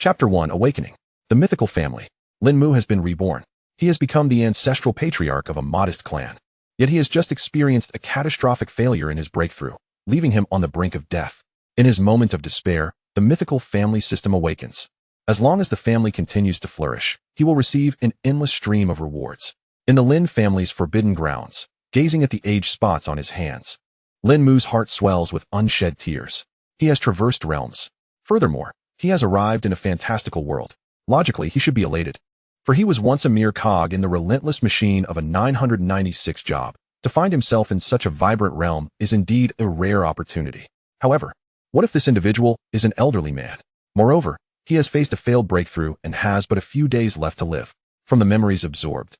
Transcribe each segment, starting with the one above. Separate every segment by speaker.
Speaker 1: Chapter 1 Awakening. The mythical family. Lin Mu has been reborn. He has become the ancestral patriarch of a modest clan. Yet he has just experienced a catastrophic failure in his breakthrough, leaving him on the brink of death. In his moment of despair, the mythical family system awakens. As long as the family continues to flourish, he will receive an endless stream of rewards. In the Lin family's forbidden grounds, gazing at the age spots on his hands, Lin Mu's heart swells with unshed tears. He has traversed realms. Furthermore, he has arrived in a fantastical world. Logically, he should be elated. For he was once a mere cog in the relentless machine of a 996 job. To find himself in such a vibrant realm is indeed a rare opportunity. However, what if this individual is an elderly man? Moreover, he has faced a failed breakthrough and has but a few days left to live. From the memories absorbed,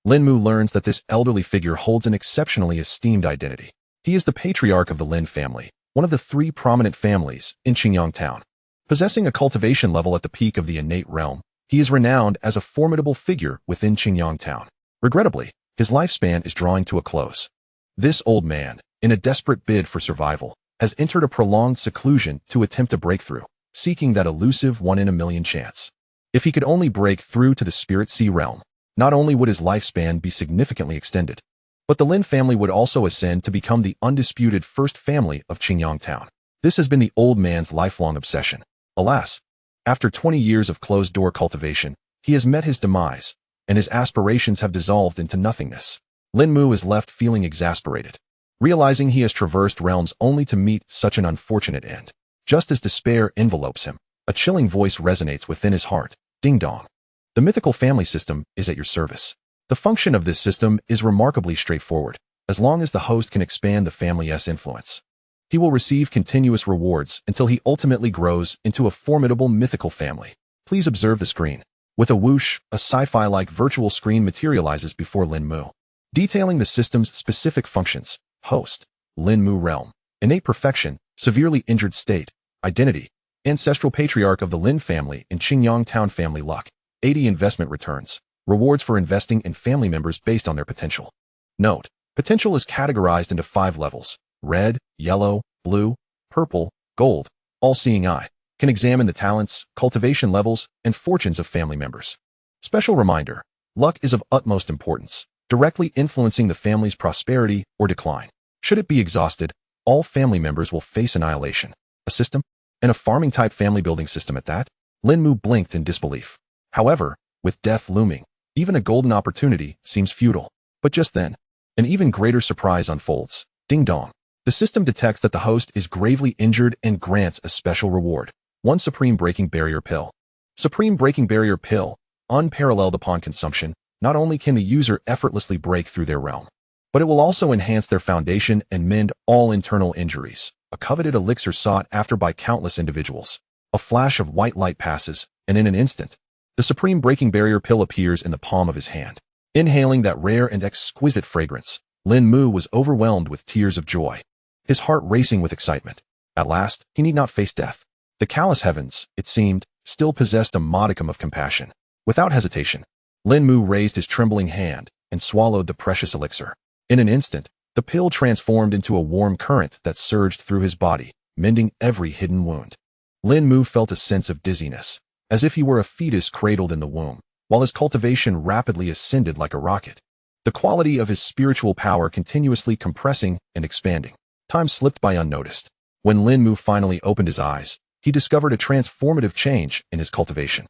Speaker 1: Lin Mu learns that this elderly figure holds an exceptionally esteemed identity. He is the patriarch of the Lin family, one of the 3 prominent families in Qingyang Town. Possessing a cultivation level at the peak of the innate realm, he is renowned as a formidable figure within Qingyang Town. Regrettably, his lifespan is drawing to a close. This old man, in a desperate bid for survival, has entered a prolonged seclusion to attempt a breakthrough, seeking that elusive 1-in-a-million chance. If he could only break through to the Spirit Sea realm, not only would his lifespan be significantly extended, but the Lin family would also ascend to become the undisputed first family of Qingyang Town. This has been the old man's lifelong obsession. Alas, after 20 years of closed-door cultivation, he has met his demise, and his aspirations have dissolved into nothingness. Lin Mu is left feeling exasperated, realizing he has traversed realms only to meet such an unfortunate end. Just as despair envelopes him, a chilling voice resonates within his heart. Ding dong. The mythical family system is at your service. The function of this system is remarkably straightforward. As long as the host can expand the family's influence, he will receive continuous rewards until he ultimately grows into a formidable mythical family. Please observe the screen. With a whoosh, a sci-fi-like virtual screen materializes before Lin Mu, detailing the system's specific functions. Host, Lin Mu realm. Innate perfection, severely injured state, identity, ancestral patriarch of the Lin family in Qingyang Town family luck. 80 investment returns, rewards for investing in family members based on their potential. Note, potential is categorized into 5 levels. Red, yellow, blue, purple, gold. All-seeing eye can examine the talents, cultivation levels, and fortunes of family members. Special reminder, luck is of utmost importance, directly influencing the family's prosperity or decline. Should it be exhausted, all family members will face annihilation. A system? And a farming-type family-building system at that? Lin Mu blinked in disbelief. However, with death looming, even a golden opportunity seems futile. But just then, an even greater surprise unfolds. Ding dong. The system detects that the host is gravely injured and grants a special reward. 1 Supreme Breaking Barrier Pill. Supreme Breaking Barrier Pill, unparalleled upon consumption, not only can the user effortlessly break through their realm, but it will also enhance their foundation and mend all internal injuries. A coveted elixir sought after by countless individuals. A flash of white light passes, and in an instant, the Supreme Breaking Barrier Pill appears in the palm of his hand. Inhaling that rare and exquisite fragrance, Lin Mu was overwhelmed with tears of joy, his heart racing with excitement. At last, he need not face death. The callous heavens, it seemed, still possessed a modicum of compassion. Without hesitation, Lin Mu raised his trembling hand and swallowed the precious elixir. In an instant, the pill transformed into a warm current that surged through his body, mending every hidden wound. Lin Mu felt a sense of dizziness, as if he were a fetus cradled in the womb, while his cultivation rapidly ascended like a rocket. The quality of his spiritual power continuously compressing and expanding. Time slipped by unnoticed. When Lin Mu finally opened his eyes, he discovered a transformative change in his cultivation.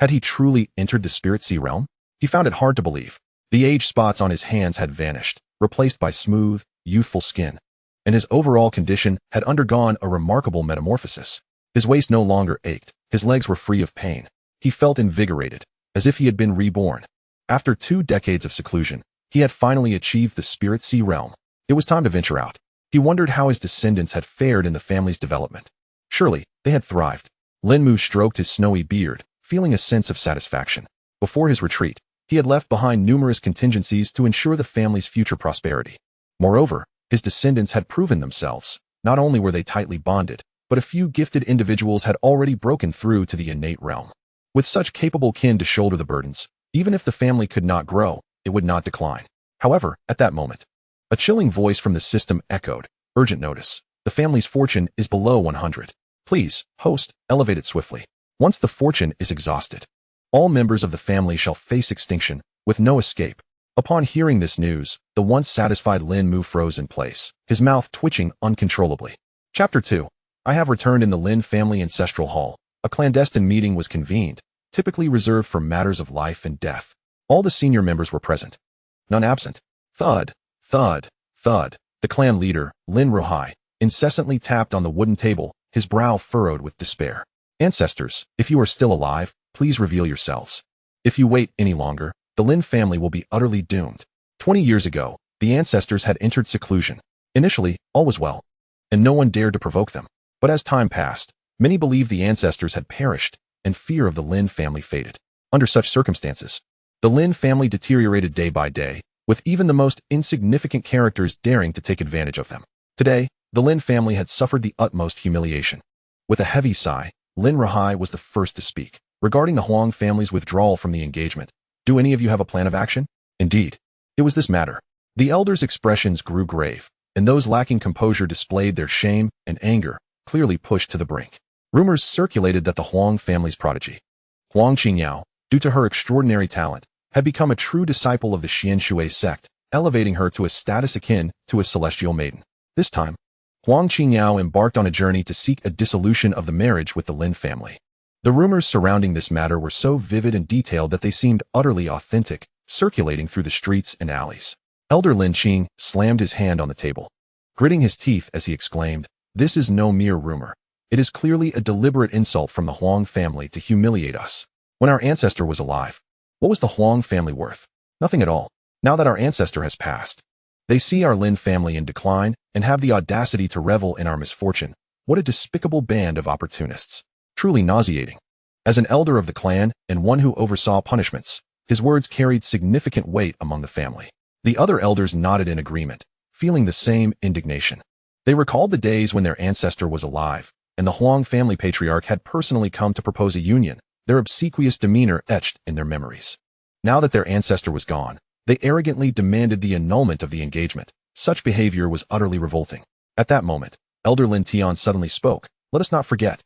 Speaker 1: Had he truly entered the Spirit Sea realm? He found it hard to believe. The age spots on his hands had vanished, replaced by smooth, youthful skin, and his overall condition had undergone a remarkable metamorphosis. His waist no longer ached, his legs were free of pain. He felt invigorated, as if he had been reborn. After 2 decades of seclusion, he had finally achieved the Spirit Sea realm. It was time to venture out. He wondered how his descendants had fared in the family's development. Surely, they had thrived. Lin Mu stroked his snowy beard, feeling a sense of satisfaction. Before his retreat, he had left behind numerous contingencies to ensure the family's future prosperity. Moreover, his descendants had proven themselves. Not only were they tightly bonded, but a few gifted individuals had already broken through to the innate realm. With such capable kin to shoulder the burdens, even if the family could not grow, it would not decline. However, at that moment, a chilling voice from the system echoed. Urgent notice. The family's fortune is below 100. Please, host, elevate it swiftly. Once the fortune is exhausted, all members of the family shall face extinction, with no escape. Upon hearing this news, the once satisfied Lin Mu froze in place, his mouth twitching uncontrollably. Chapter 2. I have returned in the Lin family ancestral hall. A clandestine meeting was convened, typically reserved for matters of life and death. All the senior members were present, none absent. Thud, thud, thud. The clan leader, Lin Rohai, incessantly tapped on the wooden table, his brow furrowed with despair. Ancestors, if you are still alive, please reveal yourselves. If you wait any longer, the Lin family will be utterly doomed. 20 years ago, the ancestors had entered seclusion. Initially, all was well, and no one dared to provoke them. But as time passed, many believed the ancestors had perished, and fear of the Lin family faded. Under such circumstances, the Lin family deteriorated day by day, with even the most insignificant characters daring to take advantage of them. Today, the Lin family had suffered the utmost humiliation. With a heavy sigh, Lin Rahai was the first to speak. Regarding the Huang family's withdrawal from the engagement, do any of you have a plan of action? Indeed, it was this matter. The elders' expressions grew grave, and those lacking composure displayed their shame and anger, clearly pushed to the brink. Rumors circulated that the Huang family's prodigy, Huang Qingyao, due to her extraordinary talent, had become a true disciple of the Xianshui sect, elevating her to a status akin to a celestial maiden. This time, Huang Qingyao embarked on a journey to seek a dissolution of the marriage with the Lin family. The rumors surrounding this matter were so vivid and detailed that they seemed utterly authentic, circulating through the streets and alleys. Elder Lin Qing slammed his hand on the table, gritting his teeth as he exclaimed, "This is no mere rumor. It is clearly a deliberate insult from the Huang family to humiliate us. When our ancestor was alive, what was the Huang family worth? Nothing at all. Now that our ancestor has passed, they see our Lin family in decline and have the audacity to revel in our misfortune. What a despicable band of opportunists. Truly nauseating." As an elder of the clan and one who oversaw punishments, his words carried significant weight among the family. The other elders nodded in agreement, feeling the same indignation. They recalled the days when their ancestor was alive, and the Huang family patriarch had personally come to propose a union, their obsequious demeanor etched in their memories. Now that their ancestor was gone, they arrogantly demanded the annulment of the engagement. Such behavior was utterly revolting. At that moment, Elder Lin Tian suddenly spoke, "Let us not forget.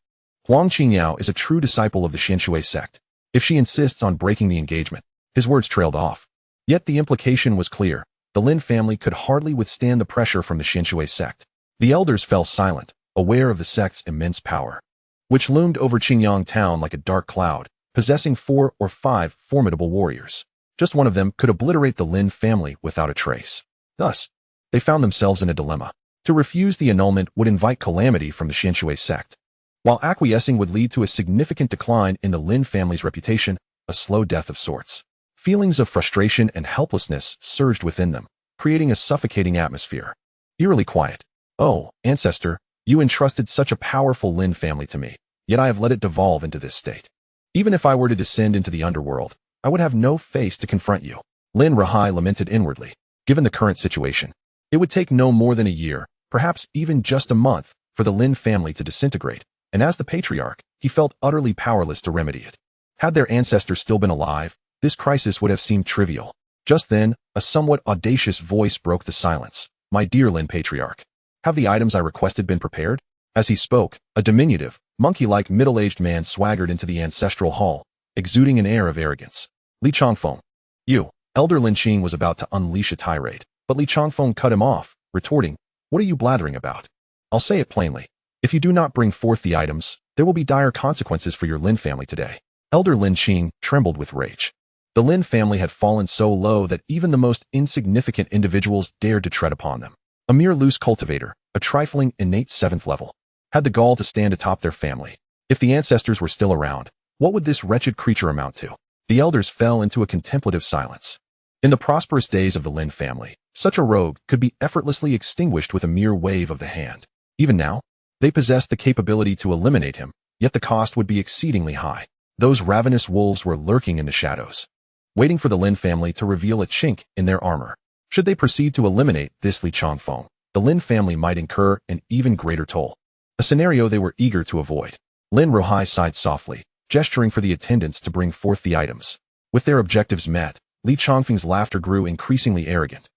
Speaker 1: Huang Qingyao is a true disciple of the Xianshui sect. If she insists on breaking the engagement," his words trailed off. Yet the implication was clear. The Lin family could hardly withstand the pressure from the Xianshui sect. The elders fell silent, aware of the sect's immense power, which loomed over Qingyang Town like a dark cloud, possessing 4 or 5 formidable warriors. Just one of them could obliterate the Lin family without a trace. Thus, they found themselves in a dilemma. To refuse the annulment would invite calamity from the Xianshui sect, while acquiescing would lead to a significant decline in the Lin family's reputation, a slow death of sorts. Feelings of frustration and helplessness surged within them, creating a suffocating atmosphere. Eerily quiet. "Oh, ancestor, you entrusted such a powerful Lin family to me, yet I have let it devolve into this state. Even if I were to descend into the underworld, I would have no face to confront you." Lin Rahai lamented inwardly. Given the current situation, it would take no more than a year, perhaps even just a month, for the Lin family to disintegrate, and as the patriarch, he felt utterly powerless to remedy it. Had their ancestor still been alive, this crisis would have seemed trivial. Just then, a somewhat audacious voice broke the silence. "My dear Lin Patriarch, have the items I requested been prepared?" As he spoke, a diminutive, monkey-like middle-aged man swaggered into the ancestral hall, exuding an air of arrogance. "Li Changfeng, you." Elder Lin Qing was about to unleash a tirade, but Li Changfeng cut him off, retorting, "What are you blathering about? I'll say it plainly. If you do not bring forth the items, there will be dire consequences for your Lin family today." Elder Lin Qing trembled with rage. The Lin family had fallen so low that even the most insignificant individuals dared to tread upon them. A mere loose cultivator, a trifling innate 7th level, had the gall to stand atop their family. If the ancestors were still around, what would this wretched creature amount to? The elders fell into a contemplative silence. In the prosperous days of the Lin family, such a rogue could be effortlessly extinguished with a mere wave of the hand. Even now, they possessed the capability to eliminate him, yet the cost would be exceedingly high. Those ravenous wolves were lurking in the shadows, waiting for the Lin family to reveal a chink in their armor. Should they proceed to eliminate this Li Changfeng, the Lin family might incur an even greater toll, a scenario they were eager to avoid. Lin Rohai sighed softly, gesturing for the attendants to bring forth the items. With their objectives met, Li Changfeng's laughter grew increasingly arrogant,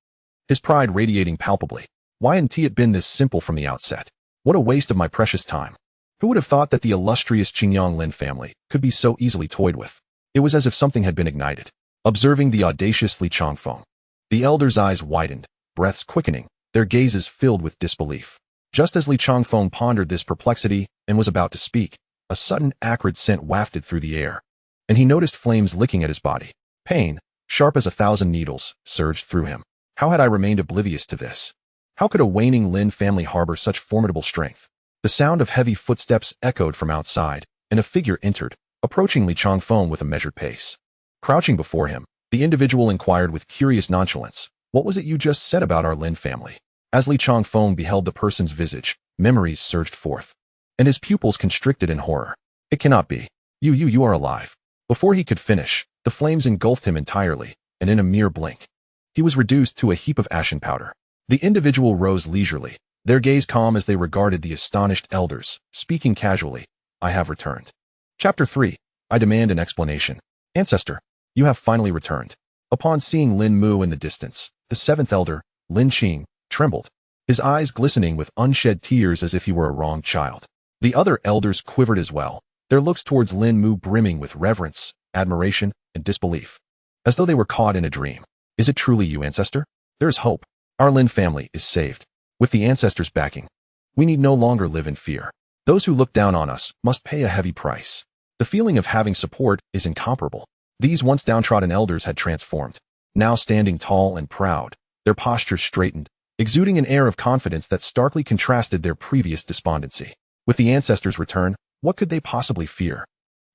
Speaker 1: his pride radiating palpably. "Why hadn't it been this simple from the outset? What a waste of my precious time." Who would have thought that the illustrious Qingyang Lin family could be so easily toyed with? It was as if something had been ignited. Observing the audacious Li Changfeng, the elder's eyes widened, breaths quickening, their gazes filled with disbelief. Just as Li Changfeng pondered this perplexity and was about to speak, a sudden acrid scent wafted through the air, and he noticed flames licking at his body. Pain, sharp as 1,000 needles, surged through him. How had I remained oblivious to this? How could a waning Lin family harbor such formidable strength? The sound of heavy footsteps echoed from outside, and a figure entered, approaching Li Changfeng with a measured pace. Crouching before him, the individual inquired with curious nonchalance, "What was it you just said about our Lin family?" As Li Changfeng beheld the person's visage, memories surged forth, and his pupils constricted in horror. "It cannot be. You are alive." Before he could finish, the flames engulfed him entirely, and in a mere blink, he was reduced to a heap of ashen powder. The individual rose leisurely, their gaze calm as they regarded the astonished elders, speaking casually, "I have returned." Chapter 3. I demand an explanation. Ancestor, you have finally returned. Upon seeing Lin Mu in the distance, the seventh elder, Lin Qing, trembled, his eyes glistening with unshed tears as if he were a wronged child. The other elders quivered as well, their looks towards Lin Mu brimming with reverence, admiration, and disbelief, as though they were caught in a dream. "Is it truly you, ancestor? There is hope. Our Lin family is saved. With the ancestors' backing, we need no longer live in fear. Those who look down on us must pay a heavy price." The feeling of having support is incomparable. These once downtrodden elders had transformed, now standing tall and proud, their postures straightened, exuding an air of confidence that starkly contrasted their previous despondency. With the ancestors' return, what could they possibly fear?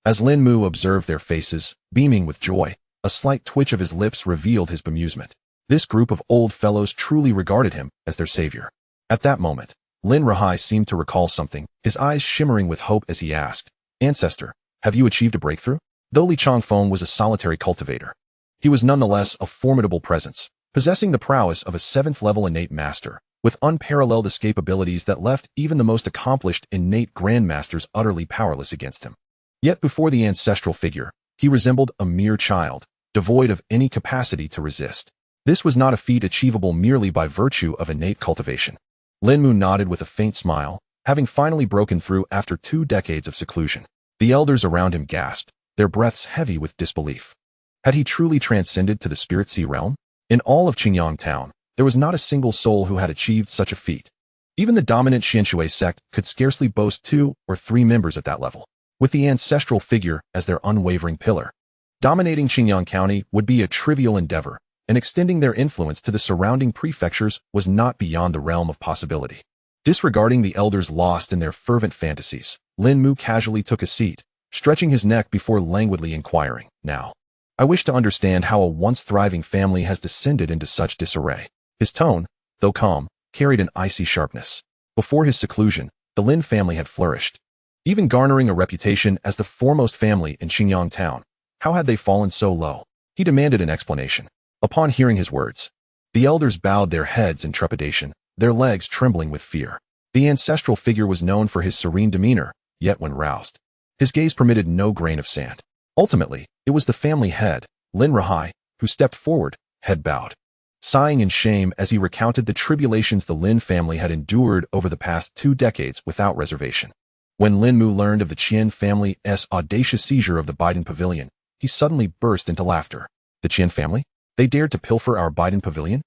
Speaker 1: As Lin Mu observed their faces, beaming with joy, a slight twitch of his lips revealed his bemusement. This group of old fellows truly regarded him as their savior. At that moment, Lin Rahai seemed to recall something, his eyes shimmering with hope as he asked, "Ancestor, have you achieved a breakthrough?" Though Li Changfeng was a solitary cultivator, he was nonetheless a formidable presence, possessing the prowess of a 7th-level innate master, with unparalleled escape abilities that left even the most accomplished innate grandmasters utterly powerless against him. Yet before the ancestral figure, he resembled a mere child, devoid of any capacity to resist. This was not a feat achievable merely by virtue of innate cultivation. Lin Mu nodded with a faint smile, having finally broken through after 2 decades of seclusion. The elders around him gasped, their breaths heavy with disbelief. Had he truly transcended to the spirit sea realm? In all of Qingyang Town, there was not a single soul who had achieved such a feat. Even the dominant Xianshui sect could scarcely boast 2 or 3 members at that level. With the ancestral figure as their unwavering pillar, dominating Qingyang County would be a trivial endeavor, and extending their influence to the surrounding prefectures was not beyond the realm of possibility. Disregarding the elders lost in their fervent fantasies, Lin Mu casually took a seat, stretching his neck before languidly inquiring, "Now, I wish to understand how a once thriving family has descended into such disarray." His tone, though calm, carried an icy sharpness. Before his seclusion, the Lin family had flourished, even garnering a reputation as the foremost family in Qingyang Town. How had they fallen so low? He demanded an explanation. Upon hearing his words, the elders bowed their heads in trepidation, their legs trembling with fear. The ancestral figure was known for his serene demeanor, yet when roused, his gaze permitted no grain of sand. Ultimately, it was the family head, Lin Rahai, who stepped forward, head bowed, sighing in shame as he recounted the tribulations the Lin family had endured over the past 2 decades without reservation. When Lin Mu learned of the Qian family's audacious seizure of the Biden Pavilion, he suddenly burst into laughter. The Qian family? They dared to pilfer our Biden Pavilion?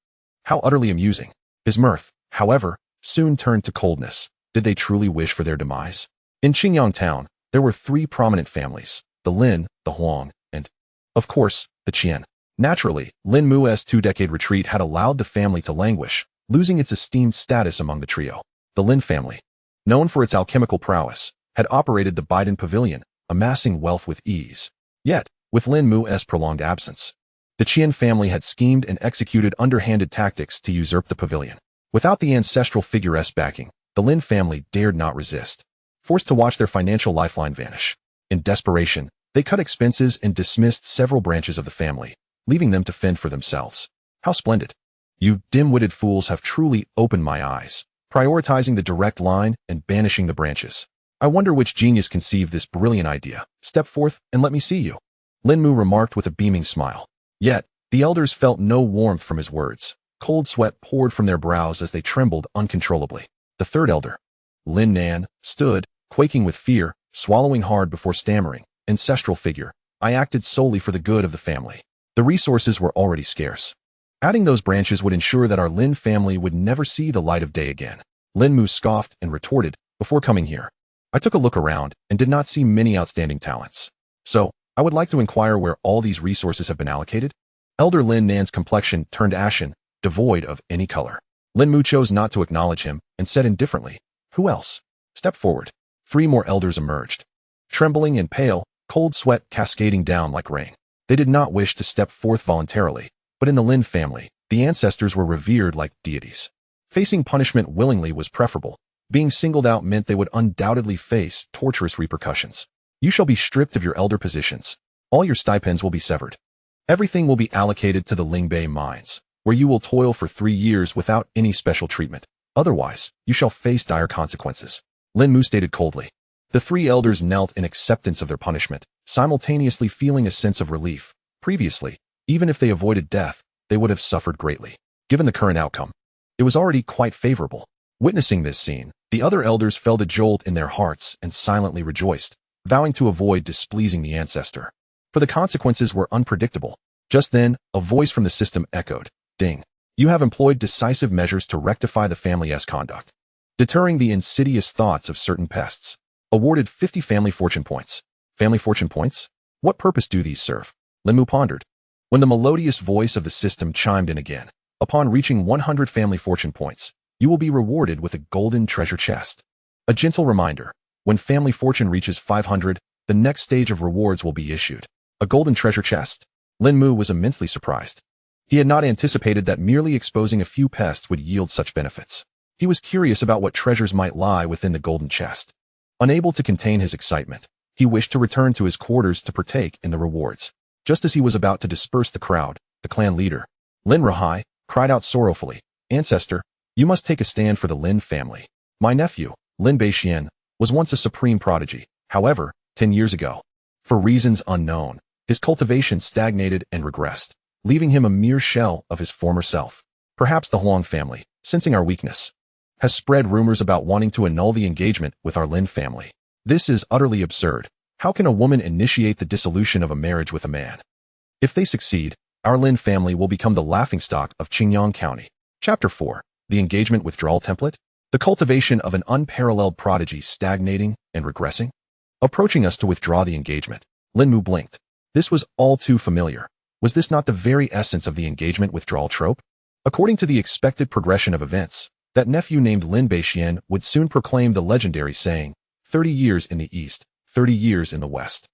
Speaker 1: How utterly amusing. His mirth, however, soon turned to coldness. Did they truly wish for their demise? In Qingyang Town, there were 3 prominent families, the Lin, the Huang, and, of course, the Qian. Naturally, Lin Mu's 2-decade retreat had allowed the family to languish, losing its esteemed status among the trio. The Lin family, known for its alchemical prowess, had operated the Biden Pavilion, amassing wealth with ease. Yet, with Lin Mu's prolonged absence, the Qian family had schemed and executed underhanded tactics to usurp the pavilion. Without the ancestral figure's backing, the Lin family dared not resist, forced to watch their financial lifeline vanish. In desperation, they cut expenses and dismissed several branches of the family, leaving them to fend for themselves. How splendid. You dim-witted fools have truly opened my eyes, prioritizing the direct line and banishing the branches. I wonder which genius conceived this brilliant idea. Step forth and let me see you. Lin Mu remarked with a beaming smile. Yet, the elders felt no warmth from his words. Cold sweat poured from their brows as they trembled uncontrollably. The third elder, Lin Nan, stood, Quaking with fear, swallowing hard before stammering, ancestral figure, I acted solely for the good of the family. The resources were already scarce. Adding those branches would ensure that our Lin family would never see the light of day again. Lin Mu scoffed and retorted, before coming here, I took a look around and did not see many outstanding talents. So, I would like to inquire where all these resources have been allocated. Elder Lin Nan's complexion turned ashen, devoid of any color. Lin Mu chose not to acknowledge him and said indifferently, who else? Step forward. 3 more elders emerged. Trembling and pale, cold sweat cascading down like rain. They did not wish to step forth voluntarily, but in the Lin family, the ancestors were revered like deities. Facing punishment willingly was preferable. Being singled out meant they would undoubtedly face torturous repercussions. You shall be stripped of your elder positions. All your stipends will be severed. Everything will be allocated to the Lingbei mines, where you will toil for 3 years without any special treatment. Otherwise, you shall face dire consequences. Lin Mu stated coldly. The 3 elders knelt in acceptance of their punishment, simultaneously feeling a sense of relief. Previously, even if they avoided death, they would have suffered greatly. Given the current outcome, it was already quite favorable. Witnessing this scene, the other elders felt a jolt in their hearts and silently rejoiced, vowing to avoid displeasing the ancestor. For the consequences were unpredictable. Just then, a voice from the system echoed, Ding. You have employed decisive measures to rectify the family's conduct, deterring the insidious thoughts of certain pests. Awarded 50 family fortune points. Family fortune points? What purpose do these serve? Lin Mu pondered. When the melodious voice of the system chimed in again, upon reaching 100 family fortune points, you will be rewarded with a golden treasure chest. A gentle reminder, when family fortune reaches 500, the next stage of rewards will be issued. A golden treasure chest. Lin Mu was immensely surprised. He had not anticipated that merely exposing a few pests would yield such benefits. He was curious about what treasures might lie within the golden chest. Unable to contain his excitement, he wished to return to his quarters to partake in the rewards. Just as he was about to disperse the crowd, the clan leader, Lin Rahai, cried out sorrowfully, Ancestor, you must take a stand for the Lin family. My nephew, Lin Beixian, was once a supreme prodigy. However, 10 years ago, for reasons unknown, his cultivation stagnated and regressed, leaving him a mere shell of his former self. Perhaps the Huang family, sensing our weakness, has spread rumors about wanting to annul the engagement with our Lin family. This is utterly absurd. How can a woman initiate the dissolution of a marriage with a man? If they succeed, our Lin family will become the laughingstock of Qingyang County. Chapter 4. The Engagement Withdrawal Template? The cultivation of an unparalleled prodigy stagnating and regressing? Approaching us to withdraw the engagement. Lin Mu blinked. This was all too familiar. Was this not the very essence of the engagement withdrawal trope? According to the expected progression of events, that nephew named Lin Beixian would soon proclaim the legendary saying, 30 years in the east, 30 years in the west.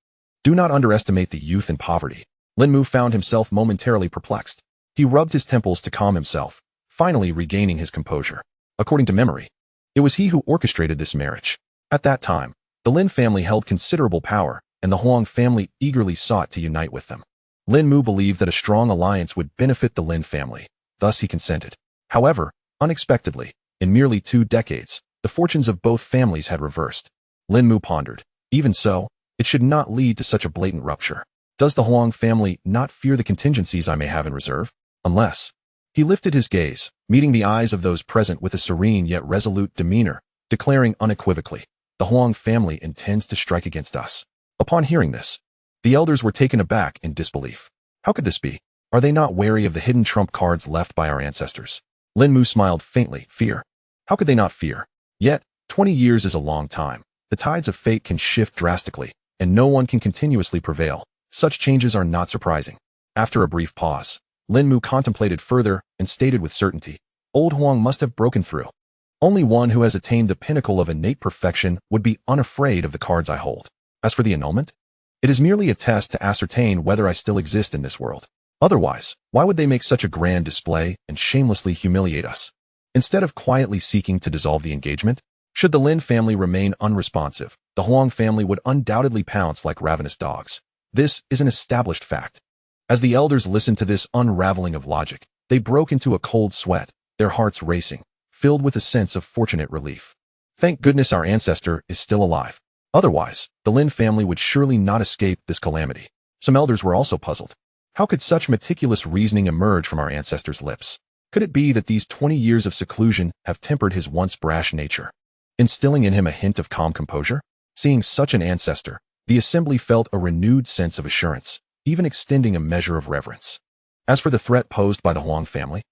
Speaker 1: Do not underestimate the youth and poverty. Lin Mu found himself momentarily perplexed. He rubbed his temples to calm himself, finally regaining his composure. According to memory, it was he who orchestrated this marriage. At that time, the Lin family held considerable power, and the Huang family eagerly sought to unite with them. Lin Mu believed that a strong alliance would benefit the Lin family, thus he consented. However, unexpectedly, in merely 2 decades, the fortunes of both families had reversed. Lin Mu pondered. Even so, it should not lead to such a blatant rupture. Does the Huang family not fear the contingencies I may have in reserve? Unless... He lifted his gaze, meeting the eyes of those present with a serene yet resolute demeanor, declaring unequivocally, the Huang family intends to strike against us. Upon hearing this, the elders were taken aback in disbelief. How could this be? Are they not wary of the hidden trump cards left by our ancestors? Lin Mu smiled faintly. Fear? How could they not fear? Yet, 20 years is a long time. The tides of fate can shift drastically, and no one can continuously prevail. Such changes are not surprising. After a brief pause, Lin Mu contemplated further and stated with certainty, Old Huang must have broken through. Only one who has attained the pinnacle of innate perfection would be unafraid of the cards I hold. As for the annulment, it is merely a test to ascertain whether I still exist in this world. Otherwise, why would they make such a grand display and shamelessly humiliate us? Instead of quietly seeking to dissolve the engagement, should the Lin family remain unresponsive, the Huang family would undoubtedly pounce like ravenous dogs. This is an established fact. As the elders listened to this unraveling of logic, they broke into a cold sweat, their hearts racing, filled with a sense of fortunate relief. Thank goodness our ancestor is still alive. Otherwise, the Lin family would surely not escape this calamity. Some elders were also puzzled. How could such meticulous reasoning emerge from our ancestor's lips? Could it be that these 20 years of seclusion have tempered his once brash nature, instilling in him a hint of calm composure? Seeing such an ancestor, the assembly felt a renewed sense of assurance, even extending a measure of reverence. As for the threat posed by the Huang family,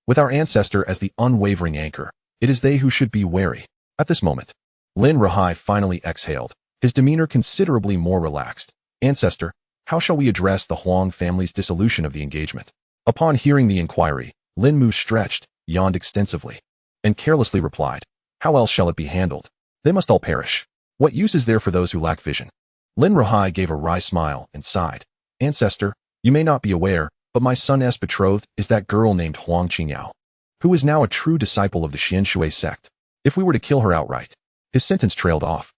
Speaker 1: with our ancestor as the unwavering anchor, it is they who should be wary. At this moment, Lin Rahai finally exhaled, his demeanor considerably more relaxed. Ancestor, how shall we address the Huang family's dissolution of the engagement? Upon hearing the inquiry, Lin Mu stretched, yawned extensively, and carelessly replied, how else shall it be handled? They must all perish. What use is there for those who lack vision? Lin Rahai gave a wry smile and sighed. Ancestor, you may not be aware, but my son's betrothed is that girl named Huang Qingyao, who is now a true disciple of the Xianshui sect. If we were to kill her outright, his sentence trailed off.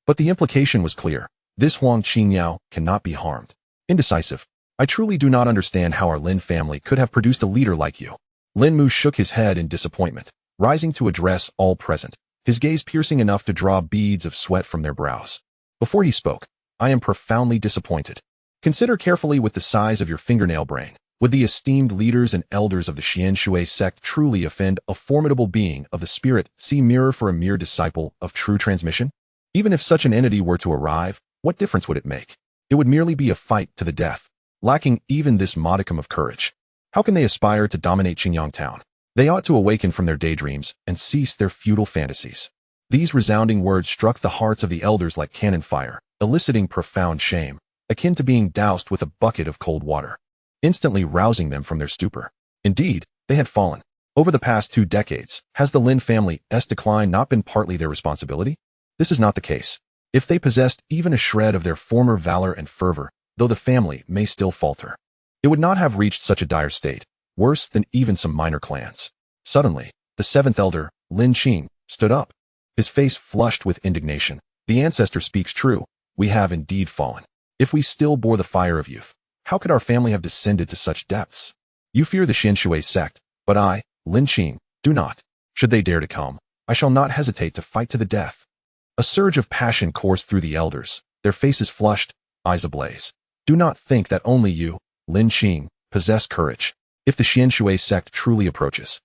Speaker 1: But the implication was clear. This Huang Qingyao cannot be harmed. Indecisive. I truly do not understand how our Lin family could have produced a leader like you. Lin Mu shook his head in disappointment, rising to address all present, his gaze piercing enough to draw beads of sweat from their brows. Before he spoke, I am profoundly disappointed. Consider carefully with the size of your fingernail brain. Would the esteemed leaders and elders of the Xianshui sect truly offend a formidable being of the spirit see mirror for a mere disciple of true transmission? Even if such an entity were to arrive, what difference would it make? It would merely be a fight to the death, lacking even this modicum of courage. How can they aspire to dominate Qingyang Town? They ought to awaken from their daydreams and cease their futile fantasies. These resounding words struck the hearts of the elders like cannon fire, eliciting profound shame, akin to being doused with a bucket of cold water, instantly rousing them from their stupor. Indeed, they had fallen. Over the past 2 decades, has the Lin family's decline not been partly their responsibility? This is not the case. If they possessed even a shred of their former valor and fervor, though the family may still falter, it would not have reached such a dire state, worse than even some minor clans. Suddenly, the 7th elder, Lin Qing, stood up. His face flushed with indignation. The ancestor speaks true. We have indeed fallen. If we still bore the fire of youth, how could our family have descended to such depths? You fear the Xianshui sect, but I, Lin Qing, do not. Should they dare to come, I shall not hesitate to fight to the death. A surge of passion coursed through the elders, their faces flushed, eyes ablaze. Do not think that only you, Lin Qing, possess courage. If the Xianshui sect truly approaches,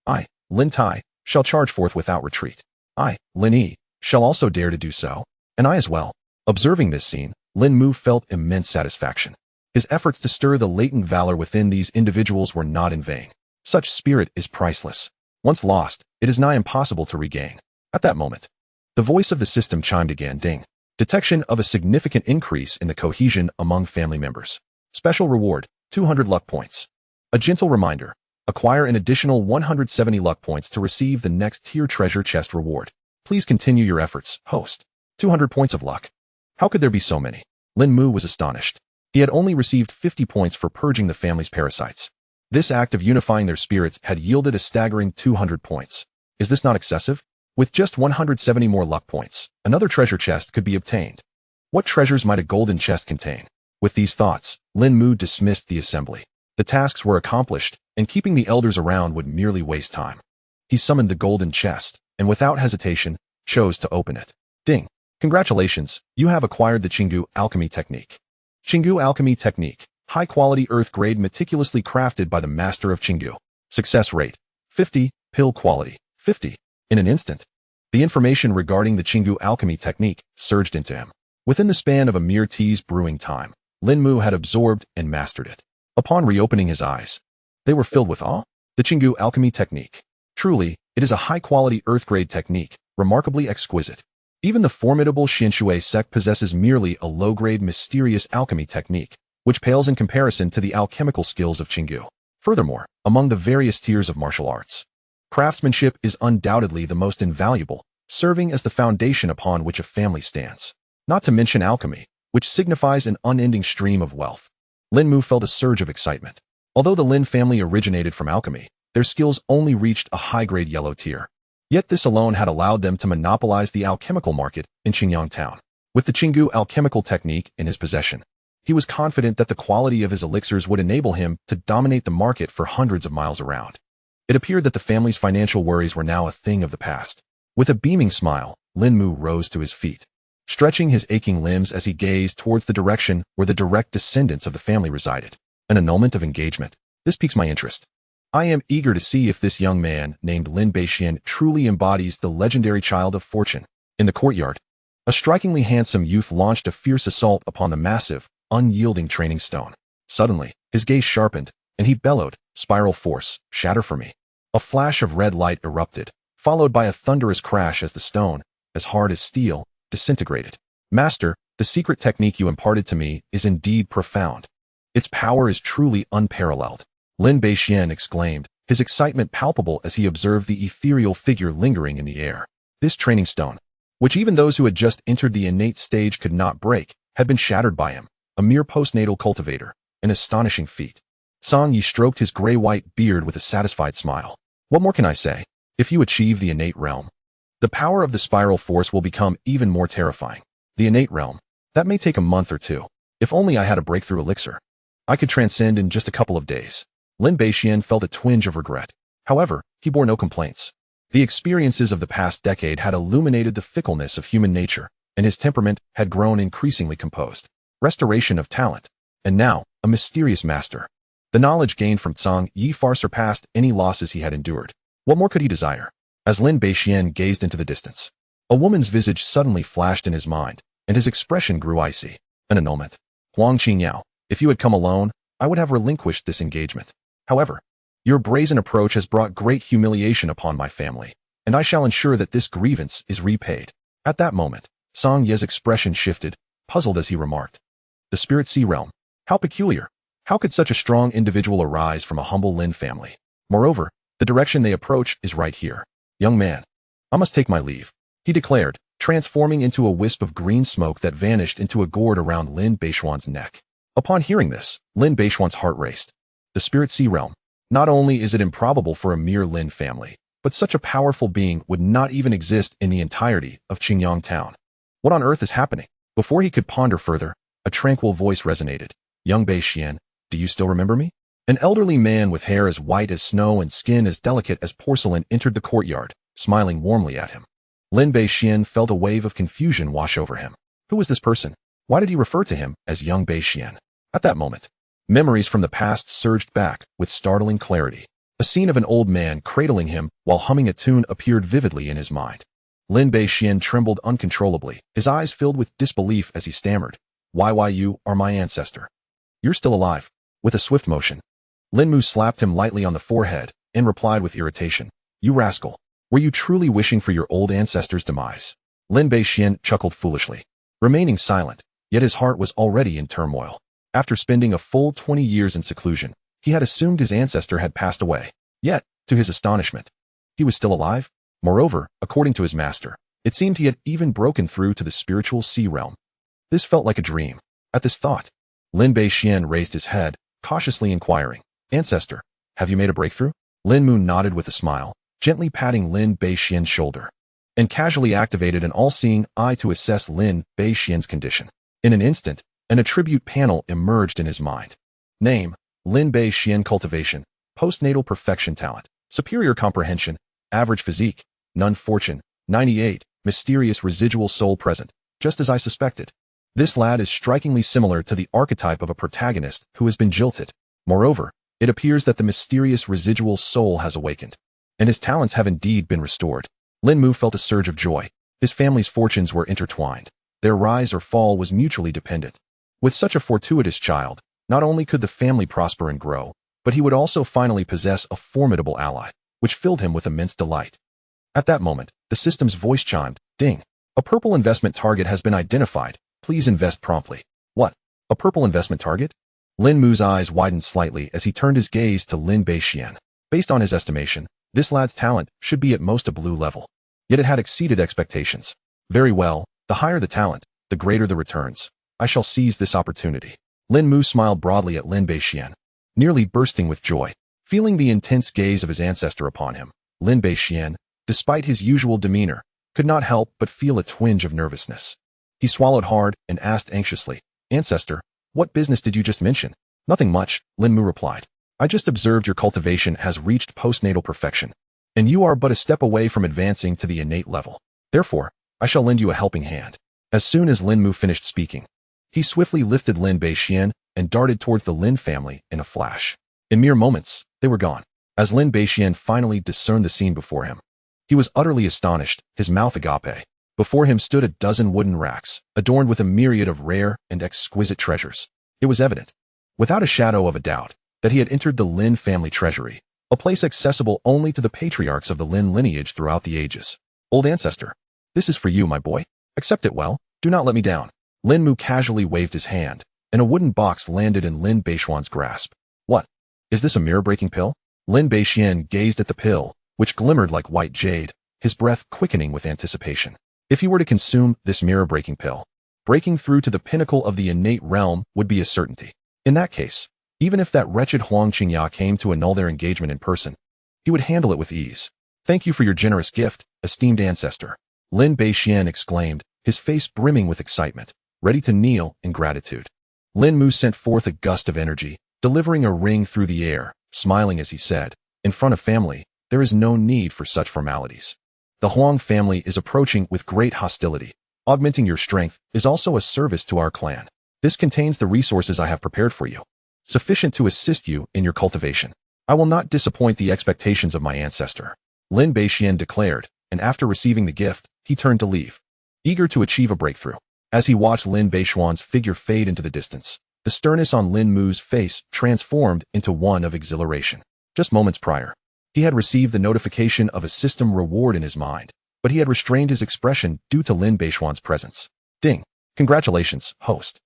Speaker 1: I, Lin Tai, shall charge forth without retreat. I, Lin Yi, shall also dare to do so, and I as well. Observing this scene, Lin Mu felt immense satisfaction. His efforts to stir the latent valor within these individuals were not in vain. Such spirit is priceless. Once lost, it is nigh impossible to regain. At that moment, the voice of the system chimed again. Ding. Detection of a significant increase in the cohesion among family members. Special reward, 200 luck points. A gentle reminder, acquire an additional 170 luck points to receive the next tier treasure chest reward. Please continue your efforts, host. 200 points of luck. How could there be so many? Lin Mu was astonished. He had only received 50 points for purging the family's parasites. This act of unifying their spirits had yielded a staggering 200 points. Is this not excessive? With just 170 more luck points, another treasure chest could be obtained. What treasures might a golden chest contain? With these thoughts, Lin Mu dismissed the assembly. The tasks were accomplished, and keeping the elders around would merely waste time. He summoned the golden chest, and without hesitation, chose to open it. Ding. Congratulations, you have acquired the Qingyang alchemy technique. Qingyang alchemy technique, high-quality earth-grade meticulously crafted by the master of Qingyang. Success rate, 50, pill quality, 50. In an instant, the information regarding the Qingyang alchemy technique surged into him. Within the span of a mere tea's brewing time, Lin Mu had absorbed and mastered it. Upon reopening his eyes, they were filled with awe. The Qingyang alchemy technique. Truly, it is a high-quality earth-grade technique, remarkably exquisite. Even the formidable Xianshui sect possesses merely a low-grade mysterious alchemy technique, which pales in comparison to the alchemical skills of Qingyang. Furthermore, among the various tiers of martial arts, craftsmanship is undoubtedly the most invaluable, serving as the foundation upon which a family stands. Not to mention alchemy, which signifies an unending stream of wealth. Lin Mu felt a surge of excitement. Although the Lin family originated from alchemy, their skills only reached a high-grade yellow tier. Yet this alone had allowed them to monopolize the alchemical market in Qingyang Town. With the Qingyang alchemical technique in his possession, he was confident that the quality of his elixirs would enable him to dominate the market for hundreds of miles around. It appeared that the family's financial worries were now a thing of the past. With a beaming smile, Lin Mu rose to his feet, stretching his aching limbs as he gazed towards the direction where the direct descendants of the family resided. An annulment of engagement. This piques my interest. I am eager to see if this young man named Lin Beixian truly embodies the legendary child of fortune. In the courtyard, A strikingly handsome youth launched a fierce assault upon the massive, unyielding training stone. Suddenly, his gaze sharpened, and he bellowed, "Spiral force, shatter for me." A flash of red light erupted, followed by a thunderous crash as the stone, as hard as steel, disintegrated. "Master, the secret technique you imparted to me is indeed profound. Its power is truly unparalleled," Lin Beixian exclaimed, his excitement palpable as he observed the ethereal figure lingering in the air. This training stone, which even those who had just entered the innate stage could not break, had been shattered by him, a mere postnatal cultivator, an astonishing feat. Song Yi stroked his gray-white beard with a satisfied smile. "What more can I say? If you achieve the innate realm, the power of the spiral force will become even more terrifying. The innate realm, that may take a month or two. If only I had a breakthrough elixir, I could transcend in just a couple of days." Lin Beixian felt a twinge of regret. However, he bore no complaints. The experiences of the past decade had illuminated the fickleness of human nature, and his temperament had grown increasingly composed. Restoration of talent, and now, a mysterious master. The knowledge gained from Zhang Yi far surpassed any losses he had endured. What more could he desire? As Lin Beixian gazed into the distance, a woman's visage suddenly flashed in his mind, and his expression grew icy. An annulment. "Huang Qingyao, if you had come alone, I would have relinquished this engagement. However, your brazen approach has brought great humiliation upon my family, and I shall ensure that this grievance is repaid." At that moment, Song Ye's expression shifted, puzzled as he remarked, "The Spirit Sea Realm? How peculiar. How could such a strong individual arise from a humble Lin family? Moreover, the direction they approach is right here. Young man, I must take my leave," he declared, transforming into a wisp of green smoke that vanished into a gourd around Lin Beixian's neck. Upon hearing this, Lin Beixian's heart raced. The Spirit Sea Realm. Not only is it improbable for a mere Lin family, but such a powerful being would not even exist in the entirety of Qingyang Town. What on earth is happening? Before he could ponder further, a tranquil voice resonated. "Young Beixian, do you still remember me?" An elderly man with hair as white as snow and skin as delicate as porcelain entered the courtyard, smiling warmly at him. Lin Beixian felt a wave of confusion wash over him. Who was this person? Why did he refer to him as young Beixian? At that moment, memories from the past surged back with startling clarity. A scene of an old man cradling him while humming a tune appeared vividly in his mind. Lin Beixian trembled uncontrollably, his eyes filled with disbelief as he stammered, "Why you are my ancestor. You're still alive." With a swift motion, Lin Mu slapped him lightly on the forehead and replied with irritation, "You rascal, were you truly wishing for your old ancestor's demise?" Lin Beixian chuckled foolishly, remaining silent, yet his heart was already in turmoil. After spending a full 20 years in seclusion, he had assumed his ancestor had passed away. Yet, to his astonishment, he was still alive. Moreover, according to his master, it seemed he had even broken through to the spiritual sea realm. This felt like a dream. At this thought, Lin Beixian raised his head, cautiously inquiring, "Ancestor, have you made a breakthrough?" Lin Mu nodded with a smile, gently patting Lin Beixian's shoulder, and casually activated an all-seeing eye to assess Lin Beixian's condition. In an instant, an attribute panel emerged in his mind. Name, Lin Beixian cultivation, postnatal perfection talent, superior comprehension, average physique, none fortune, 98, mysterious residual soul present, just as I suspected. This lad is strikingly similar to the archetype of a protagonist who has been jilted. Moreover, it appears that the mysterious residual soul has awakened, and his talents have indeed been restored. Lin Mu felt a surge of joy. His family's fortunes were intertwined. Their rise or fall was mutually dependent. With such a fortuitous child, not only could the family prosper and grow, but he would also finally possess a formidable ally, which filled him with immense delight. At that moment, the system's voice chimed, "Ding! A purple investment target has been identified. Please invest promptly." "What? A purple investment target?" Lin Mu's eyes widened slightly as he turned his gaze to Lin Beixian. Based on his estimation, this lad's talent should be at most a blue level. Yet it had exceeded expectations. "Very well, the higher the talent, the greater the returns. I shall seize this opportunity." Lin Mu smiled broadly at Lin Beixian, nearly bursting with joy. Feeling the intense gaze of his ancestor upon him, Lin Beixian, despite his usual demeanor, could not help but feel a twinge of nervousness. He swallowed hard and asked anxiously, "Ancestor, what business did you just mention?" "Nothing much," Lin Mu replied. "I just observed your cultivation has reached postnatal perfection, and you are but a step away from advancing to the innate level. Therefore, I shall lend you a helping hand." As soon as Lin Mu finished speaking, he swiftly lifted Lin Beixian and darted towards the Lin family in a flash. In mere moments, they were gone. As Lin Beixian finally discerned the scene before him, he was utterly astonished, his mouth agape. Before him stood a dozen wooden racks, adorned with a myriad of rare and exquisite treasures. It was evident, without a shadow of a doubt, that he had entered the Lin family treasury, a place accessible only to the patriarchs of the Lin lineage throughout the ages. Old ancestor, this is for you, my boy. Accept it well. Do not let me down. Lin Mu casually waved his hand, and a wooden box landed in Lin Beishuan's grasp. What? Is this a mirror-breaking pill? Lin Beixian gazed at the pill, which glimmered like white jade, his breath quickening with anticipation. If he were to consume this mirror-breaking pill, breaking through to the pinnacle of the innate realm would be a certainty. In that case, even if that wretched Huang Qingya came to annul their engagement in person, he would handle it with ease. Thank you for your generous gift, esteemed ancestor. Lin Beixian exclaimed, his face brimming with excitement, ready to kneel in gratitude. Lin Mu sent forth a gust of energy, delivering a ring through the air, smiling as he said, in front of family, there is no need for such formalities. The Huang family is approaching with great hostility. Augmenting your strength is also a service to our clan. This contains the resources I have prepared for you, sufficient to assist you in your cultivation. I will not disappoint the expectations of my ancestor, Lin Beixian declared, and after receiving the gift, he turned to leave, eager to achieve a breakthrough. As he watched Lin Beishuan's figure fade into the distance, the sternness on Lin Mu's face transformed into one of exhilaration. Just moments prior, he had received the notification of a system reward in his mind, but he had restrained his expression due to Lin Beishuan's presence. Ding! Congratulations, host,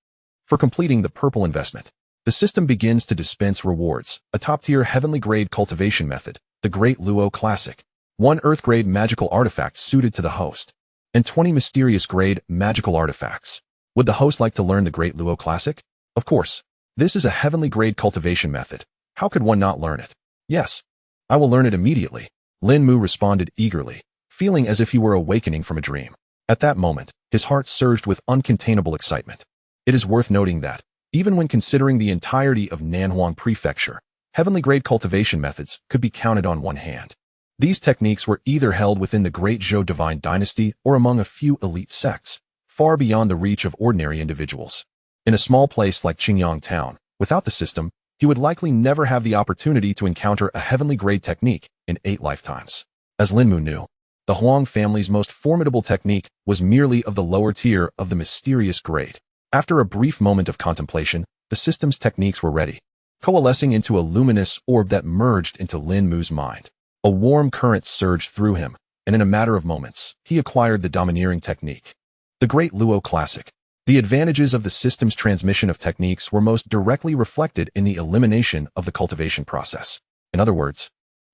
Speaker 1: for completing the purple investment. The system begins to dispense rewards, a top-tier heavenly-grade cultivation method, the Great Luo Classic, 1 Earth-grade magical artifact suited to the host, and 20 mysterious-grade magical artifacts. Would the host like to learn the Great Luo Classic? Of course. This is a heavenly-grade cultivation method. How could one not learn it? Yes. I will learn it immediately. Lin Mu responded eagerly, feeling as if he were awakening from a dream. At that moment, his heart surged with uncontainable excitement. It is worth noting that, even when considering the entirety of Nanhuang Prefecture, heavenly-grade cultivation methods could be counted on one hand. These techniques were either held within the Great Zhou Divine Dynasty or among a few elite sects, far beyond the reach of ordinary individuals. In a small place like Qingyang Town, without the system, he would likely never have the opportunity to encounter a heavenly-grade technique in 8 lifetimes. As Lin Mu knew, the Huang family's most formidable technique was merely of the lower tier of the mysterious grade. After a brief moment of contemplation, the system's techniques were ready, coalescing into a luminous orb that merged into Lin Mu's mind. A warm current surged through him, and in a matter of moments, he acquired the domineering technique. The Great Luo Classic. The advantages of the system's transmission of techniques were most directly reflected in the elimination of the cultivation process. In other words,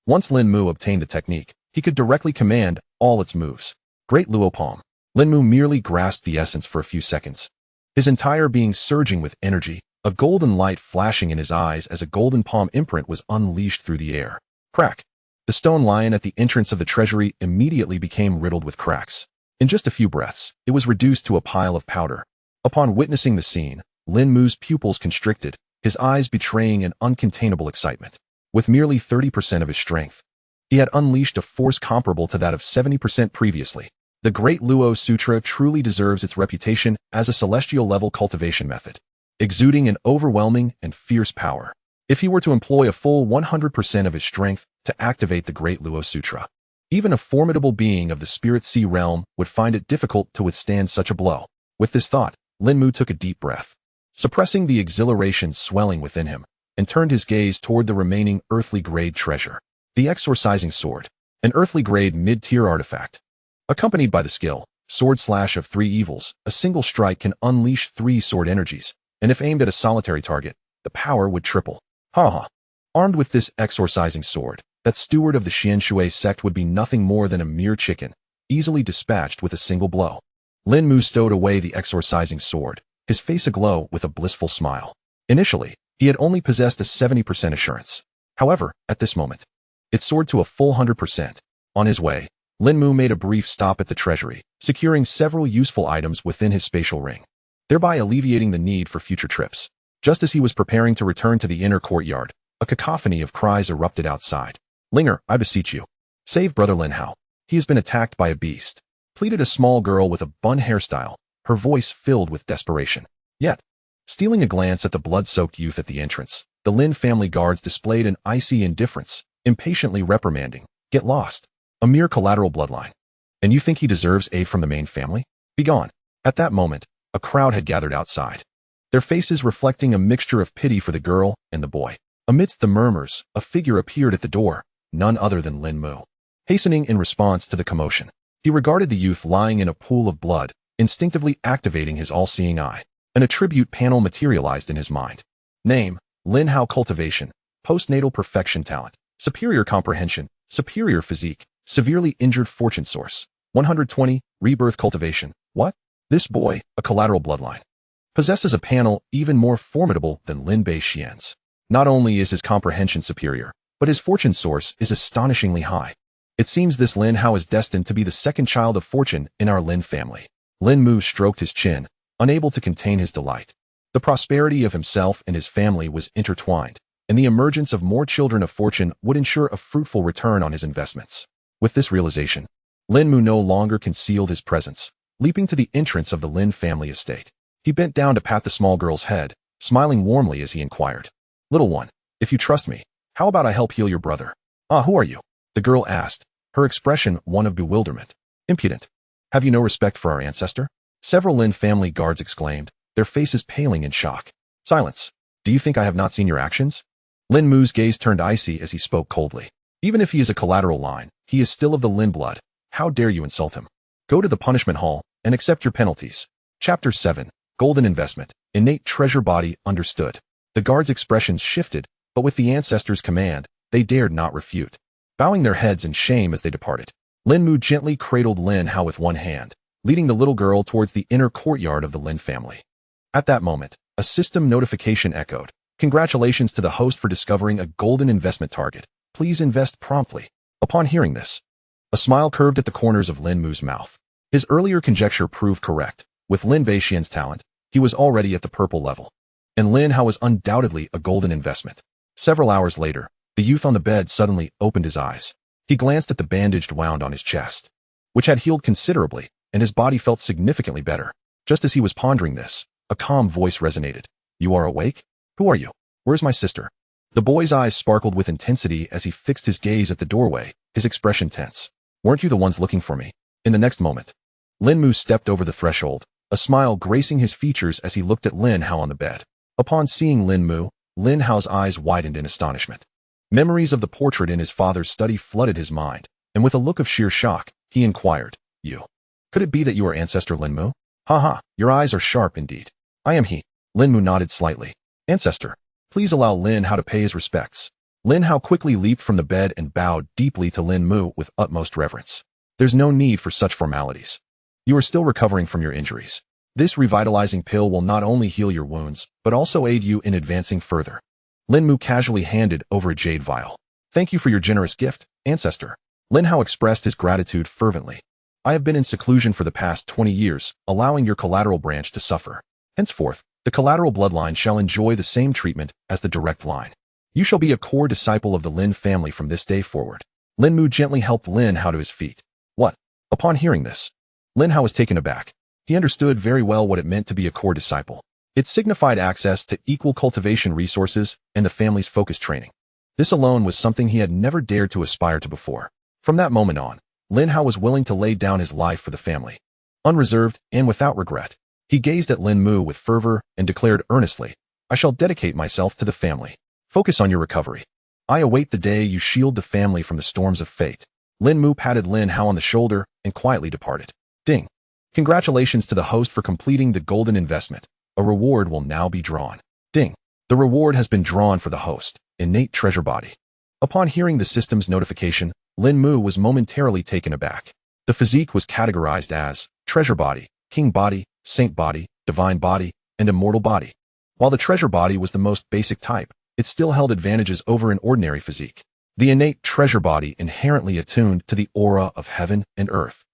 Speaker 1: once Lin Mu obtained the technique, he could directly command all its moves. Great Luo Palm. Lin Mu merely grasped the essence for a few seconds, his entire being surging with energy, a golden light flashing in his eyes as a golden palm imprint was unleashed through the air. Crack! The stone lion at the entrance of the treasury immediately became riddled with cracks. In just a few breaths, it was reduced to a pile of powder. Upon witnessing the scene, Lin Mu's pupils constricted, his eyes betraying an uncontainable excitement. With merely 30% of his strength, he had unleashed a force comparable to that of 70% previously. The Great Luo Sutra truly deserves its reputation as a celestial-level cultivation method, exuding an overwhelming and fierce power. If he were to employ a full 100% of his strength to activate the Great Luo Sutra, even a formidable being of the Spirit Sea realm would find it difficult to withstand such a blow. With this thought, Lin Mu took a deep breath, suppressing the exhilaration swelling within him, and turned his gaze toward the remaining earthly-grade treasure. The Exorcising Sword, an earthly-grade mid-tier artifact. Accompanied by the skill, Sword Slash of 3 Evils, a single strike can unleash 3 sword energies, and if aimed at a solitary target, the power would triple. Armed with this exorcising sword, that steward of the Xianshui sect would be nothing more than a mere chicken, easily dispatched with a single blow. Lin Mu stowed away the exorcising sword, his face aglow with a blissful smile. Initially, he had only possessed a 70% assurance. However, at this moment, it soared to a full 100%. On his way, Lin Mu made a brief stop at the treasury, securing several useful items within his spatial ring, thereby alleviating the need for future trips. Just as he was preparing to return to the inner courtyard, a cacophony of cries erupted outside. "Linger, I beseech you, save Brother Lin Hao. He has been attacked by a beast," pleaded a small girl with a bun hairstyle, her voice filled with desperation. Yet, stealing a glance at the blood-soaked youth at the entrance, the Lin family guards displayed an icy indifference, impatiently reprimanding, "Get lost. A mere collateral bloodline. And you think he deserves aid from the main family? Begone. At that moment, a crowd had gathered outside, their faces reflecting a mixture of pity for the girl and the boy. Amidst the murmurs, a figure appeared at the door, none other than Lin Mu. Hastening in response to the commotion, he regarded the youth lying in a pool of blood, instinctively activating his all-seeing eye. An attribute panel materialized in his mind. Name, Lin Hao cultivation, postnatal perfection talent, superior comprehension, superior physique, severely injured fortune source. 120, rebirth cultivation. What? This boy, a collateral bloodline, possesses a panel even more formidable than Lin Xian's. Not only is his comprehension superior, but his fortune source is astonishingly high. It seems this Lin Hao is destined to be the second child of fortune in our Lin family. Lin Mu stroked his chin, unable to contain his delight. The prosperity of himself and his family was intertwined, and the emergence of more children of fortune would ensure a fruitful return on his investments. With this realization, Lin Mu no longer concealed his presence. Leaping to the entrance of the Lin family estate, he bent down to pat the small girl's head, smiling warmly as he inquired, "Little one, if you trust me, how about I help heal your brother?" "Ah, who are you?" the girl asked, her expression one of bewilderment. "Impudent. Have you no respect for our ancestor?" Several Lin family guards exclaimed, their faces paling in shock. "Silence. Do you think I have not seen your actions?" Lin Mu's gaze turned icy as he spoke coldly. "Even if he is a collateral line, he is still of the Lin blood. How dare you insult him? Go to the punishment hall and accept your penalties." Chapter 7. Golden Investment. Innate treasure body understood. The guards' expressions shifted, but with the ancestor's command, they dared not refute. Bowing their heads in shame as they departed, Lin Mu gently cradled Lin Hao with one hand, leading the little girl towards the inner courtyard of the Lin family. At that moment, a system notification echoed. "Congratulations to the host for discovering a golden investment target. Please invest promptly." Upon hearing this, a smile curved at the corners of Lin Mu's mouth. His earlier conjecture proved correct. With Lin Xian's talent, he was already at the purple level, and Lin Hao was undoubtedly a golden investment. Several hours later, the youth on the bed suddenly opened his eyes. He glanced at the bandaged wound on his chest, which had healed considerably, and his body felt significantly better. Just as he was pondering this, a calm voice resonated. "You are awake? Who are you? Where's my sister?" The boy's eyes sparkled with intensity as he fixed his gaze at the doorway, his expression tense. "Weren't you the ones looking for me?" In the next moment, Lin Mu stepped over the threshold, a smile gracing his features as he looked at Lin Hao on the bed. Upon seeing Lin Mu, Lin Hao's eyes widened in astonishment. Memories of the portrait in his father's study flooded his mind, and with a look of sheer shock, he inquired, "You? Could it be that you are ancestor Lin Mu?" "Ha ha, your eyes are sharp indeed." "I am he." Lin Mu nodded slightly. "Ancestor, please allow Lin Hao to pay his respects." Lin Hao quickly leaped from the bed and bowed deeply to Lin Mu with utmost reverence. "There's no need for such formalities. You are still recovering from your injuries. This revitalizing pill will not only heal your wounds, but also aid you in advancing further." Lin Mu casually handed over a jade vial. "Thank you for your generous gift, ancestor." Lin Hao expressed his gratitude fervently. "I have been in seclusion for the past 20 years, allowing your collateral branch to suffer. Henceforth, the collateral bloodline shall enjoy the same treatment as the direct line. You shall be a core disciple of the Lin family from this day forward." Lin Mu gently helped Lin Hao to his feet. "What?" Upon hearing this, Lin Hao was taken aback. He understood very well what it meant to be a core disciple. It signified access to equal cultivation resources and the family's focused training. This alone was something he had never dared to aspire to before. From that moment on, Lin Hao was willing to lay down his life for the family. Unreserved and without regret, he gazed at Lin Mu with fervor and declared earnestly, "I shall dedicate myself to the family. Focus on your recovery. I await the day you shield the family from the storms of fate." Lin Mu patted Lin Hao on the shoulder and quietly departed. Ding. Congratulations to the host for completing the golden investment. A reward will now be drawn. Ding. The reward has been drawn for the host, innate treasure body. Upon hearing the system's notification, Lin Mu was momentarily taken aback. The physique was categorized as treasure body, king body, saint body, divine body, and immortal body. While the treasure body was the most basic type, it still held advantages over an ordinary physique. The innate treasure body inherently attuned to the aura of heaven and earth,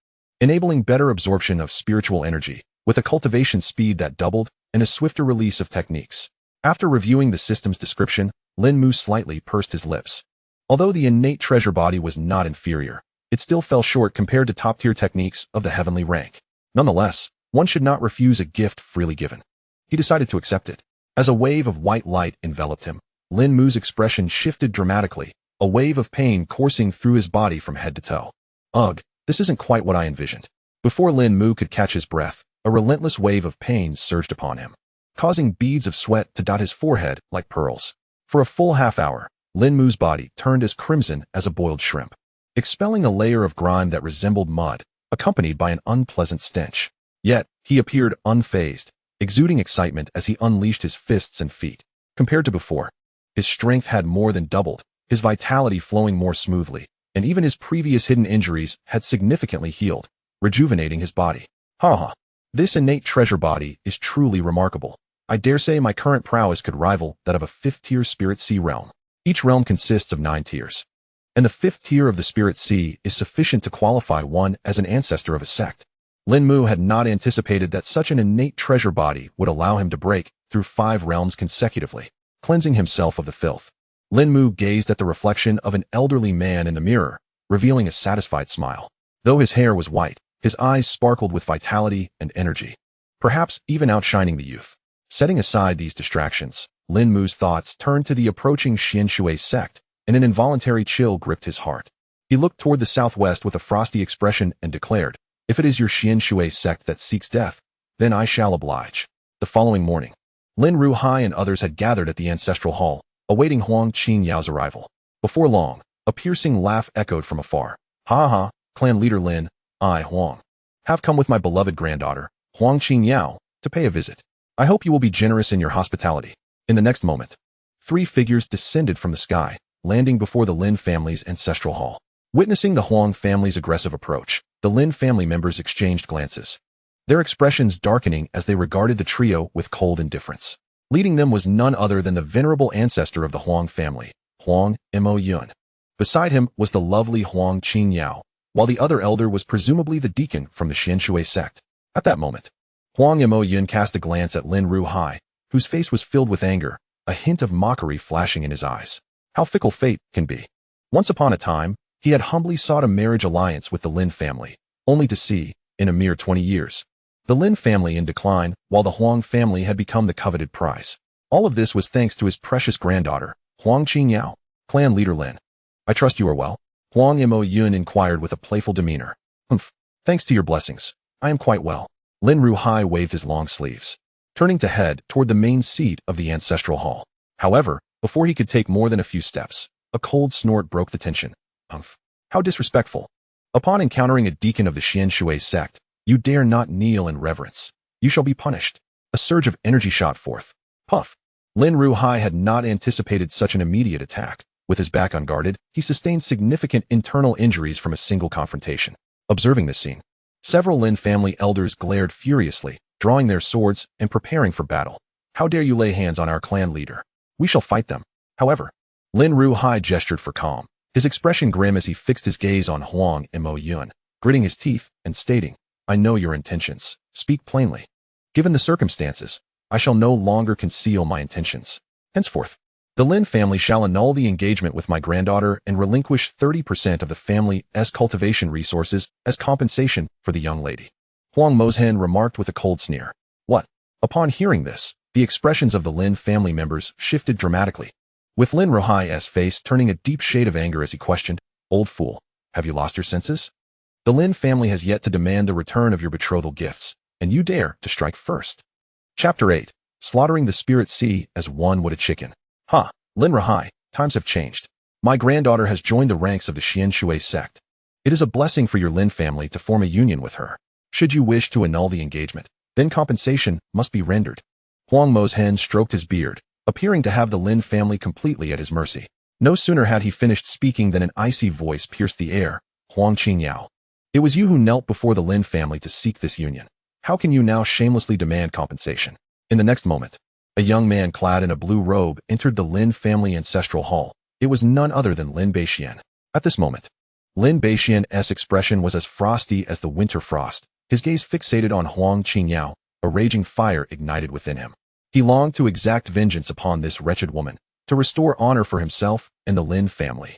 Speaker 1: enabling better absorption of spiritual energy, with a cultivation speed that doubled and a swifter release of techniques. After reviewing the system's description, Lin Mu slightly pursed his lips. Although the innate treasure body was not inferior, it still fell short compared to top-tier techniques of the heavenly rank. Nonetheless, one should not refuse a gift freely given. He decided to accept it. As a wave of white light enveloped him, Lin Mu's expression shifted dramatically, a wave of pain coursing through his body from head to toe. "Ugh, This isn't quite what I envisioned. Before Lin Mu could catch his breath, a relentless wave of pain surged upon him, causing beads of sweat to dot his forehead like pearls. For a full half-hour, Lin Mu's body turned as crimson as a boiled shrimp, expelling a layer of grime that resembled mud, accompanied by an unpleasant stench. Yet, he appeared unfazed, exuding excitement as he unleashed his fists and feet. Compared to before, his strength had more than doubled, his vitality flowing more smoothly, and even his previous hidden injuries had significantly healed, rejuvenating his body. Ha! This innate treasure body is truly remarkable. I dare say my current prowess could rival that of a 5th-tier Spirit Sea realm. Each realm consists of 9 tiers, and the 5th tier of the Spirit Sea is sufficient to qualify one as an ancestor of a sect. Lin Mu had not anticipated that such an innate treasure body would allow him to break through 5 realms consecutively, cleansing himself of the filth. Lin Mu gazed at the reflection of an elderly man in the mirror, revealing a satisfied smile. Though his hair was white, his eyes sparkled with vitality and energy, perhaps even outshining the youth. Setting aside these distractions, Lin Mu's thoughts turned to the approaching Xianshui sect, and an involuntary chill gripped his heart. He looked toward the southwest with a frosty expression and declared, "If it is your Xianshui sect that seeks death, then I shall oblige." The following morning, Lin Ruhai and others had gathered at the ancestral hall, awaiting Huang Qingyao's arrival. Before long, a piercing laugh echoed from afar. "Ha! Clan leader Lin, I, Huang, have come with my beloved granddaughter, Huang Qingyao, to pay a visit. I hope you will be generous in your hospitality." In the next moment, 3 figures descended from the sky, landing before the Lin family's ancestral hall. Witnessing the Huang family's aggressive approach, the Lin family members exchanged glances, their expressions darkening as they regarded the trio with cold indifference. Leading them was none other than the venerable ancestor of the Huang family, Huang Imo-yun. Beside him was the lovely Huang Qingyao, while the other elder was presumably the deacon from the Xianshui sect. At that moment, Huang Imo-yun cast a glance at Lin Ruhai, whose face was filled with anger, a hint of mockery flashing in his eyes. How fickle fate can be. Once upon a time, he had humbly sought a marriage alliance with the Lin family, only to see, in a mere 20 years, the Lin family in decline, while the Huang family had become the coveted prize. All of this was thanks to his precious granddaughter, Huang Qingyao. "Clan leader Lin, I trust you are well?" Huang Imo-yun inquired with a playful demeanor. Thanks to your blessings, I am quite well." Lin Ruhai waved his long sleeves, turning to head toward the main seat of the ancestral hall. However, before he could take more than a few steps, a cold snort broke the tension. How disrespectful. Upon encountering a deacon of the Xianshui sect, you dare not kneel in reverence. You shall be punished. A surge of energy shot forth. Puff. Lin Ruhai had not anticipated such an immediate attack. With his back unguarded, he sustained significant internal injuries from a single confrontation. Observing this scene, several Lin family elders glared furiously, drawing their swords and preparing for battle. "How dare you lay hands on our clan leader? We shall fight them." However, Lin Ruhai gestured for calm, his expression grim as he fixed his gaze on Huang Imo-yun, gritting his teeth and stating, "I know your intentions. Speak plainly. Given the circumstances, I shall no longer conceal my intentions. Henceforth, the Lin family shall annul the engagement with my granddaughter and relinquish 30% of the family's cultivation resources as compensation for the young lady." Huang Mozhen remarked with a cold sneer. "What?" Upon hearing this, the expressions of the Lin family members shifted dramatically, with Lin Ruhai's face turning a deep shade of anger as he questioned, "Old fool, have you lost your senses? The Lin family has yet to demand the return of your betrothal gifts, and you dare to strike first." Chapter 8. Slaughtering the Spirit Sea as one would a chicken. Lin Ruhai, times have changed. My granddaughter has joined the ranks of the Xianshui sect. It is a blessing for your Lin family to form a union with her. Should you wish to annul the engagement, then compensation must be rendered. Huang Mozhen stroked his beard, appearing to have the Lin family completely at his mercy. No sooner had he finished speaking than an icy voice pierced the air. "Huang Qingyao, it was you who knelt before the Lin family to seek this union. How can you now shamelessly demand compensation?" In the next moment, a young man clad in a blue robe entered the Lin family ancestral hall. It was none other than Lin Beixian. At this moment, Lin Beixian's expression was as frosty as the winter frost, his gaze fixated on Huang Qingyao, a raging fire ignited within him. He longed to exact vengeance upon this wretched woman, to restore honor for himself and the Lin family.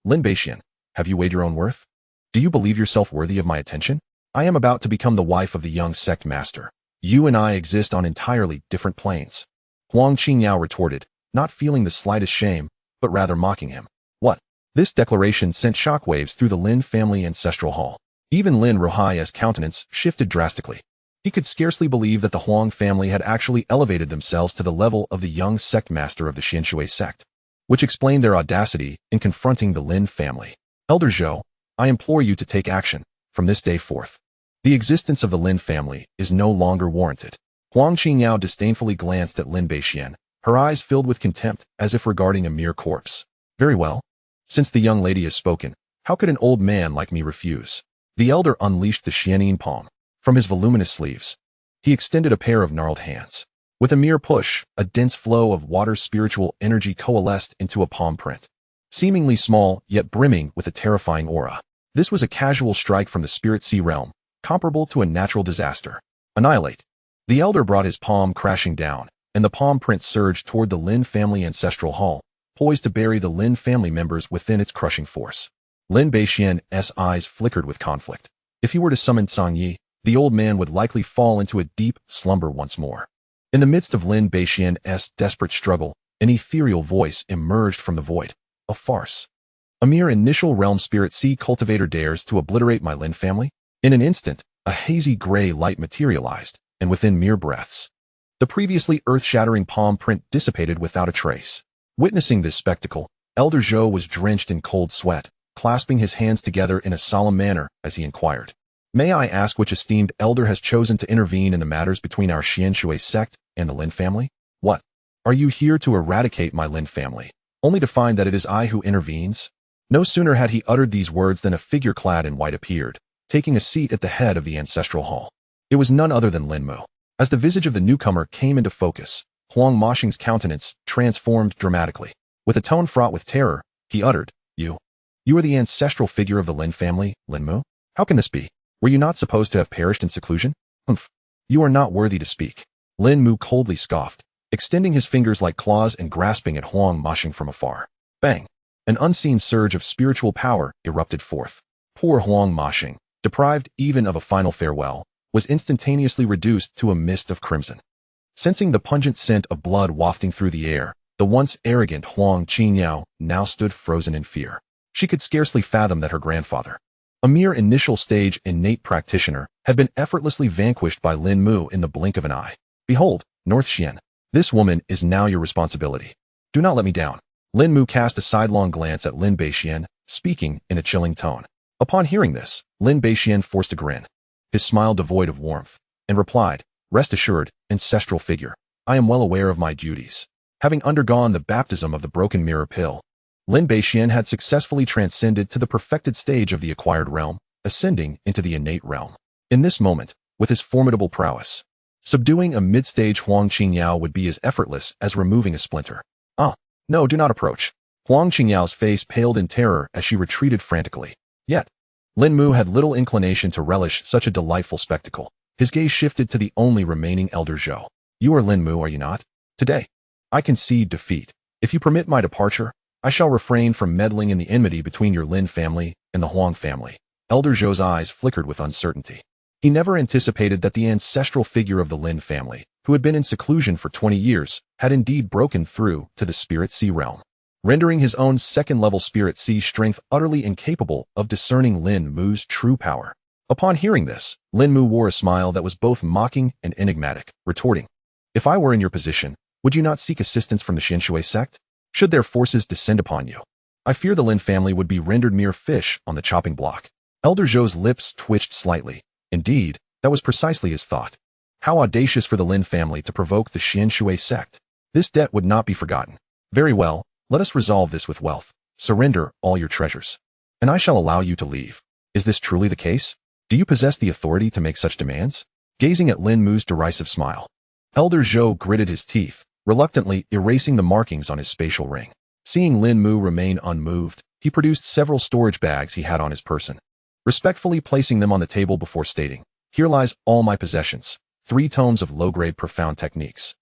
Speaker 1: Lin Beixian, have you weighed your own worth? Do you believe yourself worthy of my attention? I am about to become the wife of the young sect master. You and I exist on entirely different planes." Huang Qingyao retorted, not feeling the slightest shame, but rather mocking him. "What? This declaration sent shockwaves through the Lin family ancestral hall. Even Lin Rohai's countenance shifted drastically. He could scarcely believe that the Huang family had actually elevated themselves to the level of the young sect master of the Xianshui sect, which explained their audacity in confronting the Lin family. Elder Zhou, I implore you to take action from this day forth. The existence of the Lin family is no longer warranted. Huang Qingyao disdainfully glanced at Lin Beixian, her eyes filled with contempt as if regarding a mere corpse. Very well. Since the young lady has spoken, how could an old man like me refuse? The elder unleashed the Xianin palm from his voluminous sleeves. He extended a pair of gnarled hands. With a mere push, a dense flow of water's spiritual energy coalesced into a palm print. Seemingly small, yet brimming with a terrifying aura. This was a casual strike from the spirit sea realm, comparable to a natural disaster. Annihilate. The elder brought his palm crashing down, and the palm print surged toward the Lin family ancestral hall, poised to bury the Lin family members within its crushing force. Lin Beixian's eyes flickered with conflict. If he were to summon Song Yi, the old man would likely fall into a deep slumber once more. In the midst of Lin Beixian's desperate struggle, an ethereal voice emerged from the void. A farce. A mere initial realm spirit sea cultivator dares to obliterate my Lin family? In an instant, a hazy gray light materialized, and within mere breaths, the previously earth-shattering palm print dissipated without a trace. Witnessing this spectacle, Elder Zhou was drenched in cold sweat, clasping his hands together in a solemn manner as he inquired, "May I ask which esteemed elder has chosen to intervene in the matters between our Xianshui sect and the Lin family? What? Are you here to eradicate my Lin family, only to find that it is I who intervenes?" No sooner had he uttered these words than a figure clad in white appeared, taking a seat at the head of the ancestral hall. It was none other than Lin Mu. As the visage of the newcomer came into focus, Huang Moshing's countenance transformed dramatically. With a tone fraught with terror, he uttered, You are the ancestral figure of the Lin family, Lin Mu? How can this be? Were you not supposed to have perished in seclusion? Humph. You are not worthy to speak. Lin Mu coldly scoffed, extending his fingers like claws and grasping at Huang Moshing from afar. Bang! An unseen surge of spiritual power erupted forth. Poor Huang Moshing, deprived even of a final farewell, was instantaneously reduced to a mist of crimson. Sensing the pungent scent of blood wafting through the air, the once arrogant Huang Qingyao now stood frozen in fear. She could scarcely fathom that her grandfather, a mere initial stage innate practitioner, had been effortlessly vanquished by Lin Mu in the blink of an eye. Behold, North Xian. This woman is now your responsibility. Do not let me down. Lin Mu cast a sidelong glance at Lin Beixian, speaking in a chilling tone. Upon hearing this, Lin Beixian forced a grin, his smile devoid of warmth, and replied, Rest assured, ancestral figure, I am well aware of my duties. Having undergone the baptism of the broken mirror pill, Lin Beixian had successfully transcended to the perfected stage of the acquired realm, ascending into the innate realm. In this moment, with his formidable prowess, subduing a mid-stage Huang Qingyao would be as effortless as removing a splinter. No, do not approach. Huang Qingyao's face paled in terror as she retreated frantically. Yet, Lin Mu had little inclination to relish such a delightful spectacle. His gaze shifted to the only remaining Elder Zhou. You are Lin Mu, are you not? Today, I concede defeat. If you permit my departure, I shall refrain from meddling in the enmity between your Lin family and the Huang family. Elder Zhou's eyes flickered with uncertainty. He never anticipated that the ancestral figure of the Lin family, who had been in seclusion for 20 years, had indeed broken through to the spirit sea realm, rendering his own second-level spirit sea strength utterly incapable of discerning Lin Mu's true power. Upon hearing this, Lin Mu wore a smile that was both mocking and enigmatic, retorting, If I were in your position, would you not seek assistance from the Xianshui sect? Should their forces descend upon you, I fear the Lin family would be rendered mere fish on the chopping block. Elder Zhou's lips twitched slightly. Indeed, that was precisely his thought. How audacious for the Lin family to provoke the Xianshui sect. This debt would not be forgotten. Very well, let us resolve this with wealth. Surrender all your treasures, and I shall allow you to leave. Is this truly the case? Do you possess the authority to make such demands? Gazing at Lin Mu's derisive smile, Elder Zhou gritted his teeth, reluctantly erasing the markings on his spatial ring. Seeing Lin Mu remain unmoved, he produced several storage bags he had on his person, respectfully placing them on the table before stating, Here lies all my possessions. 3 tomes of low-grade profound techniques.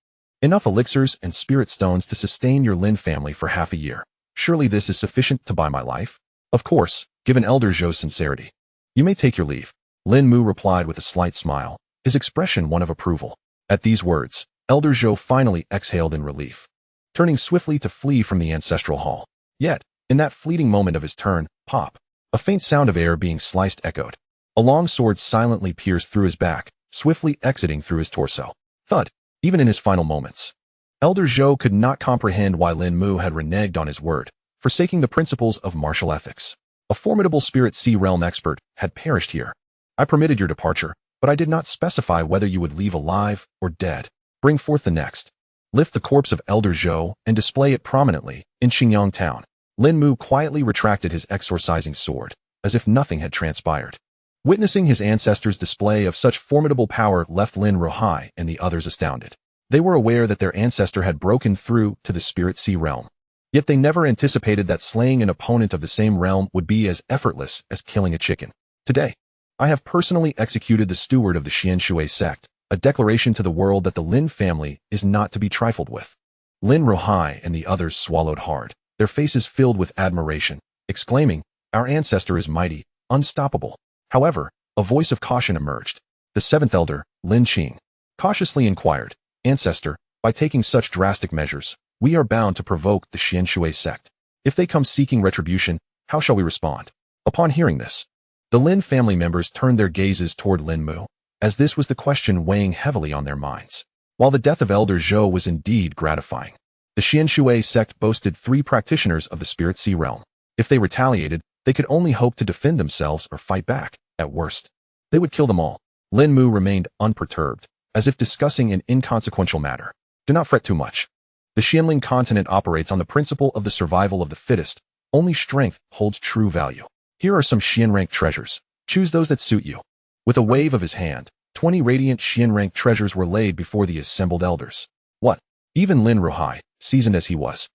Speaker 1: Enough elixirs and spirit stones to sustain your Lin family for half a year. Surely this is sufficient to buy my life? Of course, given Elder Zhou's sincerity. You may take your leave. Lin Mu replied with a slight smile, his expression one of approval. At these words, Elder Zhou finally exhaled in relief, turning swiftly to flee from the ancestral hall. Yet, In that fleeting moment of his turn, pop, a faint sound of air being sliced echoed. A long sword silently pierced through his back, swiftly exiting through his torso. Thud, even in his final moments. Elder Zhou could not comprehend why Lin Mu had reneged on his word, forsaking the principles of martial ethics. A formidable Spirit Sea Realm expert had perished here. I permitted your departure, but I did not specify whether you would leave alive or dead. Bring forth the next. Lift the corpse of Elder Zhou and display it prominently in Qingyang Town. Lin Mu quietly retracted his exorcising sword, as if nothing had transpired. Witnessing his ancestor's display of such formidable power left Lin Ruhai and the others astounded. They were aware that their ancestor had broken through to the Spirit Sea Realm. Yet they never anticipated that slaying an opponent of the same realm would be as effortless as killing a chicken. Today, I have personally executed the steward of the Xianshui sect, a declaration to the world that the Lin family is not to be trifled with. Lin Ruhai and the others swallowed hard, their faces filled with admiration, exclaiming, "Our ancestor is mighty, unstoppable." However, a voice of caution emerged. The seventh elder, Lin Qing, cautiously inquired, "Ancestor, by taking such drastic measures, we are bound to provoke the Xianshui sect. If they come seeking retribution, how shall we respond?" Upon hearing this, the Lin family members turned their gazes toward Lin Mu, as this was the question weighing heavily on their minds. While the death of Elder Zhou was indeed gratifying, the Xianshui sect boasted 3 practitioners of the Spirit Sea Realm. If they retaliated, they could only hope to defend themselves or fight back. At worst, they would kill them all. Lin Mu remained unperturbed, as if discussing an inconsequential matter. Do not fret too much. The Xianling continent operates on the principle of the survival of the fittest. Only strength holds true value. Here are some Xian-rank treasures. Choose those that suit you. With a wave of his hand, 20 radiant Xian-rank treasures were laid before the assembled elders. What? Even Lin Ruhai, seasoned as he was,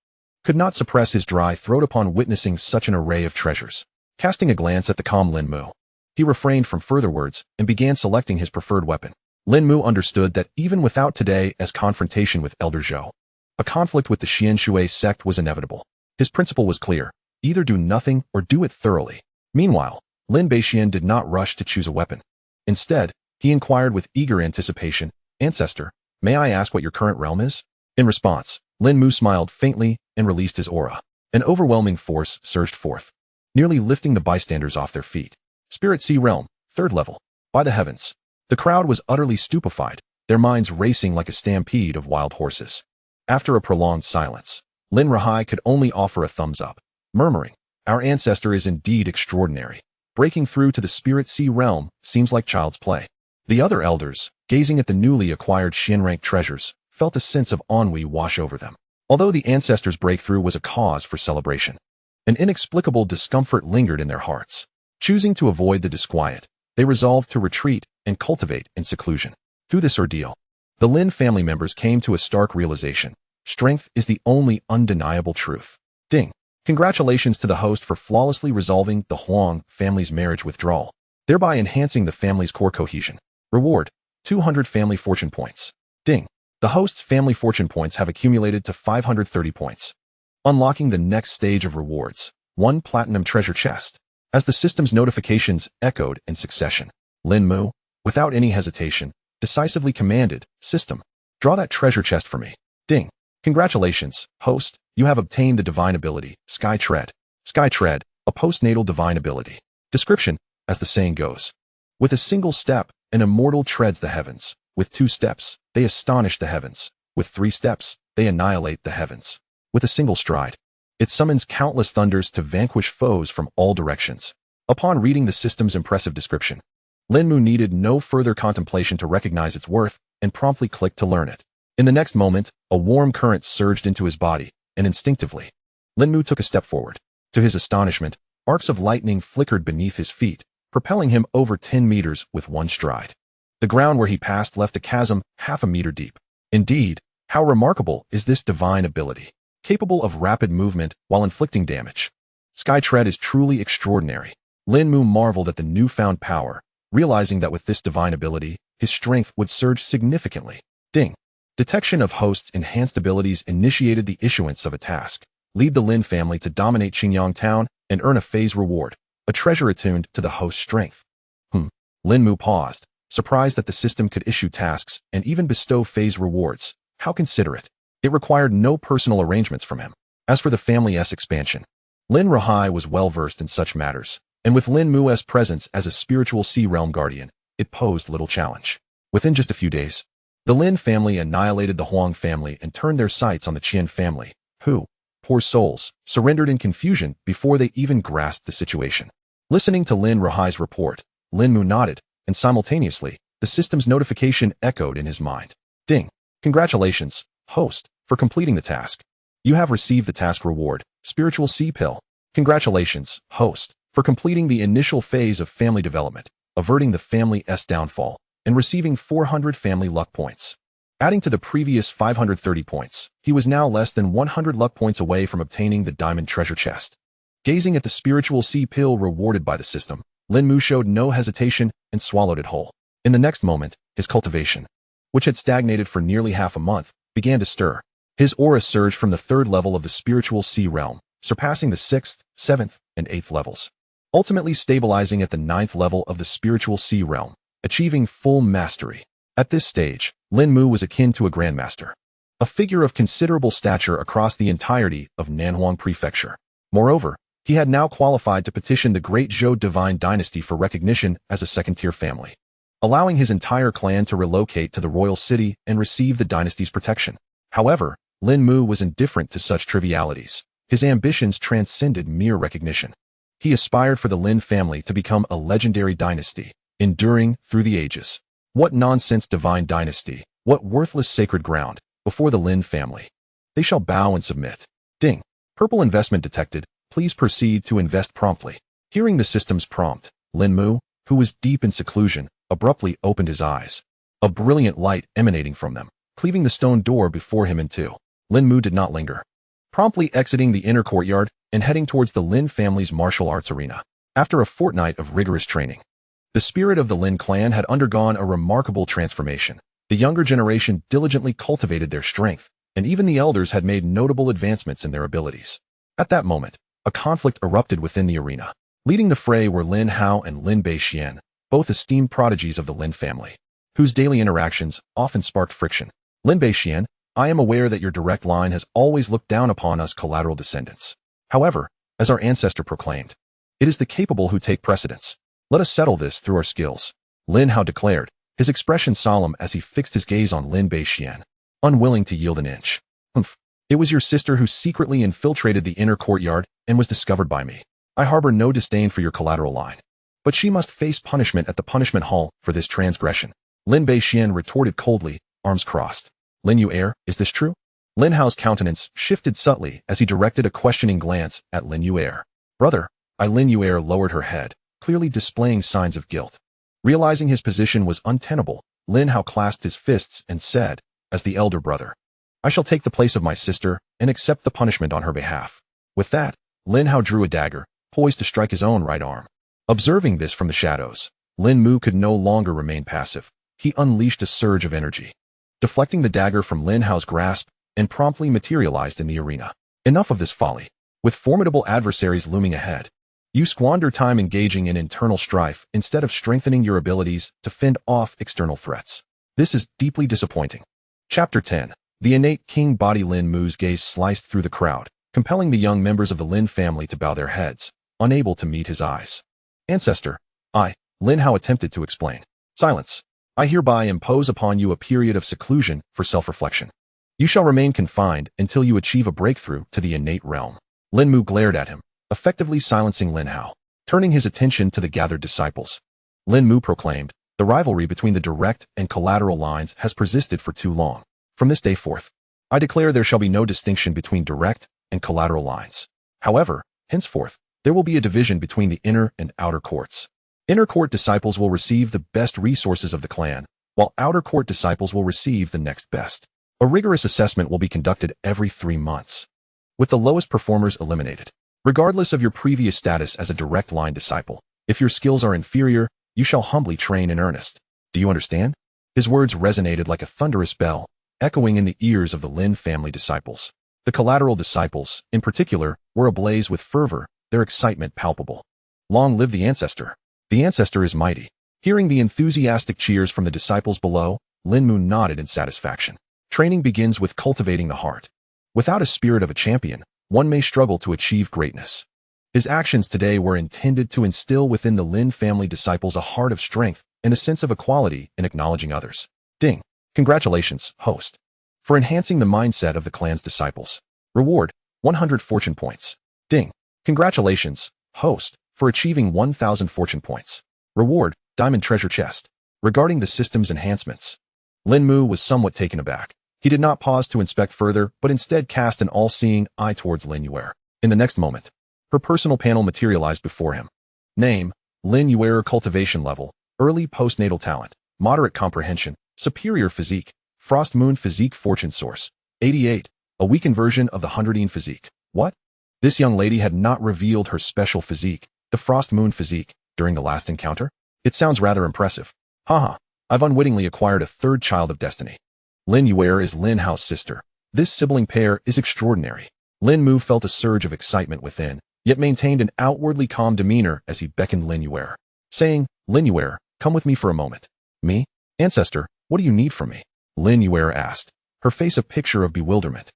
Speaker 1: could not suppress his dry throat upon witnessing such an array of treasures. Casting a glance at the calm Lin Mu, he refrained from further words and began selecting his preferred weapon. Lin Mu understood that even without today as confrontation with Elder Zhou, a conflict with the Xianshui sect was inevitable. His principle was clear: either do nothing or do it thoroughly. Meanwhile, Lin Beixian did not rush to choose a weapon. Instead, he inquired with eager anticipation, "Ancestor, may I ask what your current realm is?" In response, Lin Mu smiled faintly and released his aura. An overwhelming force surged forth, nearly lifting the bystanders off their feet. Spirit Sea Realm, 3rd level. By the heavens. The crowd was utterly stupefied, their minds racing like a stampede of wild horses. After a prolonged silence, Lin Ruhai could only offer a thumbs up, murmuring, "Our ancestor is indeed extraordinary. Breaking through to the Spirit Sea Realm seems like child's play." The other elders, gazing at the newly acquired Xian-rank treasures, felt a sense of ennui wash over them. Although the ancestor's breakthrough was a cause for celebration, an inexplicable discomfort lingered in their hearts. Choosing to avoid the disquiet, they resolved to retreat and cultivate in seclusion. Through this ordeal, the Lin family members came to a stark realization: strength is the only undeniable truth. Ding. Congratulations to the host for flawlessly resolving the Huang family's marriage withdrawal, thereby enhancing the family's core cohesion. Reward: 200 family fortune points. Ding. The host's family fortune points have accumulated to 530 points. Unlocking the next stage of rewards: 1 platinum treasure chest. As the system's notifications echoed in succession, Lin Mu, without any hesitation, decisively commanded, "System, draw that treasure chest for me." Ding. Congratulations, host, you have obtained the divine ability, Sky Tread. Sky Tread, a postnatal divine ability. Description: as the saying goes, with a single step, an immortal treads the heavens. With 2 steps, they astonish the heavens. With 3 steps, they annihilate the heavens. With a single stride, it summons countless thunders to vanquish foes from all directions. Upon reading the system's impressive description, Lin Mu needed no further contemplation to recognize its worth and promptly clicked to learn it. In the next moment, a warm current surged into his body, and instinctively, Lin Mu took a step forward. To his astonishment, arcs of lightning flickered beneath his feet, propelling him over 10 meters with 1 stride. The ground where he passed left a chasm half a meter deep. Indeed, how remarkable is this divine ability, capable of rapid movement while inflicting damage. Sky Tread is truly extraordinary. Lin Mu marveled at the newfound power, realizing that with this divine ability, his strength would surge significantly. Ding. Detection of hosts' enhanced abilities initiated the issuance of a task. Lead the Lin family to dominate Qingyang Town and earn a phase reward, a treasure attuned to the host's strength. Lin Mu paused, surprised that the system could issue tasks and even bestow phase rewards. How considerate. It required no personal arrangements from him. As for the family's expansion, Lin Rahai was well versed in such matters, and with Lin Mu's presence as a spiritual sea realm guardian, it posed little challenge. Within just a few days, the Lin family annihilated the Huang family and turned their sights on the Qian family, who, poor souls, surrendered in confusion before they even grasped the situation. Listening to Lin Rahai's report, Lin Mu nodded, and simultaneously, the system's notification echoed in his mind. Ding! Congratulations, host, for completing the task. You have received the task reward, Spiritual Sea Pill. Congratulations, host, for completing the initial phase of family development, averting the family's downfall, and receiving 400 family luck points. Adding to the previous 530 points, he was now less than 100 luck points away from obtaining the diamond treasure chest. Gazing at the spiritual sea pill rewarded by the system, Lin Mu showed no hesitation and swallowed it whole. In the next moment, his cultivation, which had stagnated for nearly half a month, began to stir. His aura surged from the 3rd level of the spiritual sea realm, surpassing the 6th, 7th, and 8th levels, ultimately stabilizing at the 9th level of the spiritual sea realm, achieving full mastery. At this stage, Lin Mu was akin to a grandmaster, a figure of considerable stature across the entirety of Nanhuang Prefecture. Moreover, he had now qualified to petition the Great Zhou Divine Dynasty for recognition as a second-tier family, allowing his entire clan to relocate to the royal city and receive the dynasty's protection. However, Lin Mu was indifferent to such trivialities. His ambitions transcended mere recognition. He aspired for the Lin family to become a legendary dynasty, enduring through the ages. What nonsense divine dynasty, what worthless sacred ground, before the Lin family. They shall bow and submit. Ding. Purple investment detected. Please proceed to invest promptly. Hearing the system's prompt, Lin Mu, who was deep in seclusion, abruptly opened his eyes. A brilliant light emanating from them, cleaving the stone door before him in two. Lin Mu did not linger, promptly exiting the inner courtyard and heading towards the Lin family's martial arts arena. After a fortnight of rigorous training, the spirit of the Lin clan had undergone a remarkable transformation. The younger generation diligently cultivated their strength, and even the elders had made notable advancements in their abilities. At that moment, a conflict erupted within the arena. Leading the fray were Lin Hao and Lin Beixian, both esteemed prodigies of the Lin family, whose daily interactions often sparked friction. Lin Beixian, I am aware that your direct line has always looked down upon us collateral descendants. However, as our ancestor proclaimed, it is the capable who take precedence. Let us settle this through our skills, Lin Hao declared, his expression solemn as he fixed his gaze on Lin Beixian, unwilling to yield an inch. Humph. It was your sister who secretly infiltrated the inner courtyard and was discovered by me. I harbor no disdain for your collateral line, but she must face punishment at the punishment hall for this transgression. Lin Beixian retorted coldly, arms crossed. Lin Yu'er, is this true? Lin Hao's countenance shifted subtly as he directed a questioning glance at Lin Yu'er. Brother, Lin Yu'er lowered her head, clearly displaying signs of guilt. Realizing his position was untenable, Lin Hao clasped his fists and said, as the elder brother, I shall take the place of my sister and accept the punishment on her behalf. With that, Lin Hao drew a dagger, poised to strike his own right arm. Observing this from the shadows, Lin Mu could no longer remain passive. He unleashed a surge of energy, deflecting the dagger from Lin Hao's grasp, and promptly materialized in the arena. Enough of this folly. With formidable adversaries looming ahead, you squander time engaging in internal strife instead of strengthening your abilities to fend off external threats. This is deeply disappointing. Chapter 10. The innate king body. Lin Mu's gaze sliced through the crowd, compelling the young members of the Lin family to bow their heads, unable to meet his eyes. Ancestor, Lin Hao attempted to explain. Silence. I hereby impose upon you a period of seclusion for self-reflection. You shall remain confined until you achieve a breakthrough to the innate realm. Lin Mu glared at him, effectively silencing Lin Hao. Turning his attention to the gathered disciples, Lin Mu proclaimed, the rivalry between the direct and collateral lines has persisted for too long. From this day forth, I declare there shall be no distinction between direct and collateral lines. However, henceforth, there will be a division between the inner and outer courts. Inner court disciples will receive the best resources of the clan, while outer court disciples will receive the next best. A rigorous assessment will be conducted every 3 months, with the lowest performers eliminated. Regardless of your previous status as a direct line disciple, if your skills are inferior, you shall humbly train in earnest. Do you understand? His words resonated like a thunderous bell, echoing in the ears of the Lin family disciples. The collateral disciples, in particular, were ablaze with fervor, their excitement palpable. Long live the ancestor! The ancestor is mighty. Hearing the enthusiastic cheers from the disciples below, Lin Mu nodded in satisfaction. Training begins with cultivating the heart. Without a spirit of a champion, one may struggle to achieve greatness. His actions today were intended to instill within the Lin family disciples a heart of strength and a sense of equality in acknowledging others. Ding. Congratulations, host, for enhancing the mindset of the clan's disciples. Reward, 100 fortune points. Ding. Congratulations, host, for achieving 1,000 fortune points. Reward, diamond treasure chest. Regarding the system's enhancements, Lin Mu was somewhat taken aback. He did not pause to inspect further, but instead cast an all-seeing eye towards Lin Yuer. In the next moment, her personal panel materialized before him. Name, Lin Yuer. Cultivation level, early postnatal talent, moderate comprehension, superior physique, frost moon physique. Fortune source, 88, Awaken version of the 100 physique. What? This young lady had not revealed her special physique, the frost moon physique, during the last encounter? It sounds rather impressive. Haha, I've unwittingly acquired a third child of destiny. Lin Yuer is Lin Hao's sister. This sibling pair is extraordinary. Lin Mu felt a surge of excitement within, yet maintained an outwardly calm demeanor as he beckoned Lin Yuer, saying, Lin Yuer, come with me for a moment. Me? Ancestor, what do you need from me? Lin Yuer asked, her face a picture of bewilderment.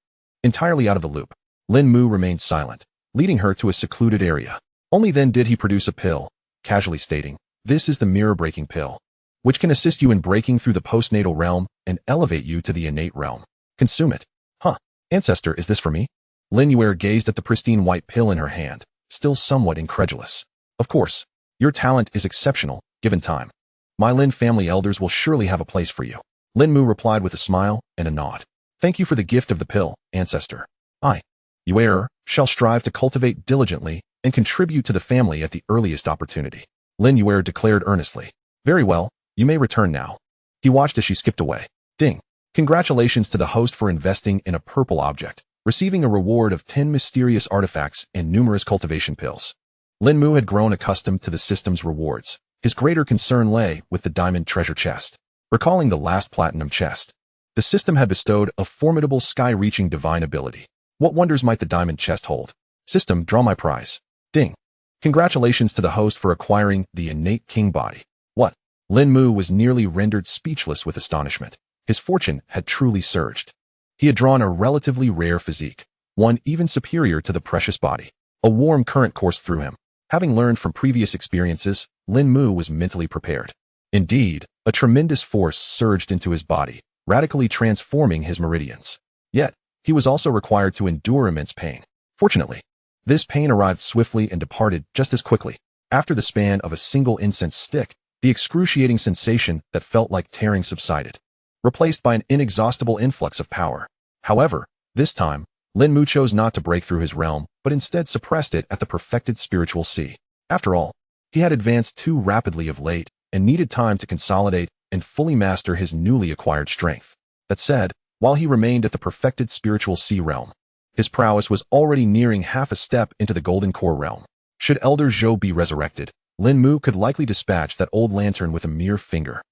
Speaker 1: Entirely out of the loop, Lin Mu remained silent, leading her to a secluded area. Only then did he produce a pill, casually stating, this is the mirror-breaking pill, which can assist you in breaking through the postnatal realm and elevate you to the innate realm. Consume it. Huh, ancestor, is this for me? Lin Yuer gazed at the pristine white pill in her hand, still somewhat incredulous. Of course, your talent is exceptional, given time. My Lin family elders will surely have a place for you. Lin Mu replied with a smile and a nod. Thank you for the gift of the pill, ancestor. I, Yuer, shall strive to cultivate diligently and contribute to the family at the earliest opportunity. Lin Yuer declared earnestly. Very well, you may return now. He watched as she skipped away. Ding. Congratulations to the host for investing in a purple object, receiving a reward of 10 mysterious artifacts and numerous cultivation pills. Lin Mu had grown accustomed to the system's rewards. His greater concern lay with the diamond treasure chest. Recalling the last platinum chest, the system had bestowed a formidable sky-reaching divine ability. What wonders might the diamond chest hold? System, draw my prize. Ding. Congratulations to the host for acquiring the innate king body. What? Lin Mu was nearly rendered speechless with astonishment. His fortune had truly surged. He had drawn a relatively rare physique, one even superior to the precious body. A warm current coursed through him. Having learned from previous experiences, Lin Mu was mentally prepared. Indeed, a tremendous force surged into his body, radically transforming his meridians. Yet, he was also required to endure immense pain. Fortunately, this pain arrived swiftly and departed just as quickly. After the span of a single incense stick, the excruciating sensation that felt like tearing subsided, replaced by an inexhaustible influx of power. However, this time, Lin Mu chose not to break through his realm, but instead suppressed it at the perfected spiritual sea. After all, he had advanced too rapidly of late and needed time to consolidate and fully master his newly acquired strength. That said, while he remained at the perfected spiritual sea realm, his prowess was already nearing half a step into the golden core realm. Should Elder Zhou be resurrected, Lin Mu could likely dispatch that old lantern with a mere finger.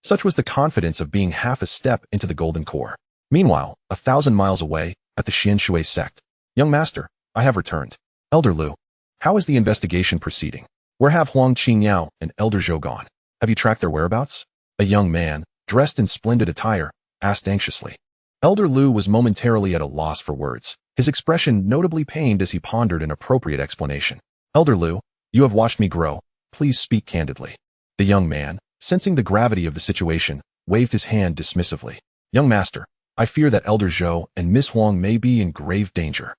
Speaker 1: Such was the confidence of being half a step into the golden core. Meanwhile, 1,000 miles away, at the Xianshui sect. Young master, I have returned. Elder Lu, how is the investigation proceeding? Where have Huang Qingyao and Elder Zhou gone? Have you tracked their whereabouts? A young man, dressed in splendid attire, asked anxiously. Elder Lu was momentarily at a loss for words, his expression notably pained as he pondered an appropriate explanation. Elder Lu, you have watched me grow. Please speak candidly. The young man, sensing the gravity of the situation, waved his hand dismissively. Young master, I fear that Elder Zhou and Miss Huang may be in grave danger.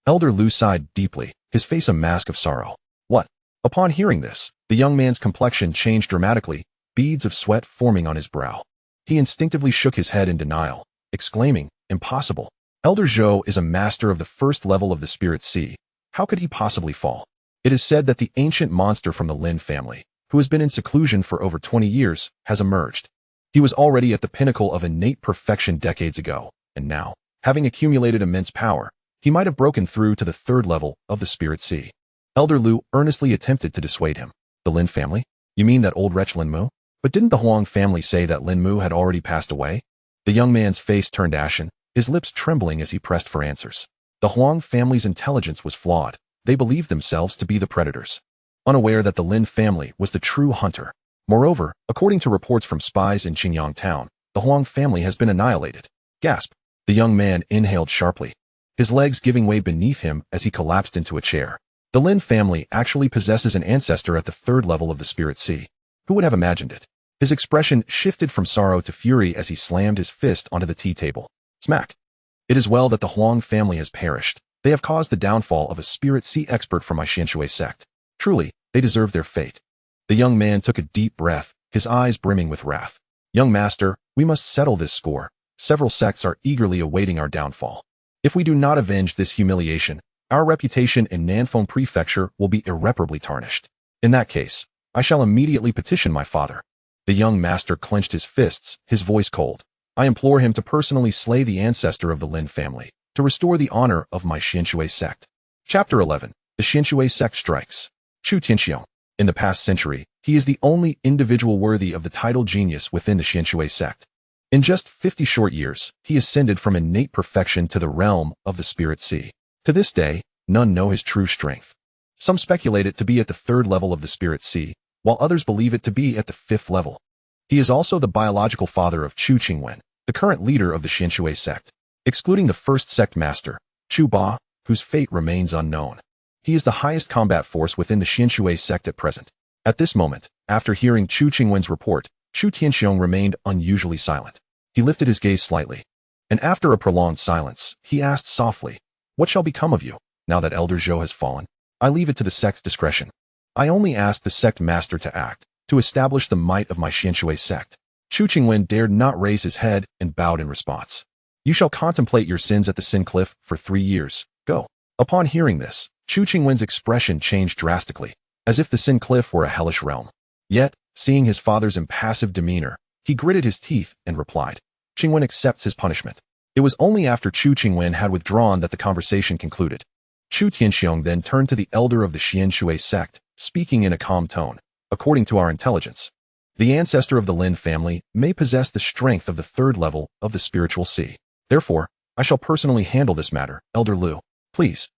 Speaker 1: Elder Lu sighed deeply, his face a mask of sorrow. What? Upon hearing this, the young man's complexion changed dramatically, beads of sweat forming on his brow. He instinctively shook his head in denial, exclaiming, impossible. Elder Zhou is a master of the first level of the Spirit Sea. How could he possibly fall? It is said that the ancient monster from the Lin family, who has been in seclusion for over 20 years, has emerged. He was already at the pinnacle of innate perfection decades ago, and now, having accumulated immense power, he might have broken through to the third level of the Spirit Sea. Elder Lu earnestly attempted to dissuade him. The Lin family? You mean that old wretch Lin Mu? But didn't the Huang family say that Lin Mu had already passed away? The young man's face turned ashen, his lips trembling as he pressed for answers. The Huang family's intelligence was flawed. They believed themselves to be the predators, unaware that the Lin family was the true hunter. Moreover, according to reports from spies in Qingyang Town, the Huang family has been annihilated. Gasp! The young man inhaled sharply, his legs giving way beneath him as he collapsed into a chair. The Lin family actually possesses an ancestor at the third level of the spirit sea. Who would have imagined it? His expression shifted from sorrow to fury as he slammed his fist onto the tea table. Smack. It is well that the Huang family has perished. They have caused the downfall of a spirit sea expert from my Xianshui sect. Truly, they deserve their fate. The young man took a deep breath, his eyes brimming with wrath. Young master, we must settle this score. Several sects are eagerly awaiting our downfall. If we do not avenge this humiliation, our reputation in Nanfeng Prefecture will be irreparably tarnished. In that case, I shall immediately petition my father. The young master clenched his fists, his voice cold. I implore him to personally slay the ancestor of the Lin family, to restore the honor of my Xianshui sect. Chapter 11. The Xianshui sect strikes. Chu Tianxiong. In the past century, he is the only individual worthy of the title genius within the Xianshui sect. In just 50 short years, he ascended from innate perfection to the realm of the spirit sea. To this day, none know his true strength. Some speculate it to be at the third level of the spirit sea, while others believe it to be at the fifth level. He is also the biological father of Chu Qingwen, the current leader of the Xianshui sect, excluding the first sect master, Chu Ba, whose fate remains unknown. He is the highest combat force within the Xianshui sect at present. At this moment, after hearing Chu Qingwen's report, Chu Tianxiong remained unusually silent. He lifted his gaze slightly, and after a prolonged silence, he asked softly, "What shall become of you, now that Elder Zhou has fallen?" "I leave it to the sect's discretion. I only ask the sect master to act, to establish the might of my Xianshui sect." Chu Qingwen dared not raise his head and bowed in response. "You shall contemplate your sins at the Sin Cliff for 3 years. Go." Upon hearing this, Chu Qingwen's expression changed drastically, as if the Sin Cliff were a hellish realm. Yet, seeing his father's impassive demeanor, he gritted his teeth and replied, "Qingwen accepts his punishment." It was only after Chu Qingwen had withdrawn that the conversation concluded. Chu Tianxiong then turned to the elder of the Xianshui sect, speaking in a calm tone. "According to our intelligence, the ancestor of the Lin family may possess the strength of the third level of the spiritual sea. Therefore, I shall personally handle this matter. Elder Liu, please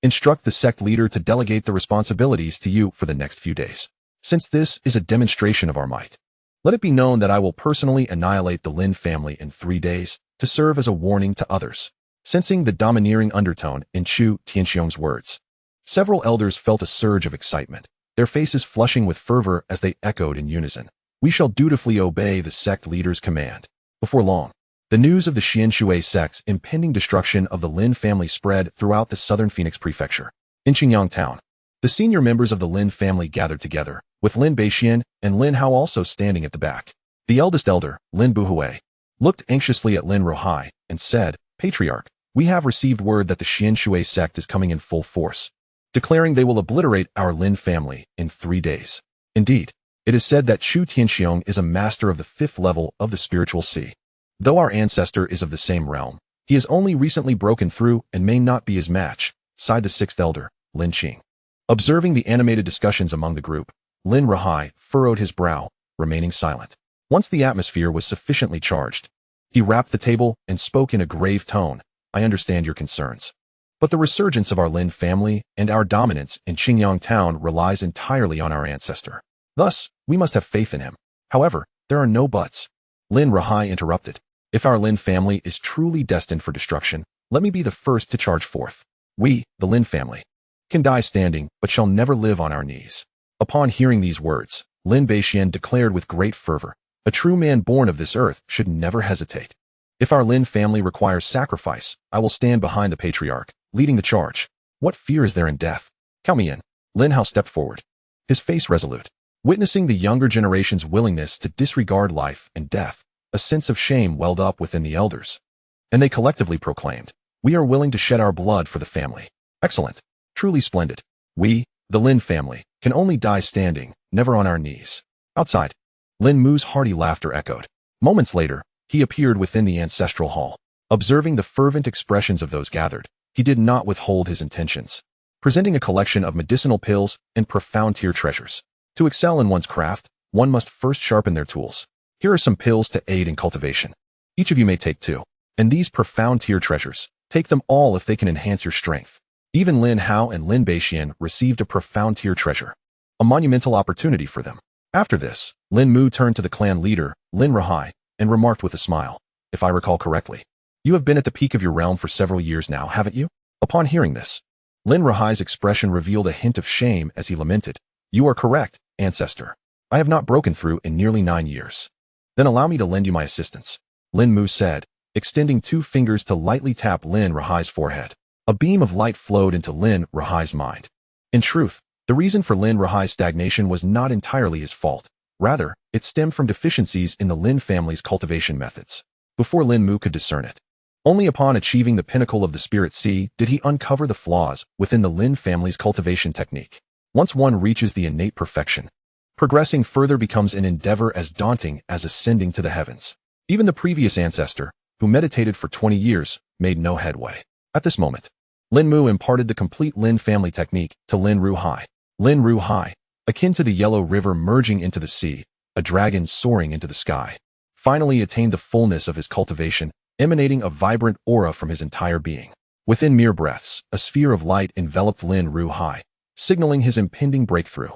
Speaker 1: instruct the sect leader to delegate the responsibilities to you for the next few days. Since this is a demonstration of our might, let it be known that I will personally annihilate the Lin family in 3 days to serve as a warning to others." Sensing the domineering undertone in Chu Tianxiong's words, several elders felt a surge of excitement, their faces flushing with fervor as they echoed in unison, "We shall dutifully obey the sect leader's command." Before long, the news of the Xianshui sect's impending destruction of the Lin family spread throughout the southern Phoenix Prefecture. In Qingyang Town, the senior members of the Lin family gathered together, with Lin Beixian and Lin Hao also standing at the back. The eldest elder, Lin Buhui, looked anxiously at Lin Rohai and said, "Patriarch, we have received word that the Xianshui sect is coming in full force, declaring they will obliterate our Lin family in 3 days. Indeed, it is said that Chu Tianxiong is a master of the 5th level of the spiritual sea. Though our ancestor is of the same realm, he has only recently broken through and may not be his match," sighed the 6th elder, Lin Qing. Observing the animated discussions among the group, Lin Rohai furrowed his brow, remaining silent. Once the atmosphere was sufficiently charged, he rapped the table and spoke in a grave tone, "I understand your concerns. But the resurgence of our Lin family and our dominance in Qingyang Town relies entirely on our ancestor. Thus, we must have faith in him. However, there are no buts." Lin Rohai interrupted, "If our Lin family is truly destined for destruction, let me be the first to charge forth. We, the Lin family, can die standing, but shall never live on our knees." Upon hearing these words, Lin Beixian declared with great fervor, "A true man born of this earth should never hesitate. If our Lin family requires sacrifice, I will stand behind the patriarch, leading the charge. What fear is there in death? Count me in." Lin Hao stepped forward, his face resolute. Witnessing the younger generation's willingness to disregard life and death, a sense of shame welled up within the elders, and they collectively proclaimed, "We are willing to shed our blood for the family." Excellent. Truly splendid. We, the Lin family, can only die standing, never on our knees. Outside, Lin Mu's hearty laughter echoed. Moments later, he appeared within the ancestral hall. Observing the fervent expressions of those gathered, he did not withhold his intentions, presenting a collection of medicinal pills and profound tier treasures. To excel in one's craft, one must first sharpen their tools. Here are some pills to aid in cultivation. Each of you may take 2. And these profound tier treasures, take them all if they can enhance your strength. Even Lin Hao and Lin Beixian received a profound tier treasure, a monumental opportunity for them. After this, Lin Mu turned to the clan leader, Lin Rohai, and remarked with a smile, "If I recall correctly, you have been at the peak of your realm for several years now, haven't you?" Upon hearing this, Lin Ruhai's expression revealed a hint of shame as he lamented, "You are correct, ancestor. I have not broken through in nearly 9 years." "Then allow me to lend you my assistance," Lin Mu said, extending 2 fingers to lightly tap Lin Ruhai's forehead. A beam of light flowed into Lin Ruhai's mind. In truth, the reason for Lin Ruhai's stagnation was not entirely his fault. Rather, it stemmed from deficiencies in the Lin family's cultivation methods. Before Lin Mu could discern it, only upon achieving the pinnacle of the Spirit Sea did he uncover the flaws within the Lin family's cultivation technique. Once one reaches the innate perfection, progressing further becomes an endeavor as daunting as ascending to the heavens. Even the previous ancestor, who meditated for 20 years, made no headway. At this moment, Lin Mu imparted the complete Lin family technique to Lin Ruhai. Lin Ruhai, akin to the yellow river merging into the sea, a dragon soaring into the sky, finally attained the fullness of his cultivation, emanating a vibrant aura from his entire being. Within mere breaths, a sphere of light enveloped Lin Ruhai, signaling his impending breakthrough.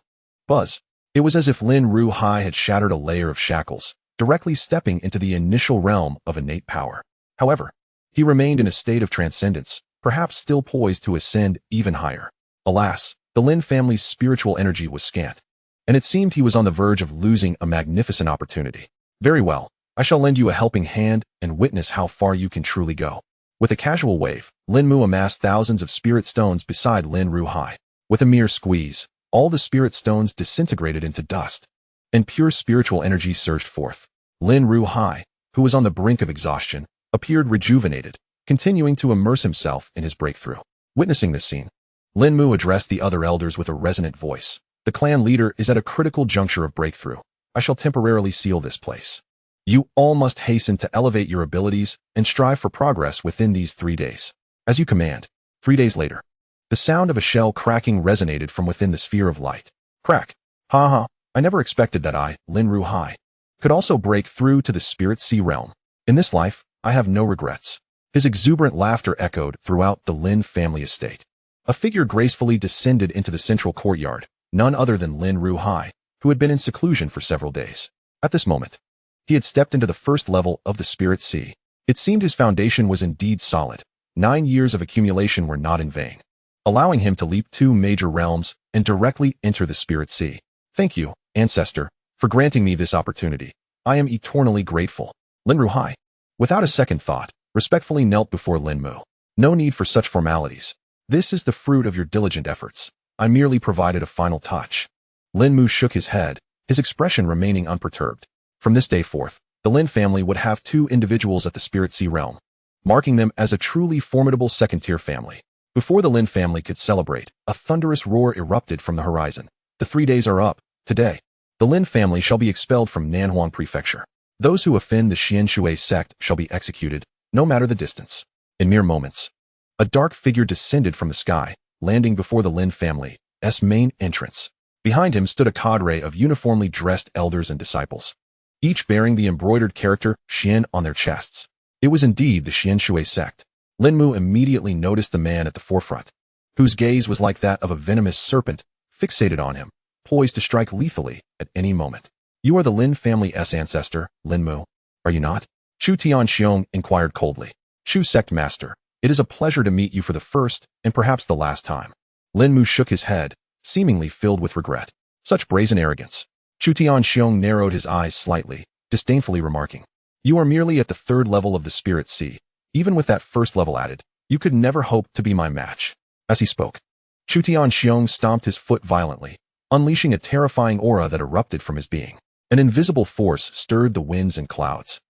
Speaker 1: Buzz. It was as if Lin Ruhai had shattered a layer of shackles, directly stepping into the initial realm of innate power. However, he remained in a state of transcendence, perhaps still poised to ascend even higher. Alas, the Lin family's spiritual energy was scant, and it seemed he was on the verge of losing a magnificent opportunity. "Very well, I shall lend you a helping hand and witness how far you can truly go." With a casual wave, Lin Mu amassed thousands of spirit stones beside Lin Ruhai. With a mere squeeze, all the spirit stones disintegrated into dust, and pure spiritual energy surged forth. Lin Ruhai, who was on the brink of exhaustion, appeared rejuvenated, continuing to immerse himself in his breakthrough. Witnessing this scene, Lin Mu addressed the other elders with a resonant voice. "The clan leader is at a critical juncture of breakthrough. I shall temporarily seal this place. You all must hasten to elevate your abilities and strive for progress within these 3 days." "As you command." 3 days later, the sound of a shell cracking resonated from within the sphere of light. Crack. Ha ha, I never expected that I, Lin Ruhai, could also break through to the Spirit Sea realm. In this life, I have no regrets. His exuberant laughter echoed throughout the Lin family estate. A figure gracefully descended into the central courtyard, none other than Lin Ruhai, who had been in seclusion for several days. At this moment, he had stepped into the first level of the Spirit Sea. It seemed his foundation was indeed solid. 9 years of accumulation were not in vain, allowing him to leap 2 major realms and directly enter the Spirit Sea. "Thank you, ancestor, for granting me this opportunity. I am eternally grateful." Lin Ruhai, without a second thought, respectfully knelt before Lin Mu. "No need for such formalities. This is the fruit of your diligent efforts. I merely provided a final touch." Lin Mu shook his head, his expression remaining unperturbed. From this day forth, the Lin family would have 2 individuals at the Spirit Sea realm, marking them as a truly formidable second-tier family. Before the Lin family could celebrate, a thunderous roar erupted from the horizon. "The 3 days are up. Today, the Lin family shall be expelled from Nanhuang Prefecture. Those who offend the Xianshui sect shall be executed, no matter the distance." In mere moments, a dark figure descended from the sky, landing before the Lin family's main entrance. Behind him stood a cadre of uniformly dressed elders and disciples, each bearing the embroidered character Xian on their chests. It was indeed the Xianshui sect. Lin Mu immediately noticed the man at the forefront, whose gaze was like that of a venomous serpent, fixated on him, poised to strike lethally at any moment. "You are the Lin family's ancestor, Lin Mu, are you not?" Chu Tianxiong inquired coldly. "Chu sect master, it is a pleasure to meet you for the first and perhaps the last time." Lin Mu shook his head, seemingly filled with regret. Such brazen arrogance. Chu Tianxiong narrowed his eyes slightly, disdainfully remarking, "You are merely at the 3rd level of the Spirit Sea. Even with that 1st level added, you could never hope to be my match." As he spoke, Chu Tianxiong stomped his foot violently, unleashing a terrifying aura that erupted from his being. An invisible force stirred the winds and clouds,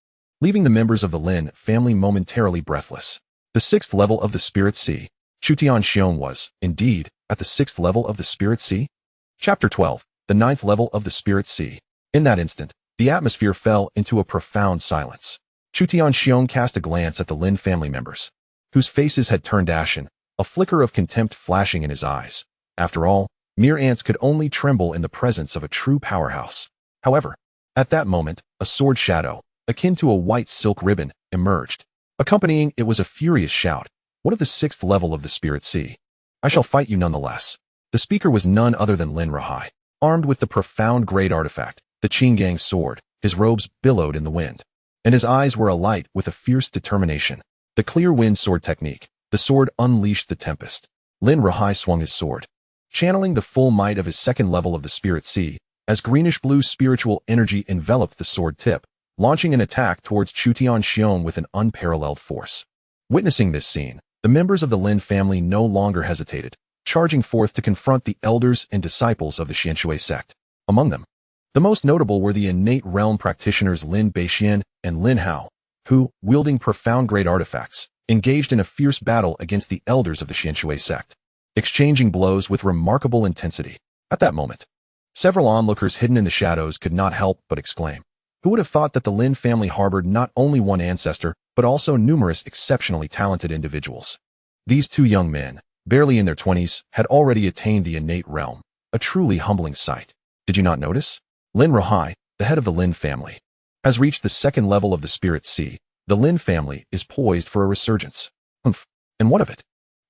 Speaker 1: leaving the members of the Lin family momentarily breathless. The 6th level of the Spirit Sea. Chu Tianxiong was, indeed, at the 6th level of the Spirit Sea. Chapter 12. The 9th level of the Spirit Sea. In that instant, the atmosphere fell into a profound silence. Chu Tianxiong cast a glance at the Lin family members, whose faces had turned ashen, a flicker of contempt flashing in his eyes. After all, mere ants could only tremble in the presence of a true powerhouse. However, at that moment, a sword shadow, akin to a white silk ribbon, emerged. Accompanying it was a furious shout. "What of the 6th level of the Spirit Sea? I shall fight you nonetheless." The speaker was none other than Lin Ruhai, armed with the profound great artifact, the Qingyang sword. His robes billowed in the wind, and his eyes were alight with a fierce determination. The clear wind sword technique. The sword unleashed the tempest. Lin Rahai swung his sword, channeling the full might of his second level of the Spirit Sea, as greenish-blue spiritual energy enveloped the sword tip, launching an attack towards Qingyang with an unparalleled force. Witnessing this scene, the members of the Lin family no longer hesitated, charging forth to confront the elders and disciples of the Xianshui sect. Among them, the most notable were the innate realm practitioners Lin Beixian and Lin Hao, who, wielding profound great artifacts, engaged in a fierce battle against the elders of the Xianshui sect, exchanging blows with remarkable intensity. At that moment, several onlookers hidden in the shadows could not help but exclaim, "Who would have thought that the Lin family harbored not only one ancestor, but also numerous exceptionally talented individuals?" These two young men, barely in their 20s, had already attained the innate realm, a truly humbling sight. Did you not notice? Lin Rahai, the head of the Lin family, has reached the second level of the Spirit Sea. The Lin family is poised for a resurgence. Humph. And what of it?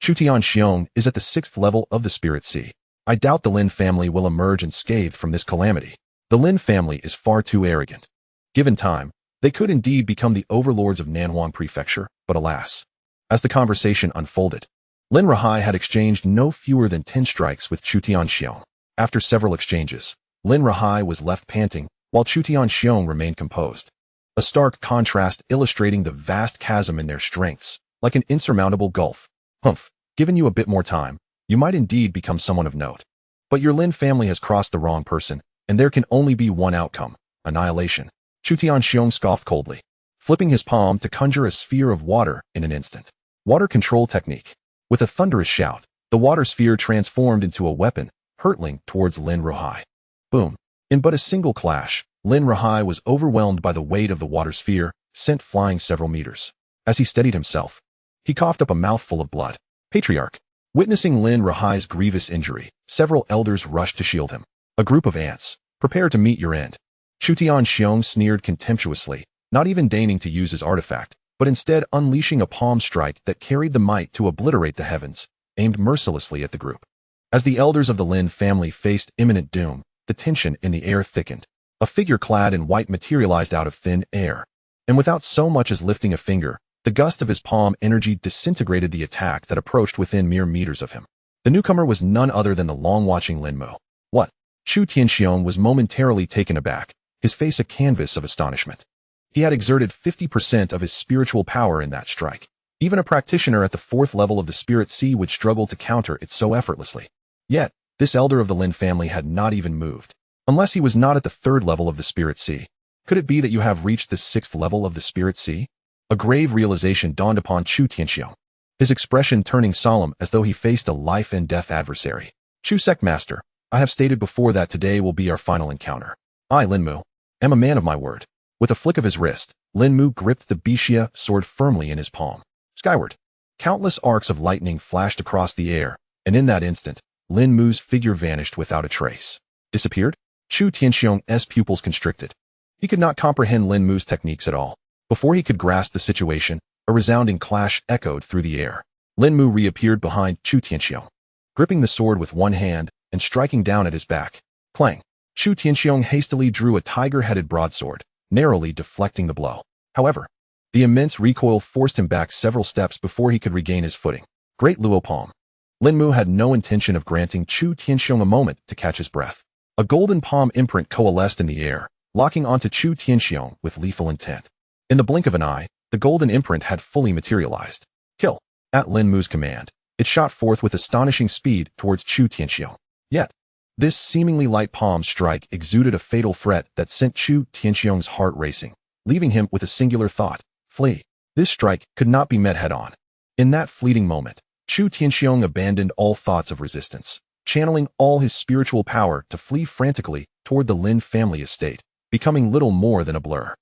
Speaker 1: Qingyang is at the 6th level of the Spirit Sea. I doubt the Lin family will emerge unscathed from this calamity. The Lin family is far too arrogant. Given time, they could indeed become the overlords of Nanhuang Prefecture, but alas. As the conversation unfolded, Lin Rahai had exchanged no fewer than 10 strikes with Qingyang. After several exchanges, Lin Rahai was left panting, while Qingyang remained composed. A stark contrast illustrating the vast chasm in their strengths, like an insurmountable gulf. Humph, given you a bit more time, you might indeed become someone of note. But your Lin family has crossed the wrong person, and there can only be one outcome: annihilation. Qingyang scoffed coldly, flipping his palm to conjure a sphere of water in an instant. Water control technique. With a thunderous shout, the water sphere transformed into a weapon, hurtling towards Lin Rahai. Boom. In but a single clash, Lin Rahai was overwhelmed by the weight of the water sphere, sent flying several meters. As he steadied himself, he coughed up a mouthful of blood. Patriarch. Witnessing Lin Rahai's grievous injury, several elders rushed to shield him. A group of ants. Prepare to meet your end. Qingyang sneered contemptuously, not even deigning to use his artifact, but instead unleashing a palm strike that carried the might to obliterate the heavens, aimed mercilessly at the group. As the elders of the Lin family faced imminent doom, the tension in the air thickened. A figure clad in white materialized out of thin air, and without so much as lifting a finger, the gust of his palm energy disintegrated the attack that approached within mere meters of him. The newcomer was none other than the long-watching Lin Mu. What? Qingyang was momentarily taken aback, his face a canvas of astonishment. He had exerted 50% of his spiritual power in that strike. Even a practitioner at the 4th level of the Spirit Sea would struggle to counter it so effortlessly. Yet, this elder of the Lin family had not even moved. Unless he was not at the 3rd level of the Spirit Sea. Could it be that you have reached the 6th level of the Spirit Sea? A grave realization dawned upon Qingyang, his expression turning solemn as though he faced a life-and-death adversary. Chu Sect Master, I have stated before that today will be our final encounter. I, Lin Mu, am a man of my word. With a flick of his wrist, Lin Mu gripped the Bixia sword firmly in his palm. Skyward, countless arcs of lightning flashed across the air, and in that instant, Lin Mu's figure vanished without a trace. Disappeared? Qingyang's pupils constricted. He could not comprehend Lin Mu's techniques at all. Before he could grasp the situation, a resounding clash echoed through the air. Lin Mu reappeared behind Qingyang, gripping the sword with one hand and striking down at his back. Clang! Qingyang hastily drew a tiger-headed broadsword, narrowly deflecting the blow. However, the immense recoil forced him back several steps before he could regain his footing. Great Luo Palm. Lin Mu had no intention of granting Qingyang a moment to catch his breath. A golden palm imprint coalesced in the air, locking onto Qingyang with lethal intent. In the blink of an eye, the golden imprint had fully materialized. Kill! At Lin Mu's command, it shot forth with astonishing speed towards Qingyang. Yet, this seemingly light palm strike exuded a fatal threat that sent Qingyang's heart racing, leaving him with a singular thought: flee. This strike could not be met head-on. In that fleeting moment, Qingyang abandoned all thoughts of resistance, channeling all his spiritual power to flee frantically toward the Lin family estate, becoming little more than a blur.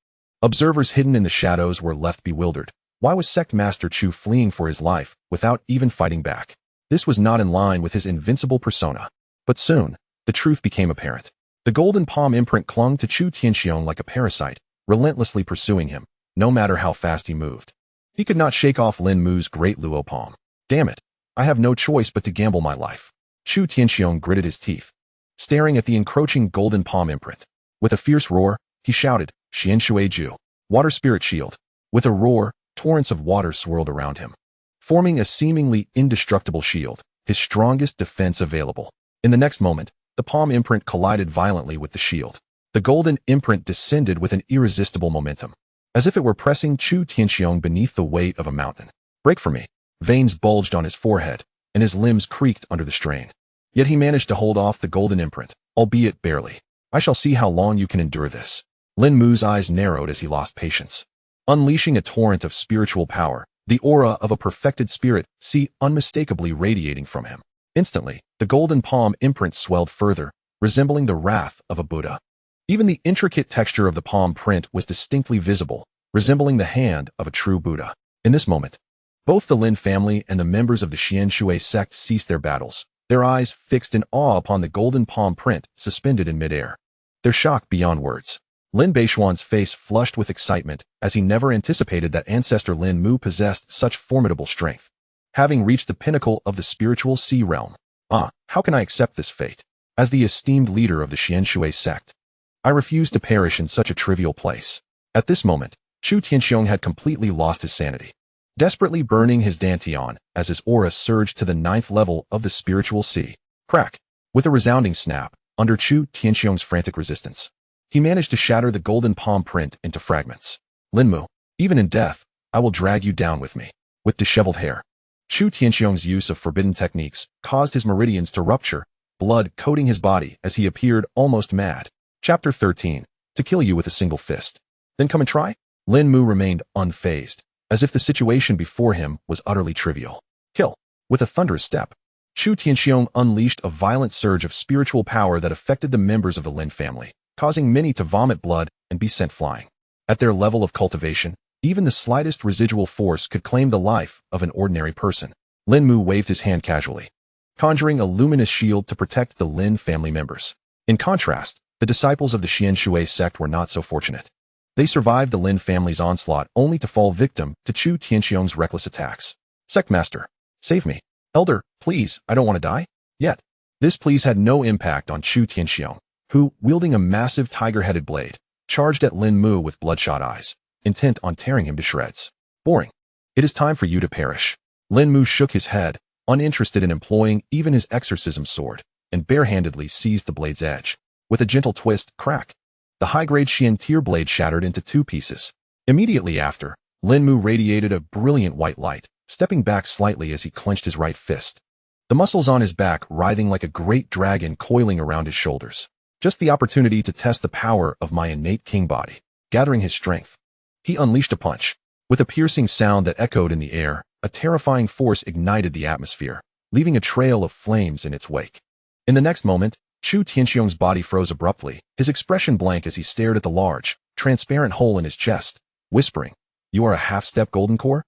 Speaker 1: Observers hidden in the shadows were left bewildered. Why was Sect Master Chu fleeing for his life without even fighting back? This was not in line with his invincible persona. But soon, the truth became apparent. The golden palm imprint clung to Qingyang like a parasite, relentlessly pursuing him, no matter how fast he moved. He could not shake off Lin Mu's great Luo Palm. Damn it, I have no choice but to gamble my life. Qingyang gritted his teeth, staring at the encroaching golden palm imprint. With a fierce roar, he shouted, Xianshui Ju, Water Spirit Shield. With a roar, torrents of water swirled around him, forming a seemingly indestructible shield. his strongest defense available. In the next moment, the palm imprint collided violently with the shield. The golden imprint descended with an irresistible momentum, as if it were pressing Chu Tianxiong beneath the weight of a mountain. Break for me. Veins bulged on his forehead, and his limbs creaked under the strain. Yet he managed to hold off the golden imprint, albeit barely. I shall see how long you can endure this. Lin Mu's eyes narrowed as he lost patience. Unleashing a torrent of spiritual power, the aura of a perfected spirit unmistakably radiating from him. Instantly, the golden palm imprint swelled further, resembling the wrath of a Buddha. Even the intricate texture of the palm print was distinctly visible, resembling the hand of a true Buddha. In this moment, both the Lin family and the members of the Xianshui sect ceased their battles, their eyes fixed in awe upon the golden palm print suspended in midair. Their shock beyond words. Lin Beishuan's face flushed with excitement, as he never anticipated that ancestor Lin Mu possessed such formidable strength. Having reached the pinnacle of the spiritual sea realm. How can I accept this fate? As the esteemed leader of the Xianshui sect, I refuse to perish in such a trivial place. At this moment, Chu Tianxiong had completely lost his sanity, desperately burning his dantian as his aura surged to the 9th level of the spiritual sea. Crack! With a resounding snap, under Chu Tianxiong's frantic resistance, he managed to shatter the golden palm print into fragments. Lin Mu, even in death, I will drag you down with me. With disheveled hair, Chu Tianxiong's use of forbidden techniques caused his meridians to rupture, blood coating his body as he appeared almost mad. Chapter 13. To kill you with a single fist. Then come and try? Lin Mu remained unfazed, as if the situation before him was utterly trivial. Kill. With a thunderous step, Chu Tianxiong unleashed a violent surge of spiritual power that affected the members of the Lin family, causing many to vomit blood and be sent flying. At their level of cultivation, even the slightest residual force could claim the life of an ordinary person. Lin Mu waved his hand casually, conjuring a luminous shield to protect the Lin family members. In contrast, the disciples of the Xianshui sect were not so fortunate. They survived the Lin family's onslaught only to fall victim to Chu Tianxiong's reckless attacks. Sectmaster, save me. Elder, please, I don't want to die. Yet, this please had no impact on Chu Tianxiong, who, wielding a massive tiger-headed blade, charged at Lin Mu with bloodshot eyes, intent on tearing him to shreds. Boring. It is time for you to perish. Lin Mu shook his head, uninterested in employing even his exorcism sword, and barehandedly seized the blade's edge. With a gentle twist, crack, the high-grade Xian tier blade shattered into 2 pieces. Immediately after, Lin Mu radiated a brilliant white light, stepping back slightly as he clenched his right fist, the muscles on his back writhing like a great dragon coiling around his shoulders. Just the opportunity to test the power of my innate king body. Gathering his strength, he unleashed a punch. With a piercing sound that echoed in the air, a terrifying force ignited the atmosphere, leaving a trail of flames in its wake. In the next moment, Chu Tianxiong's body froze abruptly, his expression blank as he stared at the large, transparent hole in his chest, whispering, "You are a half-step golden core?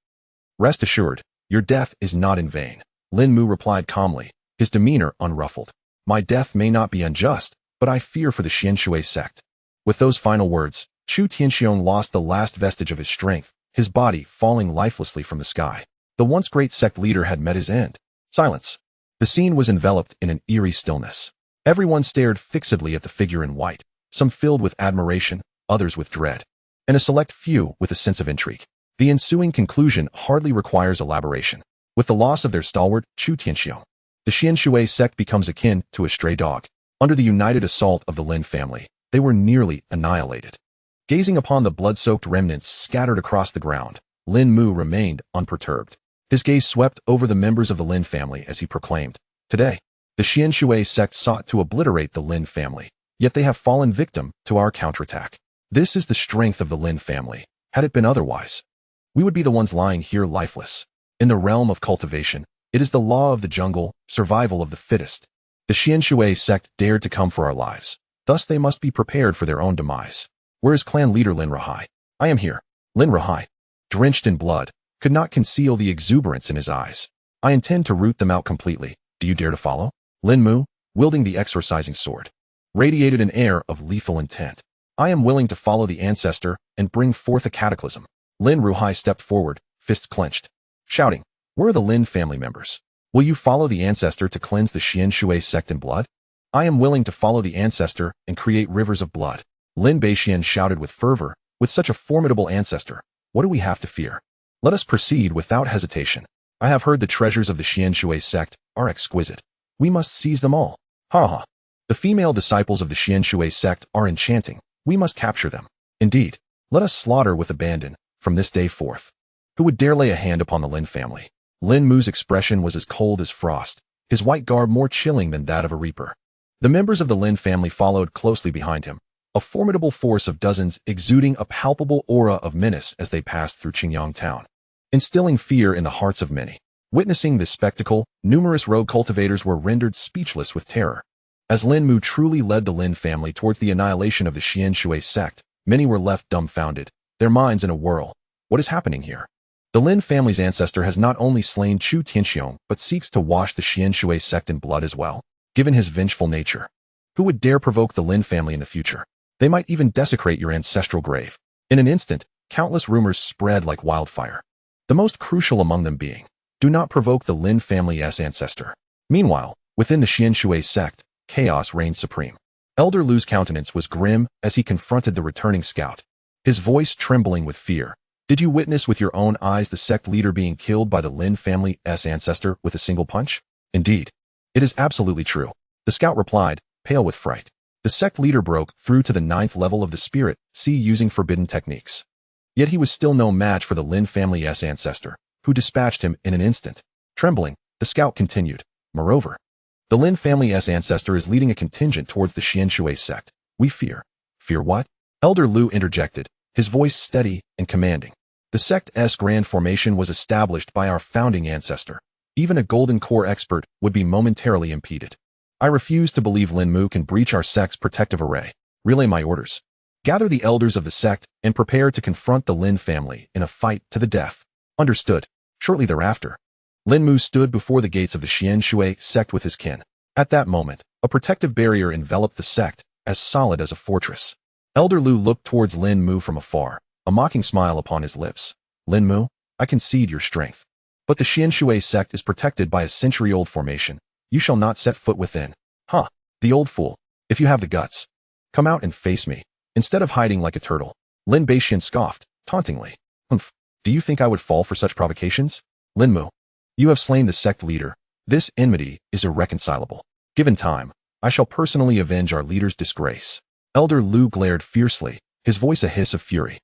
Speaker 1: Rest assured, your death is not in vain." Lin Mu replied calmly, his demeanor unruffled. "My death may not be unjust, but I fear for the Xianshui sect." With those final words, Chu Tianxiong lost the last vestige of his strength, his body falling lifelessly from the sky. The once great sect leader had met his end. Silence. The scene was enveloped in an eerie stillness. Everyone stared fixedly at the figure in white, some filled with admiration, others with dread, and a select few with a sense of intrigue. The ensuing conclusion hardly requires elaboration. With the loss of their stalwart, Chu Tianxiong, the Xianshui sect becomes akin to a stray dog. Under the united assault of the Lin family, they were nearly annihilated. Gazing upon the blood-soaked remnants scattered across the ground, Lin Mu remained unperturbed. His gaze swept over the members of the Lin family as he proclaimed, "Today, the Xianshui sect sought to obliterate the Lin family, yet they have fallen victim to our counterattack. This is the strength of the Lin family. Had it been otherwise, we would be the ones lying here lifeless. In the realm of cultivation, it is the law of the jungle, survival of the fittest. The Xianshui sect dared to come for our lives. Thus they must be prepared for their own demise. Where is clan leader Lin Rahai? I am here." Lin Rahai, drenched in blood, could not conceal the exuberance in his eyes. "I intend to root them out completely. Do you dare to follow?" Lin Mu, wielding the exorcising sword, radiated an air of lethal intent. "I am willing to follow the ancestor and bring forth a cataclysm." Lin Ruhai stepped forward, fists clenched, shouting, "Where are the Lin family members? Will you follow the ancestor to cleanse the Xianshui sect in blood?" "I am willing to follow the ancestor and create rivers of blood." Lin Beixian shouted with fervor, "With such a formidable ancestor, what do we have to fear? Let us proceed without hesitation. I have heard the treasures of the Qianshui sect are exquisite. We must seize them all. Ha ha. The female disciples of the Qianshui sect are enchanting. We must capture them. Indeed, let us slaughter with abandon from this day forth. Who would dare lay a hand upon the Lin family? Lin Mu's expression was as cold as frost, his white garb more chilling than that of a reaper. The members of the Lin family followed closely behind him, a formidable force of dozens exuding a palpable aura of menace as they passed through Qingyang Town, instilling fear in the hearts of many. Witnessing this spectacle, numerous rogue cultivators were rendered speechless with terror. As Lin Mu truly led the Lin family towards the annihilation of the Qianshui sect, many were left dumbfounded, their minds in a whirl. What is happening here? The Lin family's ancestor has not only slain Chu Tianxiong, but seeks to wash the Qianshui sect in blood as well, given his vengeful nature. Who would dare provoke the Lin family in the future? They might even desecrate your ancestral grave. In an instant, countless rumors spread like wildfire. The most crucial among them being, do not provoke the Lin family's ancestor. Meanwhile, within the Qianshui sect, chaos reigned supreme. Elder Lu's countenance was grim as he confronted the returning scout, his voice trembling with fear. Did you witness with your own eyes the sect leader being killed by the Lin family's ancestor with a single punch? Indeed. It is absolutely true. The scout replied, pale with fright. The sect leader broke through to the 9th level of the spirit, using forbidden techniques. Yet he was still no match for the Lin family's ancestor, who dispatched him in an instant. Trembling, the scout continued. Moreover, the Lin family's ancestor is leading a contingent towards the Qianshui sect. We fear. Fear what? Elder Lu interjected, his voice steady and commanding. The sect's grand formation was established by our founding ancestor. Even a golden core expert would be momentarily impeded. I refuse to believe Lin Mu can breach our sect's protective array. Relay my orders. Gather the elders of the sect and prepare to confront the Lin family in a fight to the death. Understood. Shortly thereafter, Lin Mu stood before the gates of the Qianshui sect with his kin. At that moment, a protective barrier enveloped the sect, as solid as a fortress. Elder Lu looked towards Lin Mu from afar, a mocking smile upon his lips. Lin Mu, I concede your strength. But the Qianshui sect is protected by a century-old formation. You shall not set foot within. Huh, the old fool. If you have the guts, come out and face me, instead of hiding like a turtle. Lin Beixian scoffed, tauntingly. Humph, do you think I would fall for such provocations? Lin Mu, you have slain the sect leader. This enmity is irreconcilable. Given time, I shall personally avenge our leader's disgrace. Elder Lu glared fiercely, his voice a hiss of fury.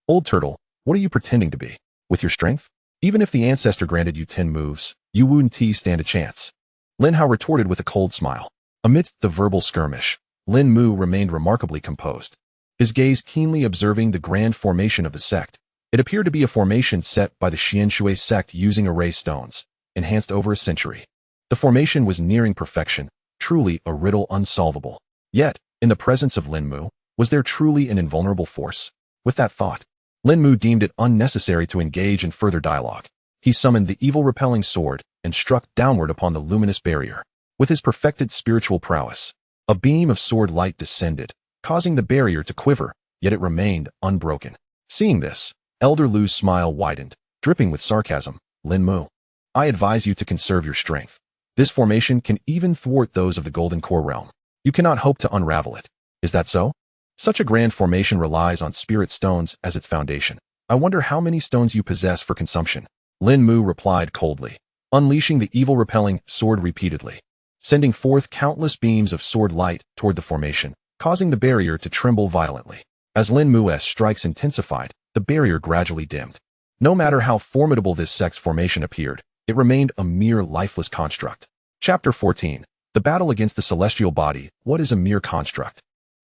Speaker 1: Old turtle, what are you pretending to be? With your strength? Even if the ancestor granted you 10 moves, you wouldn't stand a chance. Lin Hao retorted with a cold smile. Amidst the verbal skirmish, Lin Mu remained remarkably composed, his gaze keenly observing the grand formation of the sect. It appeared to be a formation set by the Qianshui sect using array stones, enhanced over a century. The formation was nearing perfection, truly a riddle unsolvable. Yet, in the presence of Lin Mu, was there truly an invulnerable force? With that thought, Lin Mu deemed it unnecessary to engage in further dialogue. He summoned the evil-repelling sword and struck downward upon the luminous barrier. With his perfected spiritual prowess, a beam of sword light descended, causing the barrier to quiver, yet it remained unbroken. Seeing this, Elder Lu's smile widened, dripping with sarcasm. Lin Mu, I advise you to conserve your strength. This formation can even thwart those of the Golden Core realm. You cannot hope to unravel it. Is that so? Such a grand formation relies on spirit stones as its foundation. I wonder how many stones you possess for consumption. Lin Mu replied coldly, unleashing the evil-repelling sword repeatedly, sending forth countless beams of sword light toward the formation, causing the barrier to tremble violently. As Lin Mu's strikes intensified, the barrier gradually dimmed. No matter how formidable this sect's formation appeared, it remained a mere lifeless construct. Chapter 14. The battle against the celestial body. What is a mere construct?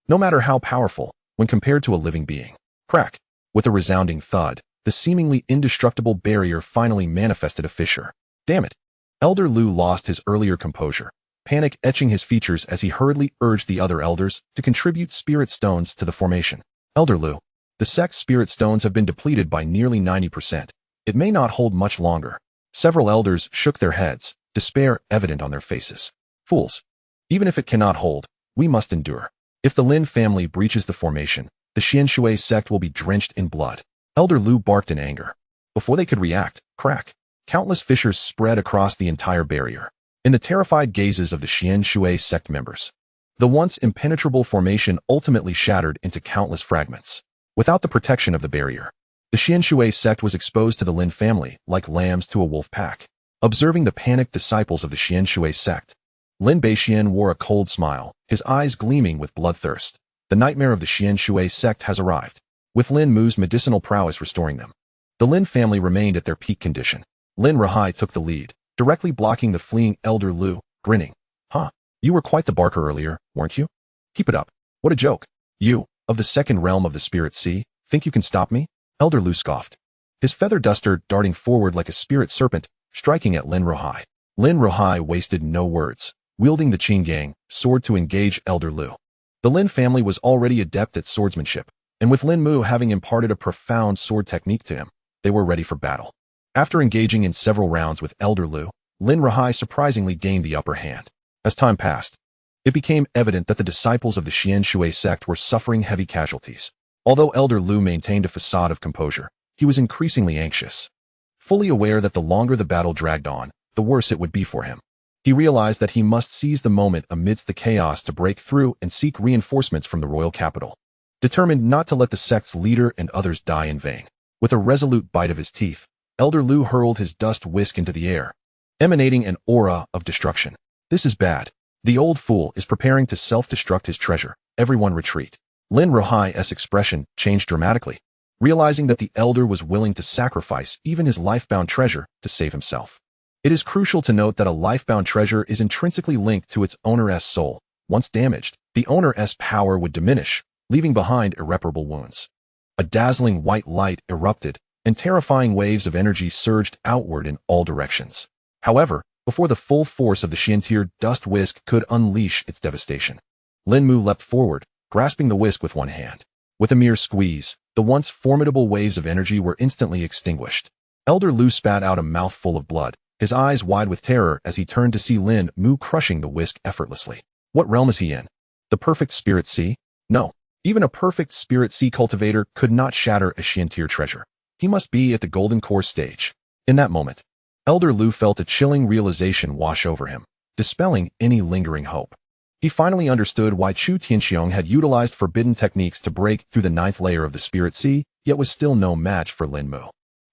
Speaker 1: No matter how powerful, when compared to a living being. Crack. With a resounding thud, the seemingly indestructible barrier finally manifested a fissure. Damn it. Elder Lu lost his earlier composure, panic etching his features as he hurriedly urged the other elders to contribute spirit stones to the formation. Elder Lu, the sect's spirit stones have been depleted by nearly 90%. It may not hold much longer. Several elders shook their heads, despair evident on their faces. Fools. Even if it cannot hold, we must endure. If the Lin family breaches the formation, the Qianshui sect will be drenched in blood. Elder Lu barked in anger. Before they could react, crack. Countless fissures spread across the entire barrier. In the terrified gazes of the Qianshui sect members, the once impenetrable formation ultimately shattered into countless fragments. Without the protection of the barrier, the Qianshui sect was exposed to the Lin family like lambs to a wolf pack. Observing the panicked disciples of the Xianshui sect, Lin Beixian wore a cold smile, his eyes gleaming with bloodthirst. The nightmare of the Xianshui sect has arrived, with Lin Mu's medicinal prowess restoring them. The Lin family remained at their peak condition. Lin Rahai took the lead, directly blocking the fleeing Elder Lu, grinning. Huh, you were quite the barker earlier, weren't you? Keep it up. What a joke. You, of the second realm of the Spirit Sea, think you can stop me? Elder Lu scoffed, his feather duster darting forward like a spirit serpent, striking at Lin Rahai. Lin Rahai wasted no words, wielding the Qingyang sword to engage Elder Lu. The Lin family was already adept at swordsmanship, and with Lin Mu having imparted a profound sword technique to him, they were ready for battle. After engaging in several rounds with Elder Lu, Lin Rahai surprisingly gained the upper hand. As time passed, it became evident that the disciples of the Xianshui sect were suffering heavy casualties. Although Elder Lu maintained a facade of composure, he was increasingly anxious. Fully aware that the longer the battle dragged on, the worse it would be for him. He realized that he must seize the moment amidst the chaos to break through and seek reinforcements from the royal capital. Determined not to let the sect's leader and others die in vain, with a resolute bite of his teeth, Elder Lu hurled his dust whisk into the air, emanating an aura of destruction. This is bad. The old fool is preparing to self-destruct his treasure. Everyone retreat. Lin Rahai's expression changed dramatically, realizing that the elder was willing to sacrifice even his life-bound treasure to save himself. It is crucial to note that a life-bound treasure is intrinsically linked to its owner's soul. Once damaged, the owner's power would diminish, leaving behind irreparable wounds. A dazzling white light erupted, and terrifying waves of energy surged outward in all directions. However, before the full force of the Xiantir dust whisk could unleash its devastation, Lin Mu leapt forward, grasping the whisk with one hand. With a mere squeeze, the once formidable waves of energy were instantly extinguished. Elder Lu spat out a mouthful of blood, his eyes wide with terror as he turned to see Lin Mu crushing the whisk effortlessly. What realm is he in? The perfect Spirit Sea? No. Even a perfect Spirit Sea cultivator could not shatter a Xiantir treasure. He must be at the Golden Core stage. In that moment, Elder Lu felt a chilling realization wash over him, dispelling any lingering hope. He finally understood why Chu Tianxiong had utilized forbidden techniques to break through the 9th layer of the Spirit Sea, yet was still no match for Lin Mu.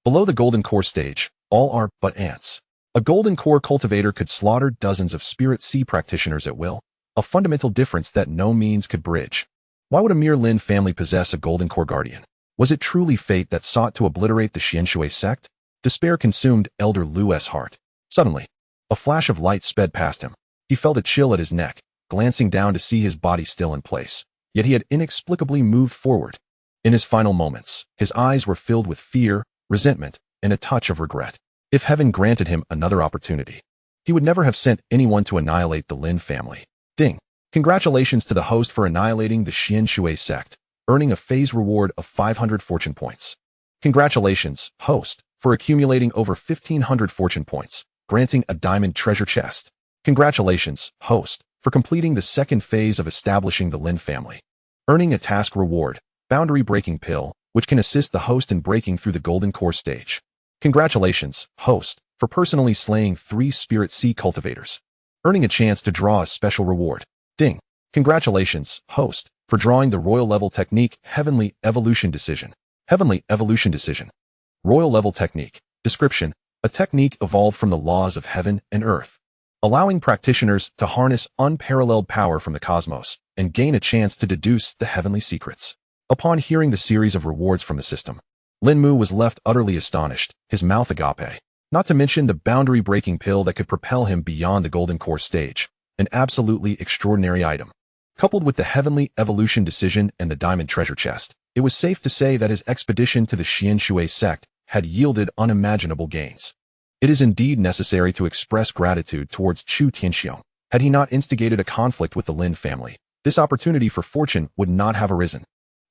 Speaker 1: Below the Golden Core stage, all are but ants. A Golden Core cultivator could slaughter dozens of Spirit Sea practitioners at will, a fundamental difference that no means could bridge. Why would a mere Lin family possess a Golden Core guardian? Was it truly fate that sought to obliterate the Xianshui sect? Despair consumed Elder Lu's heart. Suddenly, a flash of light sped past him. He felt a chill at his neck, glancing down to see his body still in place. Yet he had inexplicably moved forward. In his final moments, his eyes were filled with fear, resentment, and a touch of regret. If heaven granted him another opportunity, he would never have sent anyone to annihilate the Lin family. Ding! Congratulations to the host for annihilating the Xianshui sect, earning a phase reward of 500 fortune points. Congratulations, host, for accumulating over 1,500 fortune points, granting a diamond treasure chest. Congratulations, host, for completing the second phase of establishing the Lin family, earning a task reward, boundary breaking pill, which can assist the host in breaking through the Golden Core stage. Congratulations, host, for personally slaying 3 Spirit Sea cultivators, earning a chance to draw a special reward. Ding. Congratulations, host, for drawing the royal level technique Heavenly Evolution Decision. Heavenly Evolution Decision. Royal level technique. Description: a technique evolved from the laws of heaven and earth, allowing practitioners to harness unparalleled power from the cosmos and gain a chance to deduce the heavenly secrets. Upon hearing the series of rewards from the system, Lin Mu was left utterly astonished, his mouth agape. Not to mention the boundary-breaking pill that could propel him beyond the Golden Core stage, an absolutely extraordinary item. Coupled with the Heavenly Evolution Decision and the Diamond Treasure Chest, it was safe to say that his expedition to the Xianshui sect had yielded unimaginable gains. It is indeed necessary to express gratitude towards Chu Tianxiong. Had he not instigated a conflict with the Lin family, this opportunity for fortune would not have arisen.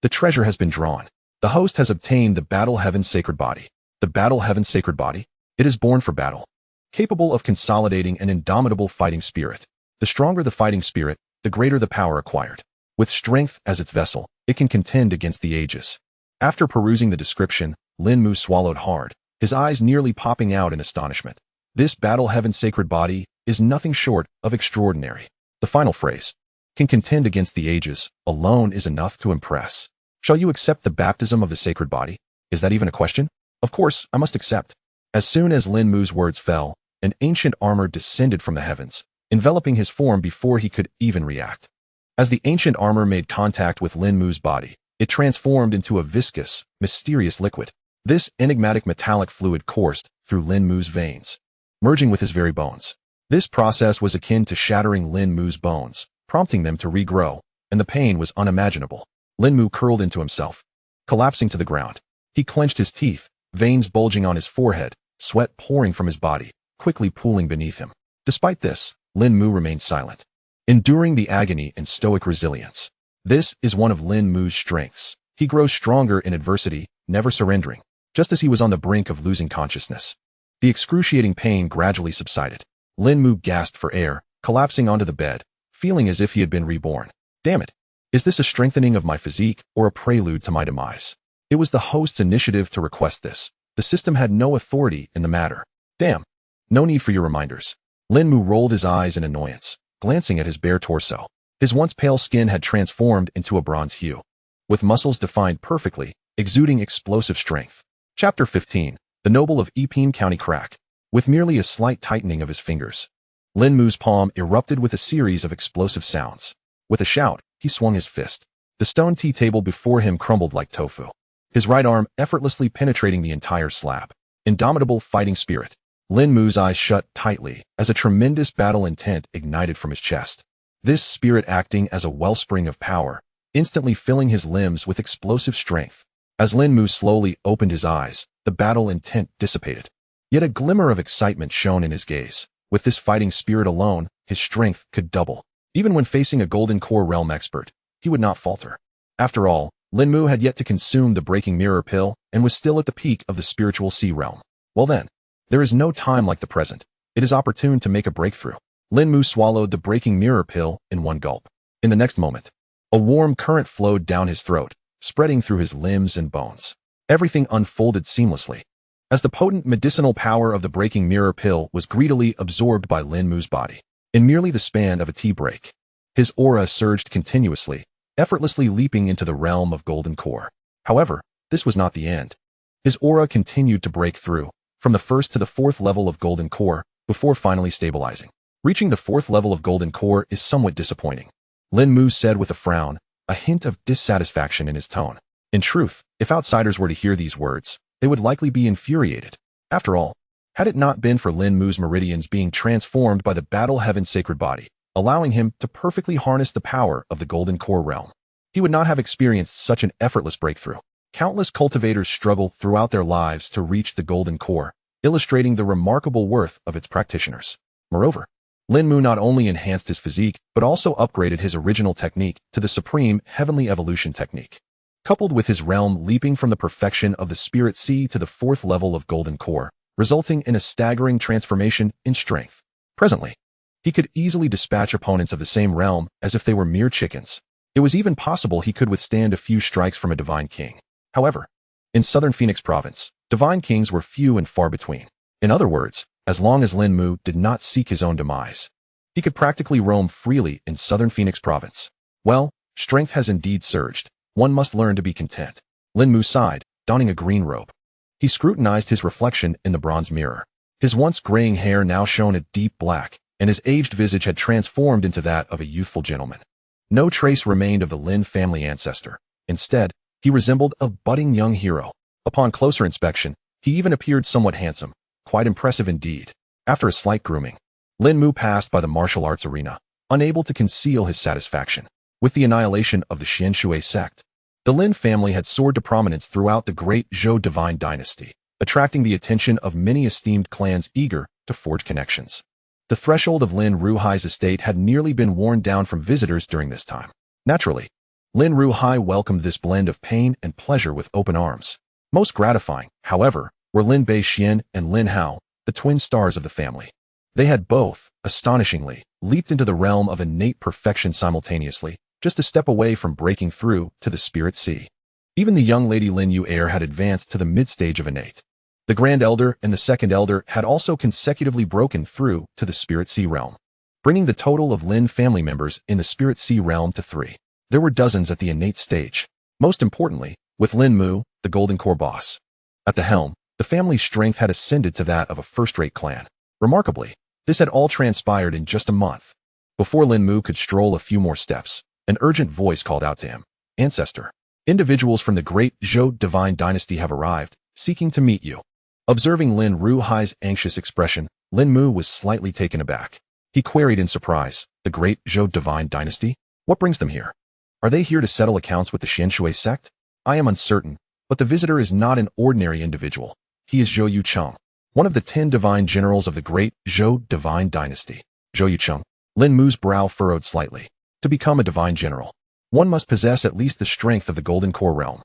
Speaker 1: The treasure has been drawn. The host has obtained the Battle Heaven Sacred Body. The Battle Heaven Sacred Body? It is born for battle, capable of consolidating an indomitable fighting spirit. The stronger the fighting spirit, the greater the power acquired. With strength as its vessel, it can contend against the ages. After perusing the description, Lin Mu swallowed hard, his eyes nearly popping out in astonishment. This Battle Heaven Sacred Body is nothing short of extraordinary. The final phrase, can contend against the ages, alone is enough to impress. Shall you accept the baptism of the sacred body? Is that even a question? Of course, I must accept. As soon as Lin Mu's words fell, an ancient armor descended from the heavens, enveloping his form before he could even react. As the ancient armor made contact with Lin Mu's body, it transformed into a viscous, mysterious liquid. This enigmatic metallic fluid coursed through Lin Mu's veins, merging with his very bones. This process was akin to shattering Lin Mu's bones, prompting them to regrow, and the pain was unimaginable. Lin Mu curled into himself, collapsing to the ground. He clenched his teeth, veins bulging on his forehead, sweat pouring from his body, quickly pooling beneath him. Despite this, Lin Mu remained silent, enduring the agony and stoic resilience. This is one of Lin Mu's strengths. He grows stronger in adversity, never surrendering. Just as he was on the brink of losing consciousness, the excruciating pain gradually subsided. Lin Mu gasped for air, collapsing onto the bed, feeling as if he had been reborn. Damn it! Is this a strengthening of my physique or a prelude to my demise? It was the host's initiative to request this. The system had no authority in the matter. Damn. No need for your reminders. Lin Mu rolled his eyes in annoyance, glancing at his bare torso. His once pale skin had transformed into a bronze hue, with muscles defined perfectly, exuding explosive strength. Chapter 15. The Noble of Epine County Crack. With merely a slight tightening of his fingers, Lin Mu's palm erupted with a series of explosive sounds. With a shout, he swung his fist. The stone tea table before him crumbled like tofu, his right arm effortlessly penetrating the entire slab. Indomitable fighting spirit. Lin Mu's eyes shut tightly as a tremendous battle intent ignited from his chest. This spirit acting as a wellspring of power, instantly filling his limbs with explosive strength. As Lin Mu slowly opened his eyes, the battle intent dissipated. Yet a glimmer of excitement shone in his gaze. With this fighting spirit alone, his strength could double. Even when facing a Golden Core realm expert, he would not falter. After all, Lin Mu had yet to consume the breaking mirror pill and was still at the peak of the spiritual sea realm. Well then, there is no time like the present. It is opportune to make a breakthrough. Lin Mu swallowed the breaking mirror pill in one gulp. In the next moment, a warm current flowed down his throat, spreading through his limbs and bones. Everything unfolded seamlessly, as the potent medicinal power of the breaking mirror pill was greedily absorbed by Lin Mu's body. In merely the span of a tea break, his aura surged continuously, effortlessly leaping into the realm of Golden Core. However, this was not the end. His aura continued to break through, from the first to the fourth level of Golden Core, before finally stabilizing. Reaching the fourth level of Golden Core is somewhat disappointing, Lin Mu said with a frown, a hint of dissatisfaction in his tone. In truth, if outsiders were to hear these words, they would likely be infuriated. After all, had it not been for Lin Mu's meridians being transformed by the Battle Heaven's sacred body, allowing him to perfectly harness the power of the Golden Core realm, he would not have experienced such an effortless breakthrough. Countless cultivators struggle throughout their lives to reach the Golden Core, illustrating the remarkable worth of its practitioners. Moreover, Lin Mu not only enhanced his physique, but also upgraded his original technique to the supreme heavenly evolution technique. Coupled with his realm leaping from the perfection of the Spirit Sea to the fourth level of Golden Core, resulting in a staggering transformation in strength. Presently, he could easily dispatch opponents of the same realm as if they were mere chickens. It was even possible he could withstand a few strikes from a Divine King. However, in southern Phoenix Province, Divine Kings were few and far between. In other words, as long as Lin Mu did not seek his own demise, he could practically roam freely in southern Phoenix Province. Well, strength has indeed surged. One must learn to be content. Lin Mu sighed, donning a green robe. He scrutinized his reflection in the bronze mirror. His once graying hair now shone a deep black, and his aged visage had transformed into that of a youthful gentleman. No trace remained of the Lin family ancestor. Instead, he resembled a budding young hero. Upon closer inspection, he even appeared somewhat handsome, quite impressive indeed. After a slight grooming, Lin Mu passed by the martial arts arena, unable to conceal his satisfaction. With the annihilation of the Xianshui sect, the Lin family had soared to prominence throughout the great Zhou divine dynasty, attracting the attention of many esteemed clans eager to forge connections. The threshold of Lin Ruhai's estate had nearly been worn down from visitors during this time. Naturally, Lin Ruhai welcomed this blend of pain and pleasure with open arms. Most gratifying, however, were Lin Beixian and Lin Hao, the twin stars of the family. They had both, astonishingly, leaped into the realm of innate perfection simultaneously, just a step away from breaking through to the Spirit Sea. Even the young lady Lin Yu heir had advanced to the mid-stage of innate. The Grand Elder and the Second Elder had also consecutively broken through to the Spirit Sea realm, bringing the total of Lin family members in the Spirit Sea realm to 3. There were dozens at the innate stage. Most importantly, with Lin Mu, the Golden Core boss, at the helm, the family's strength had ascended to that of a first-rate clan. Remarkably, this had all transpired in just a month. Before Lin Mu could stroll a few more steps, an urgent voice called out to him. Ancestor. Individuals from the great Zhou divine dynasty have arrived, seeking to meet you. Observing Lin Ruhai's anxious expression, Lin Mu was slightly taken aback. He queried in surprise, the great Zhou divine dynasty? What brings them here? Are they here to settle accounts with the Xianshui sect? I am uncertain, but the visitor is not an ordinary individual. He is Zhou Yucheng, one of the 10 divine generals of the great Zhou divine dynasty. Zhou Yucheng. Lin Mu's brow furrowed slightly. To become a divine general, one must possess at least the strength of the Golden Core realm.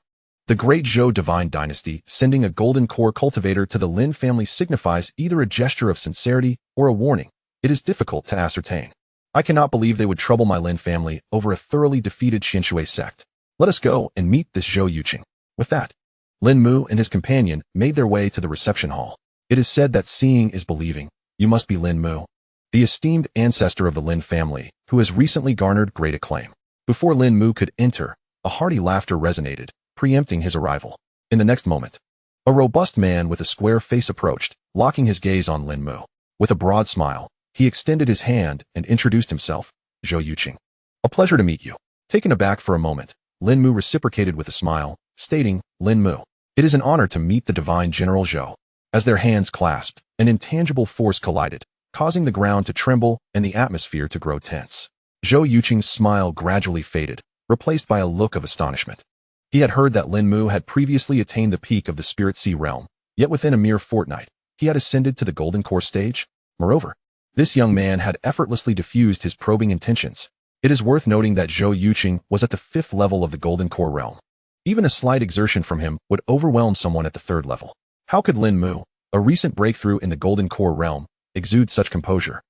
Speaker 1: The great Zhou divine dynasty sending a Golden Core cultivator to the Lin family signifies either a gesture of sincerity or a warning. It is difficult to ascertain. I cannot believe they would trouble my Lin family over a thoroughly defeated Xianshui sect. Let us go and meet this Zhou Yucheng. With that, Lin Mu and his companion made their way to the reception hall. It is said that seeing is believing. You must be Lin Mu, the esteemed ancestor of the Lin family, who has recently garnered great acclaim. Before Lin Mu could enter, a hearty laughter resonated, preempting his arrival. In the next moment, a robust man with a square face approached, locking his gaze on Lin Mu. With a broad smile, he extended his hand and introduced himself, Zhou Yucheng. A pleasure to meet you. Taken aback for a moment, Lin Mu reciprocated with a smile, stating, Lin Mu. It is an honor to meet the divine General Zhou. As their hands clasped, an intangible force collided, causing the ground to tremble and the atmosphere to grow tense. Zhou Yucheng's smile gradually faded, replaced by a look of astonishment. He had heard that Lin Mu had previously attained the peak of the Spirit Sea realm, yet within a mere fortnight, he had ascended to the Golden Core stage. Moreover, this young man had effortlessly diffused his probing intentions. It is worth noting that Zhou Yucheng was at the 5th level of the Golden Core realm. Even a slight exertion from him would overwhelm someone at the 3rd level. How could Lin Mu, a recent breakthrough in the Golden Core realm, exude such composure?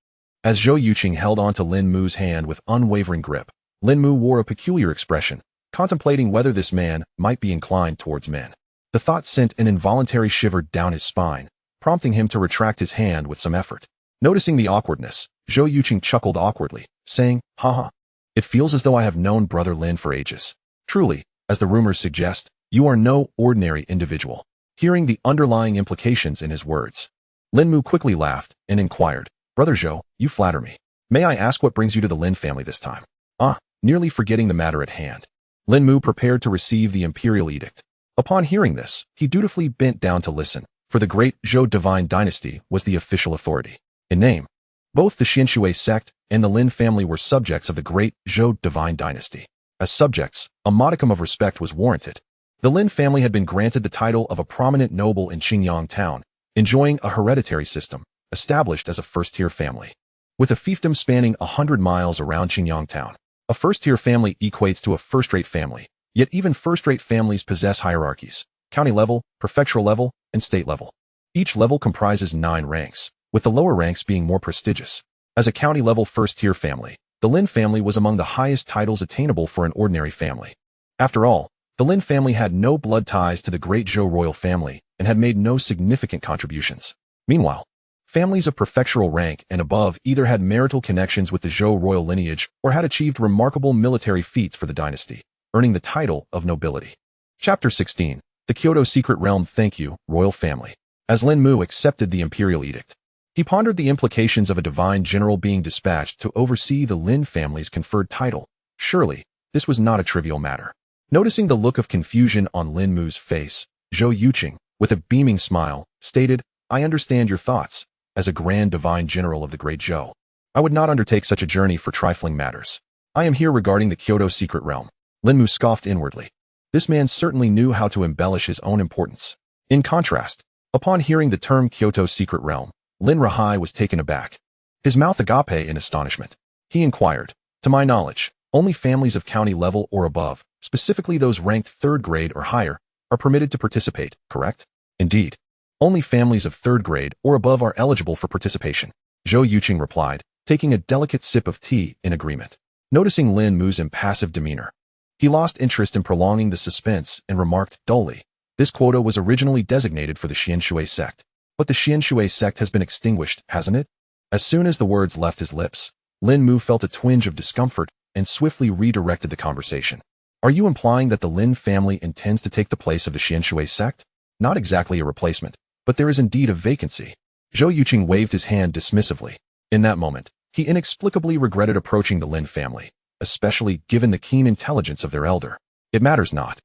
Speaker 1: As Zhou Yucheng held onto Lin Mu's hand with unwavering grip, Lin Mu wore a peculiar expression, contemplating whether this man might be inclined towards men. The thought sent an involuntary shiver down his spine, prompting him to retract his hand with some effort. Noticing the awkwardness, Zhou Yucheng chuckled awkwardly, saying, Haha, it feels as though I have known Brother Lin for ages. Truly, as the rumors suggest, you are no ordinary individual. Hearing the underlying implications in his words, Lin Mu quickly laughed and inquired, Brother Zhou, you flatter me. May I ask what brings you to the Lin family this time? Nearly forgetting the matter at hand, Lin Mu prepared to receive the imperial edict. Upon hearing this, he dutifully bent down to listen, for the great Zhou divine dynasty was the official authority. In name, both the Xianshui sect and the Lin family were subjects of the great Zhou divine dynasty. As subjects, a modicum of respect was warranted. The Lin family had been granted the title of a prominent noble in Qingyang Town, enjoying a hereditary system, established as a first-tier family. With a fiefdom spanning 100 miles around Qingyang Town, a first-tier family equates to a first-rate family, yet even first-rate families possess hierarchies: county level, prefectural level, and state level. Each level comprises 9 ranks, with the lower ranks being more prestigious. As a county-level first-tier family, the Lin family was among the highest titles attainable for an ordinary family. After all, the Lin family had no blood ties to the great Zhou royal family and had made no significant contributions. Meanwhile, families of prefectural rank and above either had marital connections with the Zhou royal lineage or had achieved remarkable military feats for the dynasty, earning the title of nobility. Chapter 16. The Kyoto Secret Realm. Thank you, royal family. As Lin Mu accepted the imperial edict, he pondered the implications of a divine general being dispatched to oversee the Lin family's conferred title. Surely, this was not a trivial matter. Noticing the look of confusion on Lin Mu's face, Zhou Yucheng, with a beaming smile, stated, I understand your thoughts. As a grand divine general of the great Zhou, I would not undertake such a journey for trifling matters. I am here regarding the Kyoto Secret Realm. Lin Mu scoffed inwardly. This man certainly knew how to embellish his own importance. In contrast, upon hearing the term Kyoto Secret Realm, Lin Ruhai was taken aback, his mouth agape in astonishment. He inquired, to my knowledge, only families of county level or above, specifically those ranked 3rd grade or higher, are permitted to participate, correct? Indeed. Only families of 3rd grade or above are eligible for participation, Zhou Yucheng replied, taking a delicate sip of tea in agreement. Noticing Lin Mu's impassive demeanor, he lost interest in prolonging the suspense and remarked dully, this quota was originally designated for the Xianshui sect, but the Xianshui sect has been extinguished, hasn't it? As soon as the words left his lips, Lin Mu felt a twinge of discomfort and swiftly redirected the conversation. Are you implying that the Lin family intends to take the place of the Xianshui sect? Not exactly a replacement, but there is indeed a vacancy. Zhou Yuqing waved his hand dismissively. In that moment, he inexplicably regretted approaching the Lin family, especially given the keen intelligence of their elder. It matters not.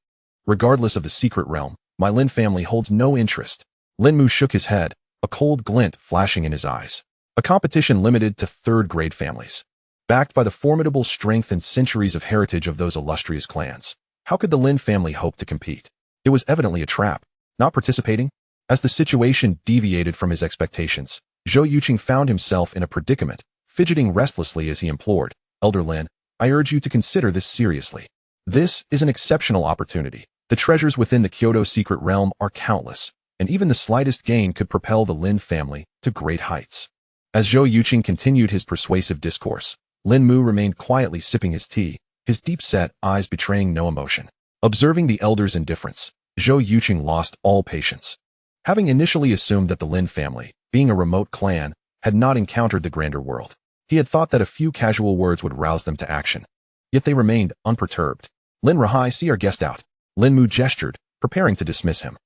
Speaker 1: Regardless of the secret realm, my Lin family holds no interest. Lin Mu shook his head, a cold glint flashing in his eyes. A competition limited to third-grade families. Backed by the formidable strength and centuries of heritage of those illustrious clans, how could the Lin family hope to compete? It was evidently a trap. Not participating? As the situation deviated from his expectations, Zhou Yuqing found himself in a predicament, fidgeting restlessly as he implored, Elder Lin, I urge you to consider this seriously. This is an exceptional opportunity. The treasures within the Kyoto secret realm are countless, and even the slightest gain could propel the Lin family to great heights. As Zhou Yuqing continued his persuasive discourse, Lin Mu remained quietly sipping his tea, his deep-set eyes betraying no emotion. Observing the elder's indifference, Zhou Yuqing lost all patience. Having initially assumed that the Lin family, being a remote clan, had not encountered the grander world, he had thought that a few casual words would rouse them to action. Yet they remained unperturbed. Lin Rahai, see our guest out. Lin Mu gestured, preparing to dismiss him.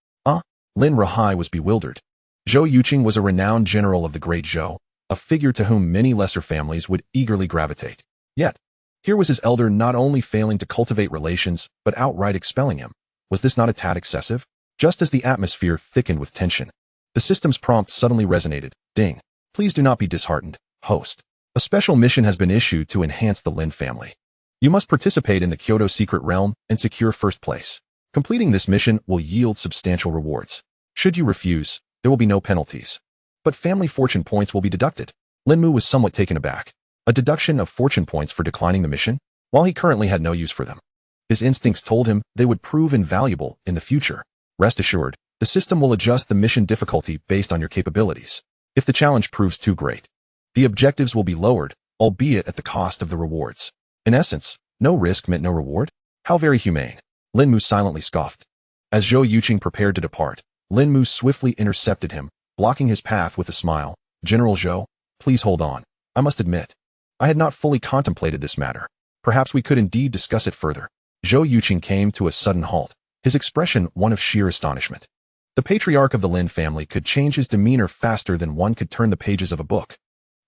Speaker 1: Lin Rahai was bewildered. Zhou Yuqing was a renowned general of the Great Zhou, a figure to whom many lesser families would eagerly gravitate. Yet, here was his elder not only failing to cultivate relations, but outright expelling him. Was this not a tad excessive? Just as the atmosphere thickened with tension, the system's prompt suddenly resonated. Ding. Please do not be disheartened, host. A special mission has been issued to enhance the Lin family. You must participate in the Kyoto secret realm and secure first place. Completing this mission will yield substantial rewards. Should you refuse, there will be no penalties. But family fortune points will be deducted. Lin Mu was somewhat taken aback. A deduction of fortune points for declining the mission? While he currently had no use for them, his instincts told him they would prove invaluable in the future. Rest assured, the system will adjust the mission difficulty based on your capabilities. If the challenge proves too great, the objectives will be lowered, albeit at the cost of the rewards. In essence, no risk meant no reward? How very humane. Lin Mu silently scoffed. As Zhou Yuqing prepared to depart, Lin Mu swiftly intercepted him, blocking his path with a smile. General Zhou, please hold on. I must admit, I had not fully contemplated this matter. Perhaps we could indeed discuss it further. Zhou Yuqing came to a sudden halt, his expression one of sheer astonishment. The patriarch of the Lin family could change his demeanor faster than one could turn the pages of a book.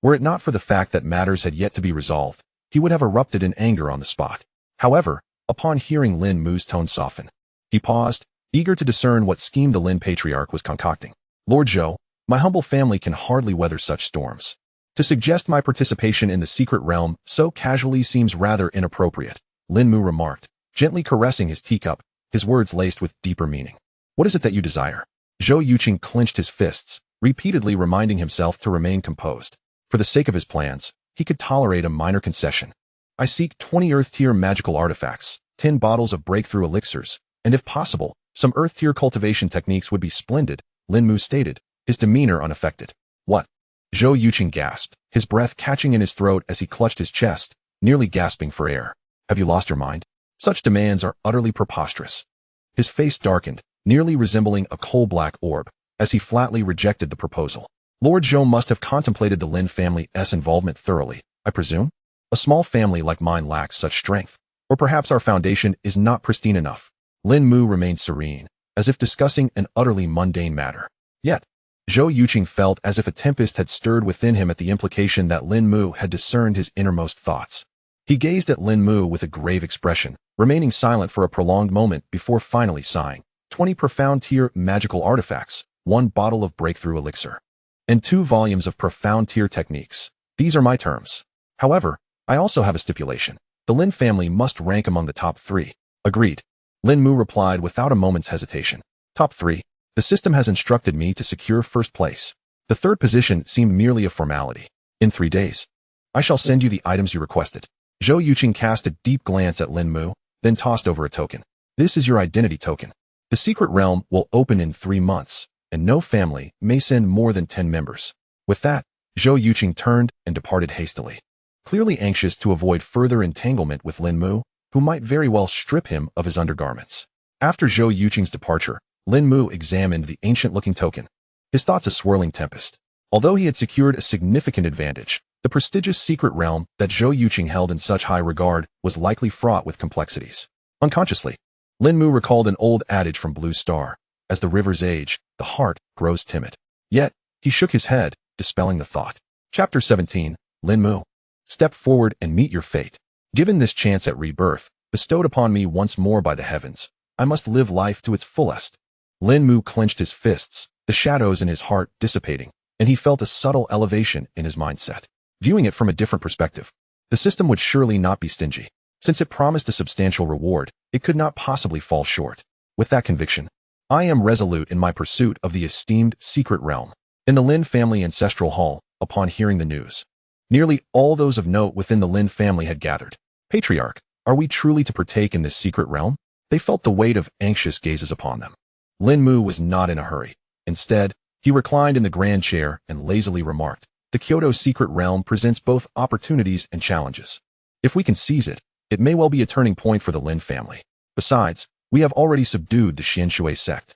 Speaker 1: Were it not for the fact that matters had yet to be resolved, he would have erupted in anger on the spot. However, upon hearing Lin Mu's tone soften, he paused, eager to discern what scheme the Lin patriarch was concocting. Lord Zhou, my humble family can hardly weather such storms. To suggest my participation in the secret realm so casually seems rather inappropriate, Lin Mu remarked, gently caressing his teacup, his words laced with deeper meaning. What is it that you desire? Zhou Yuqing clenched his fists, repeatedly reminding himself to remain composed. For the sake of his plans, he could tolerate a minor concession. I seek 20 Earth-tier magical artifacts, 10 bottles of breakthrough elixirs, and if possible, some Earth-tier cultivation techniques would be splendid, Lin Mu stated, his demeanor unaffected. What? Zhou Yuqing gasped, his breath catching in his throat as he clutched his chest, nearly gasping for air. Have you lost your mind? Such demands are utterly preposterous. His face darkened, nearly resembling a coal-black orb, as he flatly rejected the proposal. Lord Zhou must have contemplated the Lin family's involvement thoroughly, I presume? A small family like mine lacks such strength, or perhaps our foundation is not pristine enough. Lin Mu remained serene, as if discussing an utterly mundane matter. Yet, Zhou Yuqing felt as if a tempest had stirred within him at the implication that Lin Mu had discerned his innermost thoughts. He gazed at Lin Mu with a grave expression, remaining silent for a prolonged moment before finally sighing. 20 profound-tier magical artifacts, 1 bottle of breakthrough elixir, and 2 volumes of profound-tier techniques. These are my terms. However, I also have a stipulation. The Lin family must rank among the top 3. Agreed. Lin Mu replied without a moment's hesitation. Top 3. The system has instructed me to secure first place. The third position seemed merely a formality. In 3 days, I shall send you the items you requested. Zhou Yuqing cast a deep glance at Lin Mu, then tossed over a token. This is your identity token. The secret realm will open in 3 months, and no family may send more than 10 members. With that, Zhou Yuqing turned and departed hastily, clearly anxious to avoid further entanglement with Lin Mu, who might very well strip him of his undergarments. After Zhou Yuqing's departure, Lin Mu examined the ancient-looking token, his thoughts a swirling tempest. Although he had secured a significant advantage, the prestigious secret realm that Zhou Yuqing held in such high regard was likely fraught with complexities. Unconsciously, Lin Mu recalled an old adage from Blue Star, as the rivers age, the heart grows timid. Yet, He shook his head, dispelling the thought. Chapter 17, Lin Mu. Step forward and meet your fate. Given this chance at rebirth, bestowed upon me once more by the heavens, I must live life to its fullest. Lin Mu clenched his fists, the shadows in his heart dissipating, and he felt a subtle elevation in his mindset. Viewing it from a different perspective, the system would surely not be stingy. Since it promised a substantial reward, it could not possibly fall short. With that conviction, I am resolute in my pursuit of the esteemed secret realm. In the Lin family ancestral hall, upon hearing the news, nearly all those of note within the Lin family had gathered. Patriarch, are we truly to partake in this secret realm? They felt the weight of anxious gazes upon them. Lin Mu was not in a hurry. Instead, he reclined in the grand chair and lazily remarked, the Kyoto secret realm presents both opportunities and challenges. If we can seize it, it may well be a turning point for the Lin family. Besides, we have already subdued the Qianshui sect.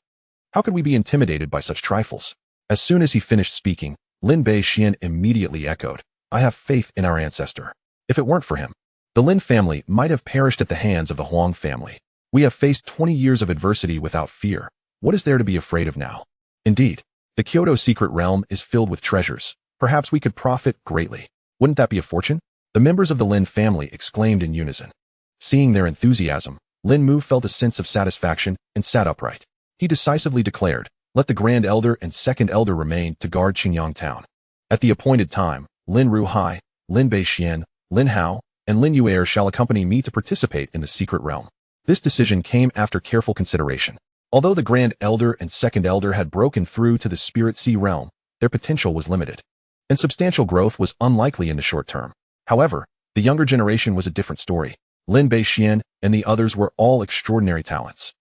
Speaker 1: How could we be intimidated by such trifles? As soon as he finished speaking, Lin Xian immediately echoed, I have faith in our ancestor. If it weren't for him, the Lin family might have perished at the hands of the Huang family. We have faced 20 years of adversity without fear. What is there to be afraid of now? Indeed, the Kyoto secret realm is filled with treasures. Perhaps we could profit greatly. Wouldn't that be a fortune? The members of the Lin family exclaimed in unison. Seeing their enthusiasm, Lin Mu felt a sense of satisfaction and sat upright. He decisively declared, let the Grand Elder and Second Elder remain to guard Qingyang Town. At the appointed time, Lin Ruhai, Lin Xian, Lin Hao, and Lin Yuer shall accompany me to participate in the secret realm. This decision came after careful consideration. Although the Grand Elder and Second Elder had broken through to the Spirit Sea realm, their potential was limited, and substantial growth was unlikely in the short term. However, the younger generation was a different story. Lin Xian and the others were all extraordinary talents,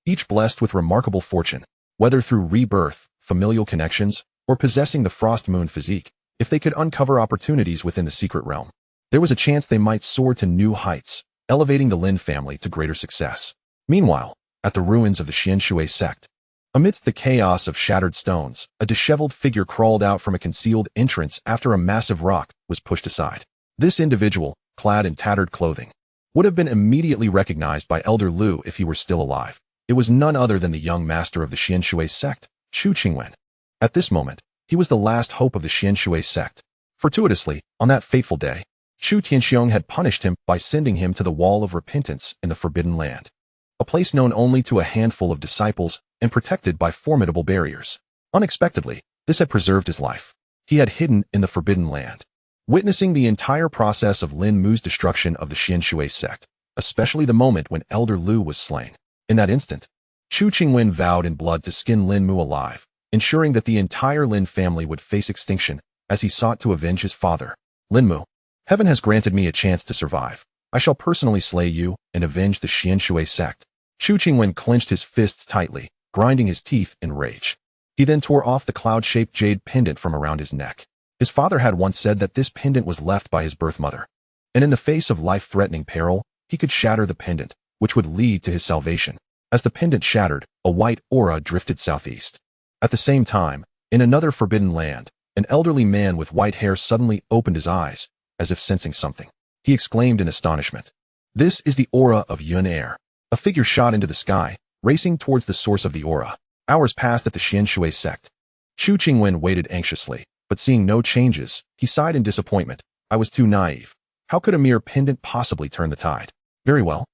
Speaker 1: each blessed with remarkable fortune, whether through rebirth, familial connections, or possessing the frost moon physique. If they could uncover opportunities within the secret realm, there was a chance they might soar to new heights, elevating the Lin family to greater success. Meanwhile, at the ruins of the Qianshui sect, amidst the chaos of shattered stones, a disheveled figure crawled out from a concealed entrance after a massive rock was pushed aside. This individual, clad in tattered clothing, would have been immediately recognized by Elder Lu if he were still alive. It was none other than the young master of the Qianshui sect, Chu Qingwen. At this moment, he was the last hope of the Qianshui sect. Fortuitously, on that fateful day, Chu Tianxiong had punished him by sending him to the Wall of Repentance in the Forbidden Land, a place known only to a handful of disciples and protected by formidable barriers. Unexpectedly, this had preserved his life. He had hidden in the Forbidden Land, witnessing the entire process of Lin Mu's destruction of the Qianshui sect, especially the moment when Elder Lu was slain. In that instant, Chu Qingwen vowed in blood to skin Lin Mu alive, ensuring that the entire Lin family would face extinction as he sought to avenge his father. Lin Mu, heaven has granted me a chance to survive. I shall personally slay you and avenge the Qianshui sect. Chu Qingwen clenched his fists tightly, grinding his teeth in rage. He then tore off the cloud-shaped jade pendant from around his neck. His father had once said that this pendant was left by his birth mother, and in the face of life-threatening peril, he could shatter the pendant, which would lead to his salvation. As the pendant shattered, a white aura drifted southeast. At the same time, in another forbidden land, an elderly man with white hair suddenly opened his eyes, as if sensing something. He exclaimed in astonishment, "This is the aura of Yun Air." A figure shot into the sky, racing towards the source of the aura. Hours passed at the Qianshui sect. Chu Qingwen waited anxiously, but seeing no changes, he sighed in disappointment. I was too naive. How could a mere pendant possibly turn the tide? Very well.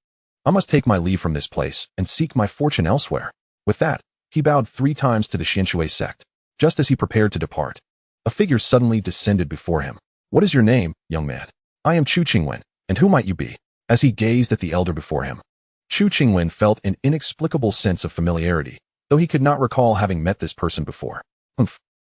Speaker 1: I must take my leave from this place and seek my fortune elsewhere. With that, he bowed 3 times to the Qianshui sect. Just as he prepared to depart, a figure suddenly descended before him. What is your name, young man? I am Chu Qingwen, and who might you be? As he gazed at the elder before him, Chu Qingwen felt an inexplicable sense of familiarity, though he could not recall having met this person before.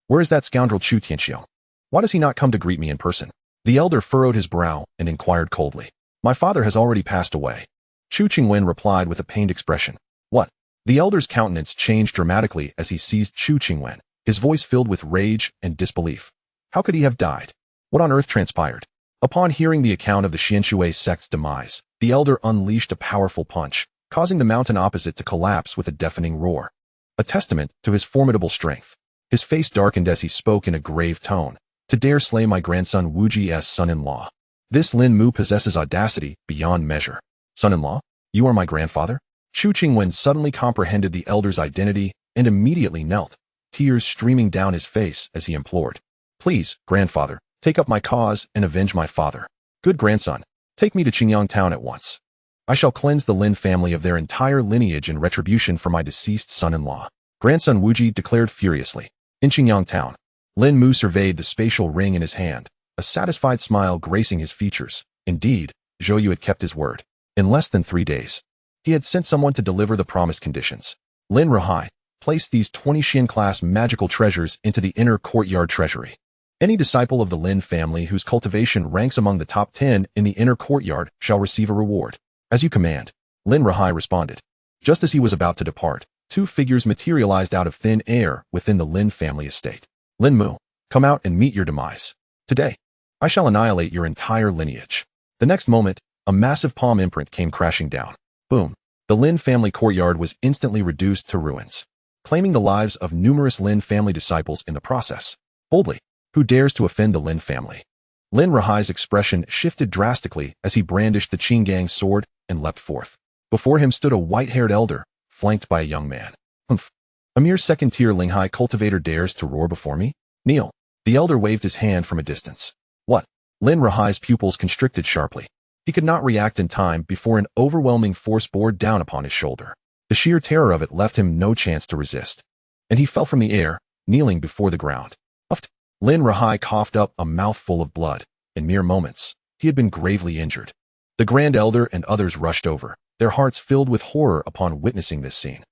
Speaker 1: Where is that scoundrel Chu Tianxiong? Why does he not come to greet me in person? The elder furrowed his brow and inquired coldly. My father has already passed away. Chu Qingwen replied with a pained expression. What? The elder's countenance changed dramatically as he seized Chu Qingwen, his voice filled with rage and disbelief. How could he have died? What on earth transpired? Upon hearing the account of the Qianshui sect's demise, the elder unleashed a powerful punch, causing the mountain opposite to collapse with a deafening roar, a testament to his formidable strength. His face darkened as he spoke in a grave tone. To dare slay my grandson Wuji's son-in-law. This Lin Mu possesses audacity beyond measure. Son-in-law? You are my grandfather? Chu Qingwen suddenly comprehended the elder's identity and immediately knelt, tears streaming down his face as he implored. Please, grandfather, take up my cause and avenge my father. Good grandson, take me to Qingyang Town at once. I shall cleanse the Lin family of their entire lineage in retribution for my deceased son-in-law. Grandson Wuji declared furiously. In Qingyang Town, Lin Mu surveyed the spatial ring in his hand, a satisfied smile gracing his features. Indeed, Zhou Yu had kept his word. In less than 3 days, he had sent someone to deliver the promised conditions. Lin Rahai placed these 20 Xian-class magical treasures into the inner courtyard treasury. Any disciple of the Lin family whose cultivation ranks among the top 10 in the inner courtyard shall receive a reward. As you command, Lin Rahai responded. Just as he was about to depart, 2 figures materialized out of thin air within the Lin family estate. Lin Mu, come out and meet your demise. Today, I shall annihilate your entire lineage. The next moment, a massive palm imprint came crashing down. Boom. The Lin family courtyard was instantly reduced to ruins, claiming the lives of numerous Lin family disciples in the process. Boldly, who dares to offend the Lin family? Lin Rahai's expression shifted drastically as he brandished the Qingyang sword and leapt forth. Before him stood a white-haired elder, flanked by a young man. Humph. A mere second-tier Linghai cultivator dares to roar before me? Kneel. The elder waved his hand from a distance. What? Lin Rahai's pupils constricted sharply. He could not react in time before an overwhelming force bore down upon his shoulder. The sheer terror of it left him no chance to resist, and he fell from the air, kneeling before the ground. Uffed. Lin Rahai coughed up a mouthful of blood. In mere moments, he had been gravely injured. The Grand Elder and others rushed over, their hearts filled with horror upon witnessing this scene.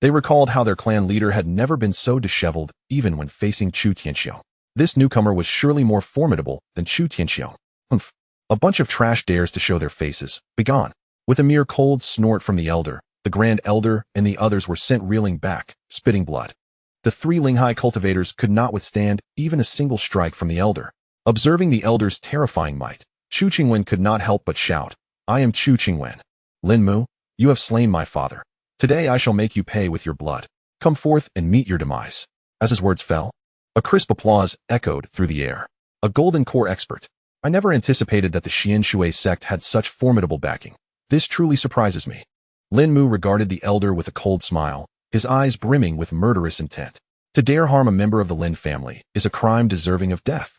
Speaker 1: They recalled how their clan leader had never been so disheveled, even when facing Chu Tianxiu. This newcomer was surely more formidable than Chu Tianxiu. Humph. A bunch of trash dares to show their faces. Begone. With a mere cold snort from the elder, the Grand Elder and the others were sent reeling back, spitting blood. The 3 Linghai cultivators could not withstand even a single strike from the elder. Observing the elder's terrifying might, Chu Qingwen could not help but shout, I am Chu Qingwen. Lin Mu, you have slain my father. Today I shall make you pay with your blood. Come forth and meet your demise. As his words fell, a crisp applause echoed through the air. A golden core expert. I never anticipated that the Xian Shui sect had such formidable backing. This truly surprises me. Lin Mu regarded the elder with a cold smile, his eyes brimming with murderous intent. To dare harm a member of the Lin family is a crime deserving of death.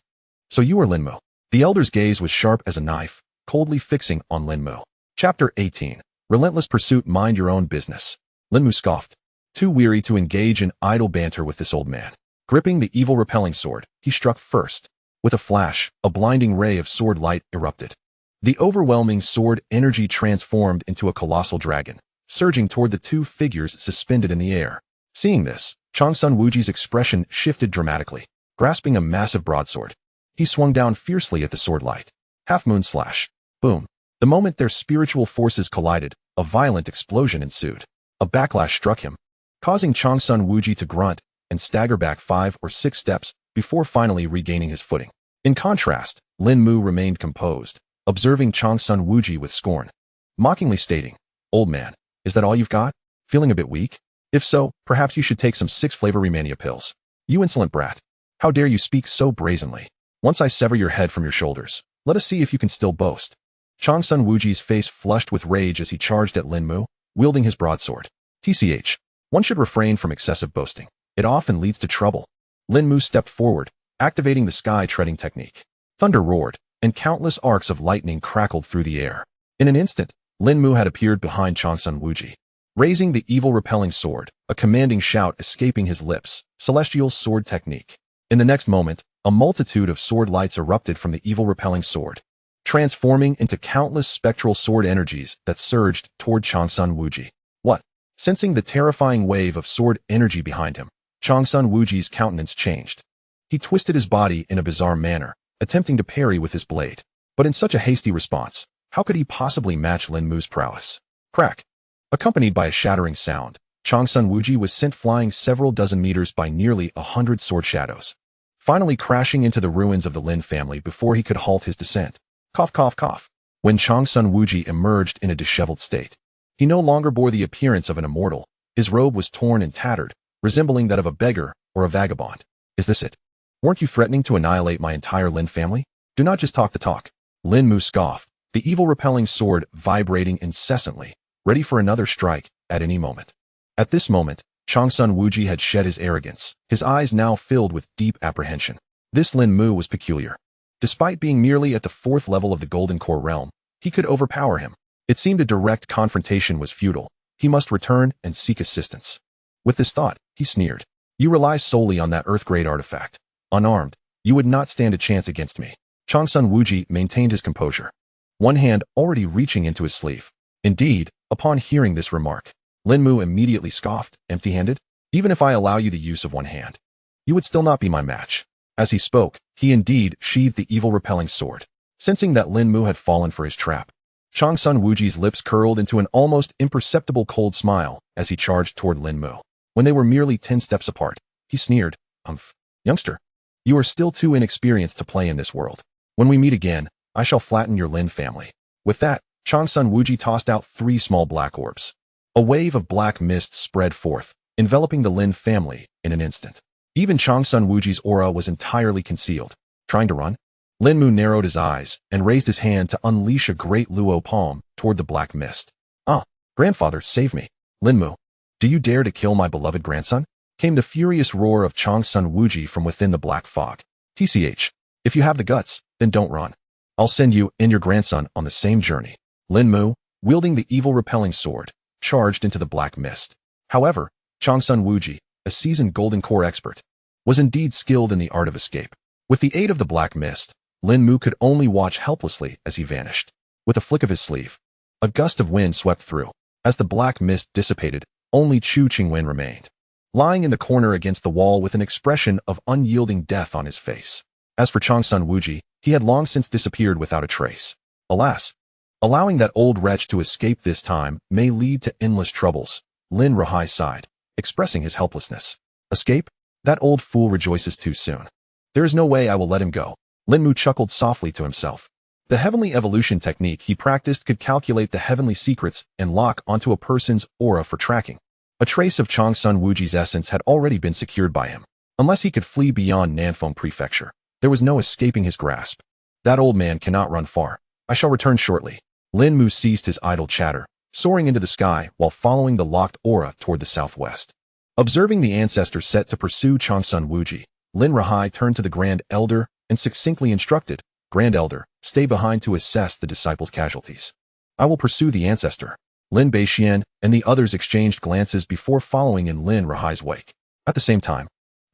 Speaker 1: So you are Lin Mu. The elder's gaze was sharp as a knife, coldly fixing on Lin Mu. Chapter 18. Relentless pursuit. Mind your own business. Lin Mu scoffed, too weary to engage in idle banter with this old man. Gripping the evil repelling sword, he struck first. With a flash, a blinding ray of sword light erupted. The overwhelming sword energy transformed into a colossal dragon, surging toward the 2 figures suspended in the air. Seeing this, Changsun Wuji's expression shifted dramatically. Grasping a massive broadsword, he swung down fiercely at the sword light. Half-moon slash. Boom. The moment their spiritual forces collided, a violent explosion ensued. A backlash struck him, causing Changsun Wuji to grunt and stagger back 5 or 6 steps before finally regaining his footing. In contrast, Lin Mu remained composed, observing Changsun Wuji with scorn, mockingly stating, Old man, is that all you've got? Feeling a bit weak? If so, perhaps you should take some 6-flavor Remania pills. You insolent brat. How dare you speak so brazenly? Once I sever your head from your shoulders, let us see if you can still boast. Changsun Wuji's face flushed with rage as he charged at Lin Mu, wielding his broadsword. TCH. One should refrain from excessive boasting. It often leads to trouble. Lin Mu stepped forward, activating the sky-treading technique. Thunder roared, and countless arcs of lightning crackled through the air. In an instant, Lin Mu had appeared behind Changsun Wuji. Raising the evil repelling sword, a commanding shout escaping his lips, celestial sword technique. In the next moment, a multitude of sword lights erupted from the evil repelling sword, transforming into countless spectral sword energies that surged toward Changsun Wuji. What? Sensing the terrifying wave of sword energy behind him, Changsun Wuji's countenance changed. He twisted his body in a bizarre manner, attempting to parry with his blade. But in such a hasty response, how could he possibly match Lin Mu's prowess? Crack! Accompanied by a shattering sound, Changsun Wuji was sent flying several dozen meters by nearly 100 sword shadows, finally crashing into the ruins of the Lin family before he could halt his descent. Cough, cough, cough. When Changsun Wuji emerged in a disheveled state, he no longer bore the appearance of an immortal. His robe was torn and tattered, resembling that of a beggar or a vagabond. Is this it? Weren't you threatening to annihilate my entire Lin family? Do not just talk the talk. Lin Mu scoffed, the evil repelling sword vibrating incessantly, ready for another strike at any moment. At this moment, Changsun Wuji had shed his arrogance, his eyes now filled with deep apprehension. This Lin Mu was peculiar. Despite being merely at the 4th level of the Golden Core realm, he could overpower him. It seemed a direct confrontation was futile. He must return and seek assistance. With this thought, he sneered. You rely solely on that Earth-grade artifact. Unarmed, you would not stand a chance against me. Changsun Wuji maintained his composure, one hand already reaching into his sleeve. Indeed, upon hearing this remark, Lin Mu immediately scoffed, empty-handed. Even if I allow you the use of one hand, you would still not be my match. As he spoke, he indeed sheathed the evil-repelling sword. Sensing that Lin Mu had fallen for his trap, Changsun Wuji's lips curled into an almost imperceptible cold smile as he charged toward Lin Mu. When they were merely 10 steps apart, he sneered, youngster, you are still too inexperienced to play in this world. When we meet again, I shall flatten your Lin family. With that, Changsun Wuji tossed out 3 small black orbs. A wave of black mist spread forth, enveloping the Lin family in an instant. Even Changsun Wuji's aura was entirely concealed. Trying to run? Lin Mu narrowed his eyes and raised his hand to unleash a great luo palm toward the black mist. Ah, grandfather, save me. Lin Mu, do you dare to kill my beloved grandson? Came the furious roar of Changsun Wuji from within the black fog. TCH, if you have the guts, then don't run. I'll send you and your grandson on the same journey. Lin Mu, wielding the evil-repelling sword, charged into the black mist. However, Changsun Wuji, a seasoned Golden Core expert, was indeed skilled in the art of escape. With the aid of the black mist, Lin Mu could only watch helplessly as he vanished. With a flick of his sleeve, a gust of wind swept through. As the black mist dissipated, only Chu Qingwen remained, lying in the corner against the wall with an expression of unyielding death on his face. As for Changsun Wuji, he had long since disappeared without a trace. Alas, allowing that old wretch to escape this time may lead to endless troubles. Lin Rahai sighed, expressing his helplessness. Escape? That old fool rejoices too soon. There is no way I will let him go. Lin Mu chuckled softly to himself. The heavenly evolution technique he practiced could calculate the heavenly secrets and lock onto a person's aura for tracking. A trace of Changsun Wuji's essence had already been secured by him. Unless he could flee beyond Nanfeng Prefecture, there was no escaping his grasp. That old man cannot run far. I shall return shortly. Lin Mu ceased his idle chatter, soaring into the sky while following the locked aura toward the southwest. Observing the ancestor set to pursue Changsun Wuji, Lin Rahai turned to the Grand Elder and succinctly instructed, Grand Elder, stay behind to assess the disciples' casualties. I will pursue the ancestor. Lin Beixian and the others exchanged glances before following in Lin Rahai's wake. At the same time,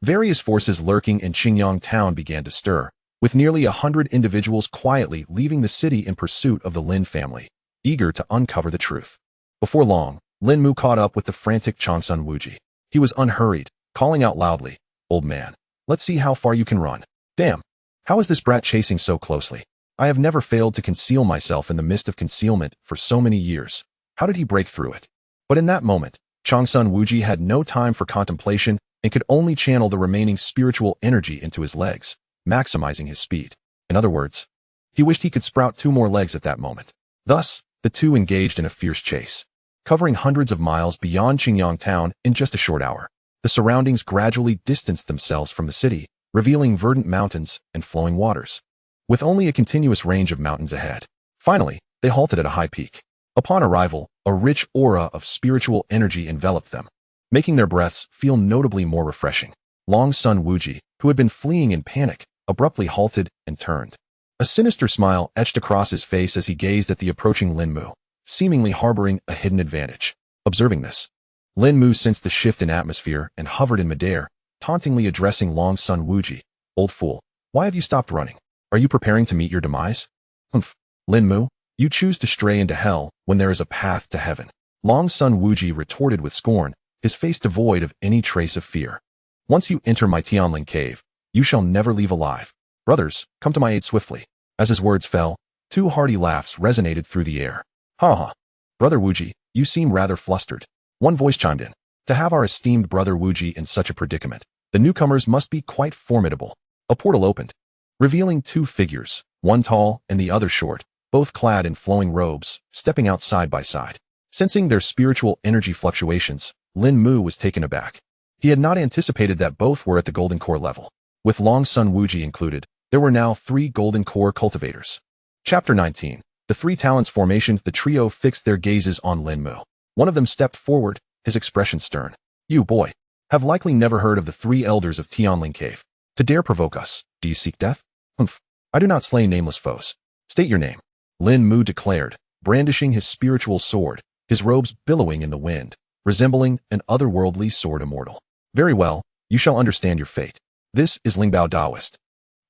Speaker 1: various forces lurking in Qingyang Town began to stir, with nearly 100 individuals quietly leaving the city in pursuit of the Lin family, eager to uncover the truth. Before long, Lin Mu caught up with the frantic Changsun Wuji. He was unhurried, calling out loudly, Old man, let's see how far you can run. Damn, how is this brat chasing so closely? I have never failed to conceal myself in the mist of concealment for so many years. How did he break through it? But in that moment, Changsun Wuji had no time for contemplation and could only channel the remaining spiritual energy into his legs, maximizing his speed. In other words, he wished he could sprout 2 more legs at that moment. Thus, the two engaged in a fierce chase, covering hundreds of miles beyond Qingyang Town in just a short hour. The surroundings gradually distanced themselves from the city, revealing verdant mountains and flowing waters, with only a continuous range of mountains ahead. Finally, they halted at a high peak. Upon arrival, a rich aura of spiritual energy enveloped them, making their breaths feel notably more refreshing. Long Sun Wuji, who had been fleeing in panic, abruptly halted and turned. A sinister smile etched across his face as he gazed at the approaching Lin Mu, seemingly harboring a hidden advantage. Observing this, Lin Mu sensed the shift in atmosphere and hovered in midair, tauntingly addressing Long Sun Wuji. Old fool, why have you stopped running? Are you preparing to meet your demise? Humph, Lin Mu, you choose to stray into hell when there is a path to heaven. Long Sun Wuji retorted with scorn, his face devoid of any trace of fear. Once you enter my Tianling cave, you shall never leave alive. Brothers, come to my aid swiftly. As his words fell, 2 hearty laughs resonated through the air. Ha ha. Brother Wuji, you seem rather flustered. One voice chimed in. To have our esteemed brother Wuji in such a predicament, the newcomers must be quite formidable. A portal opened, revealing 2 figures, one tall and the other short, both clad in flowing robes, stepping out side by side. Sensing their spiritual energy fluctuations, Lin Mu was taken aback. He had not anticipated that both were at the Golden Core level. With Long Sun Wuji included, there were now 3 Golden Core cultivators. Chapter 19. The 3 talents formation. The trio fixed their gazes on Lin Mu. One of them stepped forward, his expression stern. You, boy, have likely never heard of the three elders of Qingyang Cave. To dare provoke us, do you seek death? Humph, I do not slay nameless foes. State your name. Lin Mu declared, brandishing his spiritual sword, his robes billowing in the wind, resembling an otherworldly sword immortal. Very well, you shall understand your fate. This is Lingbao Daoist,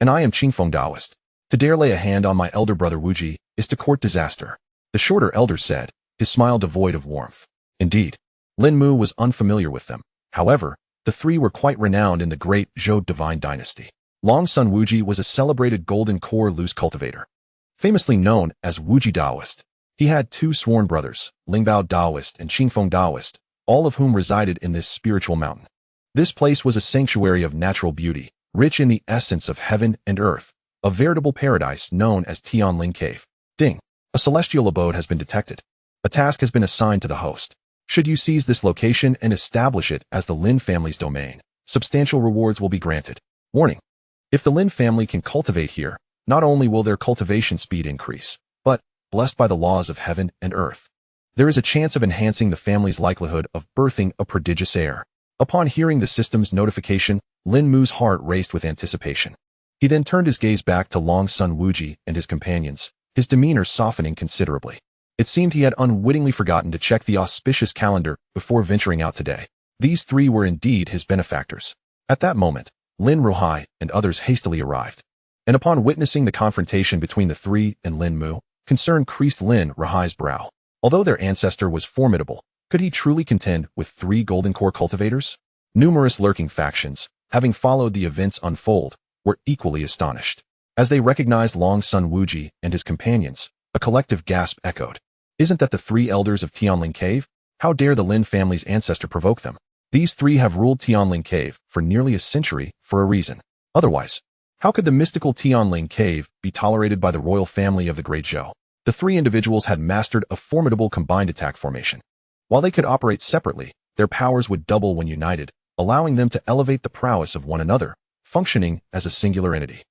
Speaker 1: and I am Qingfeng Daoist. To dare lay a hand on my elder brother Wuji is to court disaster, the shorter elder said, his smile devoid of warmth. Indeed, Lin Mu was unfamiliar with them. However, the three were quite renowned in the great Zhou divine dynasty. Long Sun Wuji was a celebrated golden core loose cultivator, famously known as Wuji Daoist. He had two sworn brothers, Lingbao Daoist and Qingfeng Daoist, all of whom resided in this spiritual mountain. This place was a sanctuary of natural beauty, rich in the essence of heaven and earth, a veritable paradise known as Qingyang Cave. Ding! A celestial abode has been detected. A task has been assigned to the host. Should you seize this location and establish it as the Lin family's domain, substantial rewards will be granted. Warning! If the Lin family can cultivate here, not only will their cultivation speed increase, but, blessed by the laws of heaven and earth, there is a chance of enhancing the family's likelihood of birthing a prodigious heir. Upon hearing the system's notification, Lin Mu's heart raced with anticipation. He then turned his gaze back to Long Sun Wuji and his companions, his demeanor softening considerably. It seemed he had unwittingly forgotten to check the auspicious calendar before venturing out today. These three were indeed his benefactors. At that moment, Lin Ruhai and others hastily arrived. And upon witnessing the confrontation between the three and Lin Mu, concern creased Lin Ruhai's brow. Although their ancestor was formidable, could he truly contend with three golden core cultivators? Numerous lurking factions, having followed the events unfold, were equally astonished. As they recognized Long Sun Wuji and his companions, a collective gasp echoed. Isn't that the three elders of Qingyang Cave? How dare the Lin family's ancestor provoke them? These three have ruled Qingyang Cave for nearly a century for a reason. Otherwise, how could the mystical Qingyang Cave be tolerated by the royal family of the Great Zhou? The three individuals had mastered a formidable combined attack formation. While they could operate separately, their powers would double when united, allowing them to elevate the prowess of one another, functioning as a singular entity.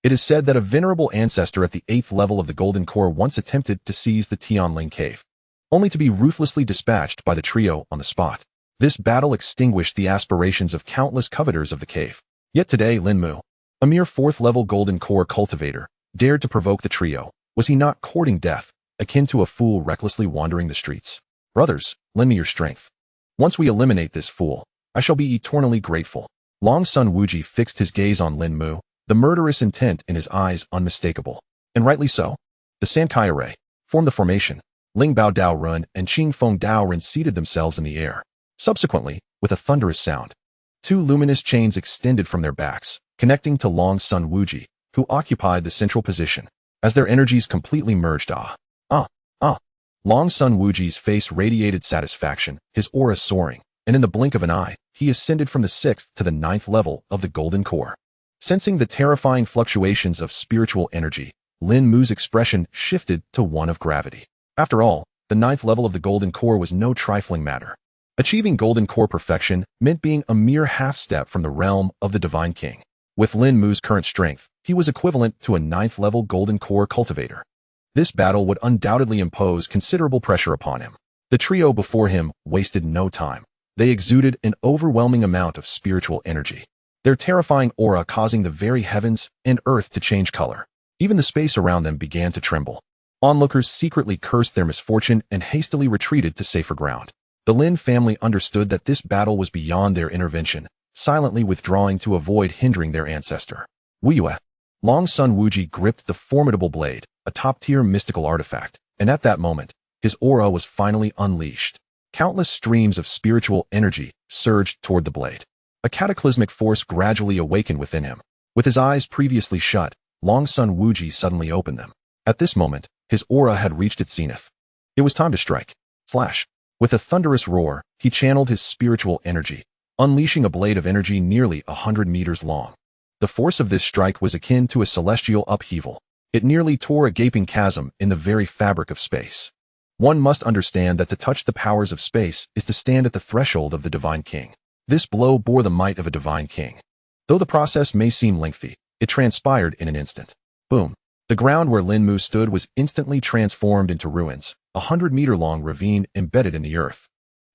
Speaker 1: It is said that a venerable ancestor at the 8th level of the Golden Core once attempted to seize the Qingyang Cave, only to be ruthlessly dispatched by the trio on the spot. This battle extinguished the aspirations of countless coveters of the cave. Yet today Lin Mu, a mere 4th level Golden Core cultivator, dared to provoke the trio. Was he not courting death, akin to a fool recklessly wandering the streets? Brothers, lend me your strength. Once we eliminate this fool, I shall be eternally grateful. Long Sun Wuji fixed his gaze on Lin Mu, the murderous intent in his eyes unmistakable. And rightly so. The Sankai array formed the formation. Ling Bao Dao Run and Qingfeng Dao Ren seated themselves in the air. Subsequently, with a thunderous sound, two luminous chains extended from their backs, connecting to Long Sun Wuji, who occupied the central position. As their energies completely merged, Long Sun Wuji's face radiated satisfaction, his aura soaring, and in the blink of an eye, he ascended from the 6th to the 9th level of the Golden Core. Sensing the terrifying fluctuations of spiritual energy, Lin Mu's expression shifted to one of gravity. After all, the 9th level of the Golden Core was no trifling matter. Achieving Golden Core perfection meant being a mere half-step from the realm of the Divine King. With Lin Mu's current strength, he was equivalent to a 9th level Golden Core cultivator. This battle would undoubtedly impose considerable pressure upon him. The trio before him wasted no time. They exuded an overwhelming amount of spiritual energy, their terrifying aura causing the very heavens and earth to change color. Even the space around them began to tremble. Onlookers secretly cursed their misfortune and hastily retreated to safer ground. The Lin family understood that this battle was beyond their intervention, silently withdrawing to avoid hindering their ancestor. Wuyue. Long Sun Wuji gripped the formidable blade, a top-tier mystical artifact, and at that moment, his aura was finally unleashed. Countless streams of spiritual energy surged toward the blade. A cataclysmic force gradually awakened within him. With his eyes previously shut, Long Sun Wuji suddenly opened them. At this moment, his aura had reached its zenith. It was time to strike. Flash. With a thunderous roar, he channeled his spiritual energy, unleashing a blade of energy nearly 100 meters long. The force of this strike was akin to a celestial upheaval. It nearly tore a gaping chasm in the very fabric of space. One must understand that to touch the powers of space is to stand at the threshold of the Divine King. This blow bore the might of a Divine King. Though the process may seem lengthy, it transpired in an instant. Boom. The ground where Lin Mu stood was instantly transformed into ruins, a 100-meter-long ravine embedded in the earth.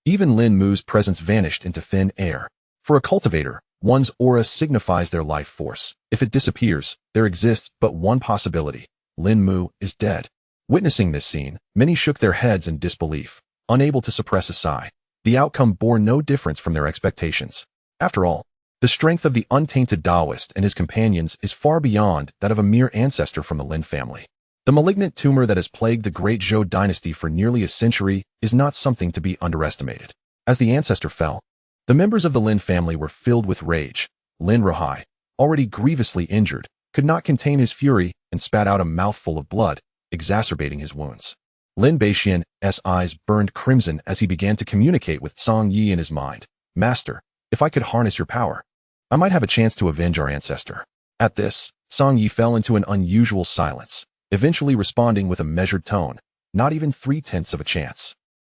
Speaker 1: Even Lin Mu's presence vanished into thin air. For a cultivator, one's aura signifies their life force. If it disappears, there exists but one possibility. Lin Mu is dead. Witnessing this scene, many shook their heads in disbelief, unable to suppress a sigh. The outcome bore no difference from their expectations. After all, the strength of the untainted Taoist and his companions is far beyond that of a mere ancestor from the Lin family. The malignant tumor that has plagued the great Zhou dynasty for nearly a century is not something to be underestimated. As the ancestor fell, the members of the Lin family were filled with rage. Lin Ruhai, already grievously injured, could not contain his fury and spat out a mouthful of blood, exacerbating his wounds. Lin Beixian's eyes burned crimson as he began to communicate with Song Yi in his mind. Master, if I could harness your power, I might have a chance to avenge our ancestor. At this, Song Yi fell into an unusual silence, eventually responding with a measured tone. Not even 3/10 of a chance.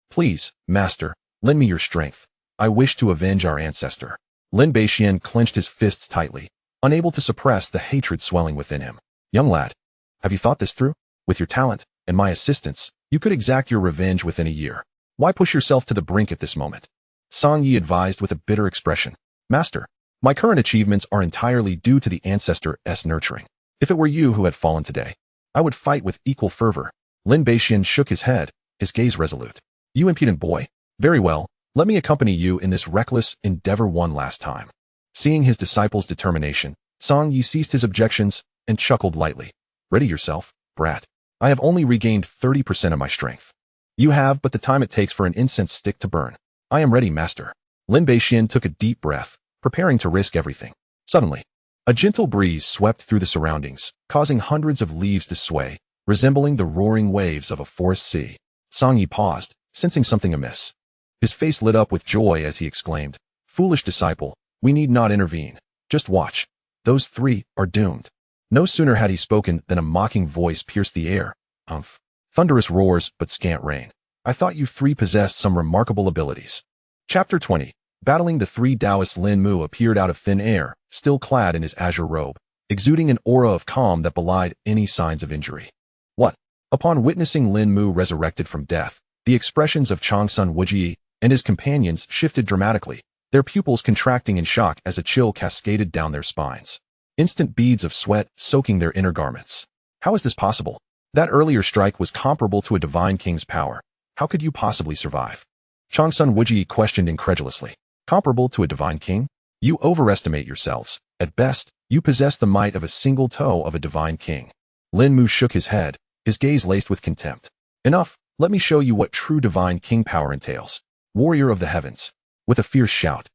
Speaker 1: Please, master, lend me your strength. I wish to avenge our ancestor. Lin Beixian clenched his fists tightly, unable to suppress the hatred swelling within him. Young lad, have you thought this through? With your talent and my assistance, you could exact your revenge within a year. Why push yourself to the brink at this moment? Song Yi advised with a bitter expression. Master, my current achievements are entirely due to the ancestor's nurturing. If it were you who had fallen today, I would fight with equal fervor. Lin Beixian shook his head, his gaze resolute. You impudent boy. Very well, let me accompany you in this reckless endeavor one last time. Seeing his disciple's determination, Song Yi ceased his objections and chuckled lightly. Ready yourself, brat. I have only regained 30% of my strength. You have but the time it takes for an incense stick to burn. I am ready, master. Lin Beixian took a deep breath, preparing to risk everything. Suddenly, a gentle breeze swept through the surroundings, causing hundreds of leaves to sway, resembling the roaring waves of a forest sea. Song Yi paused, sensing something amiss. His face lit up with joy as he exclaimed, Foolish disciple, we need not intervene. Just watch. Those three are doomed. No sooner had he spoken than a mocking voice pierced the air. Humph. Thunderous roars, but scant rain. I thought you three possessed some remarkable abilities. Chapter 20. Battling the three Taoists. Lin Mu appeared out of thin air, still clad in his azure robe, exuding an aura of calm that belied any signs of injury. What? Upon witnessing Lin Mu resurrected from death, the expressions of Changsun Wuji and his companions shifted dramatically, their pupils contracting in shock as a chill cascaded down their spines. Instant beads of sweat soaking their inner garments. How is this possible? That earlier strike was comparable to a divine king's power. How could you possibly survive? Changsun Wuji questioned incredulously. Comparable to a divine king? You overestimate yourselves. At best, you possess the might of a single toe of a divine king. Lin Mu shook his head, his gaze laced with contempt. Enough, let me show you what true divine king power entails. Warrior of the heavens. With a fierce shout,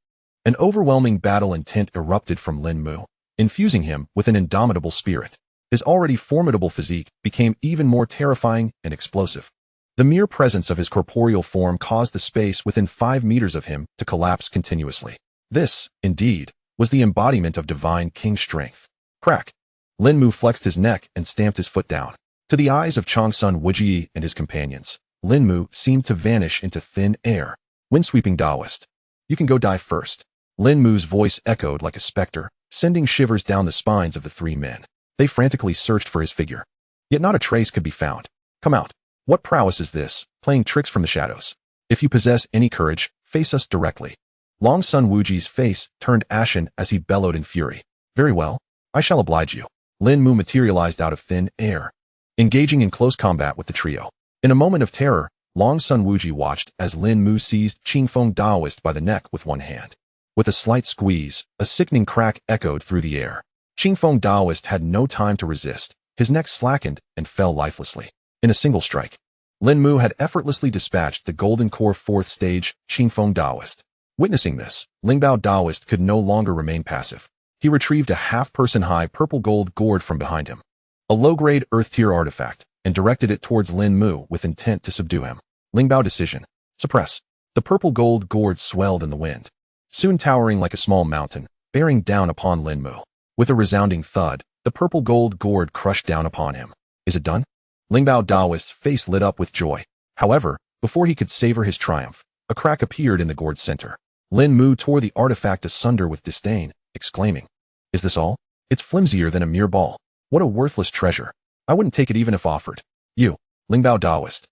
Speaker 1: an overwhelming battle intent erupted from Lin Mu, infusing him with an indomitable spirit. His already formidable physique became even more terrifying and explosive. The mere presence of his corporeal form caused the space within 5 meters of him to collapse continuously. This, indeed, was the embodiment of divine king strength. Crack! Lin Mu flexed his neck and stamped his foot down. To the eyes of Changsun Wuji and his companions, Lin Mu seemed to vanish into thin air. Windsweeping Taoist. You can go die first. Lin Mu's voice echoed like a specter, sending shivers down the spines of the three men. They frantically searched for his figure. Yet not a trace could be found. Come out. What prowess is this, playing tricks from the shadows? If you possess any courage, face us directly. Long Sun Wuji's face turned ashen as he bellowed in fury. Very well, I shall oblige you. Lin Mu materialized out of thin air, engaging in close combat with the trio. In a moment of terror, Long Sun Wuji watched as Lin Mu seized Qingfeng Taoist by the neck with one hand. With a slight squeeze, a sickening crack echoed through the air. Qingfeng Taoist had no time to resist. His neck slackened and fell lifelessly. In a single strike, Lin Mu had effortlessly dispatched the Golden Core 4th stage Qingfeng Taoist. Witnessing this, Lingbao Taoist could no longer remain passive. He retrieved a half-person high purple gold gourd from behind him, a low-grade earth-tier artifact, and directed it towards Lin Mu with intent to subdue him. Lingbao decision. Suppress. The purple gold gourd swelled in the wind, soon towering like a small mountain, bearing down upon Lin Mu. With a resounding thud, the purple gold gourd crushed down upon him. Is it done? Lingbao Taoist's face lit up with joy. However, before he could savor his triumph, a crack appeared in the gourd's center. Lin Mu tore the artifact asunder with disdain, exclaiming, Is this all? It's flimsier than a mere ball. What a worthless treasure. I wouldn't take it even if offered. You, Lingbao Taoist.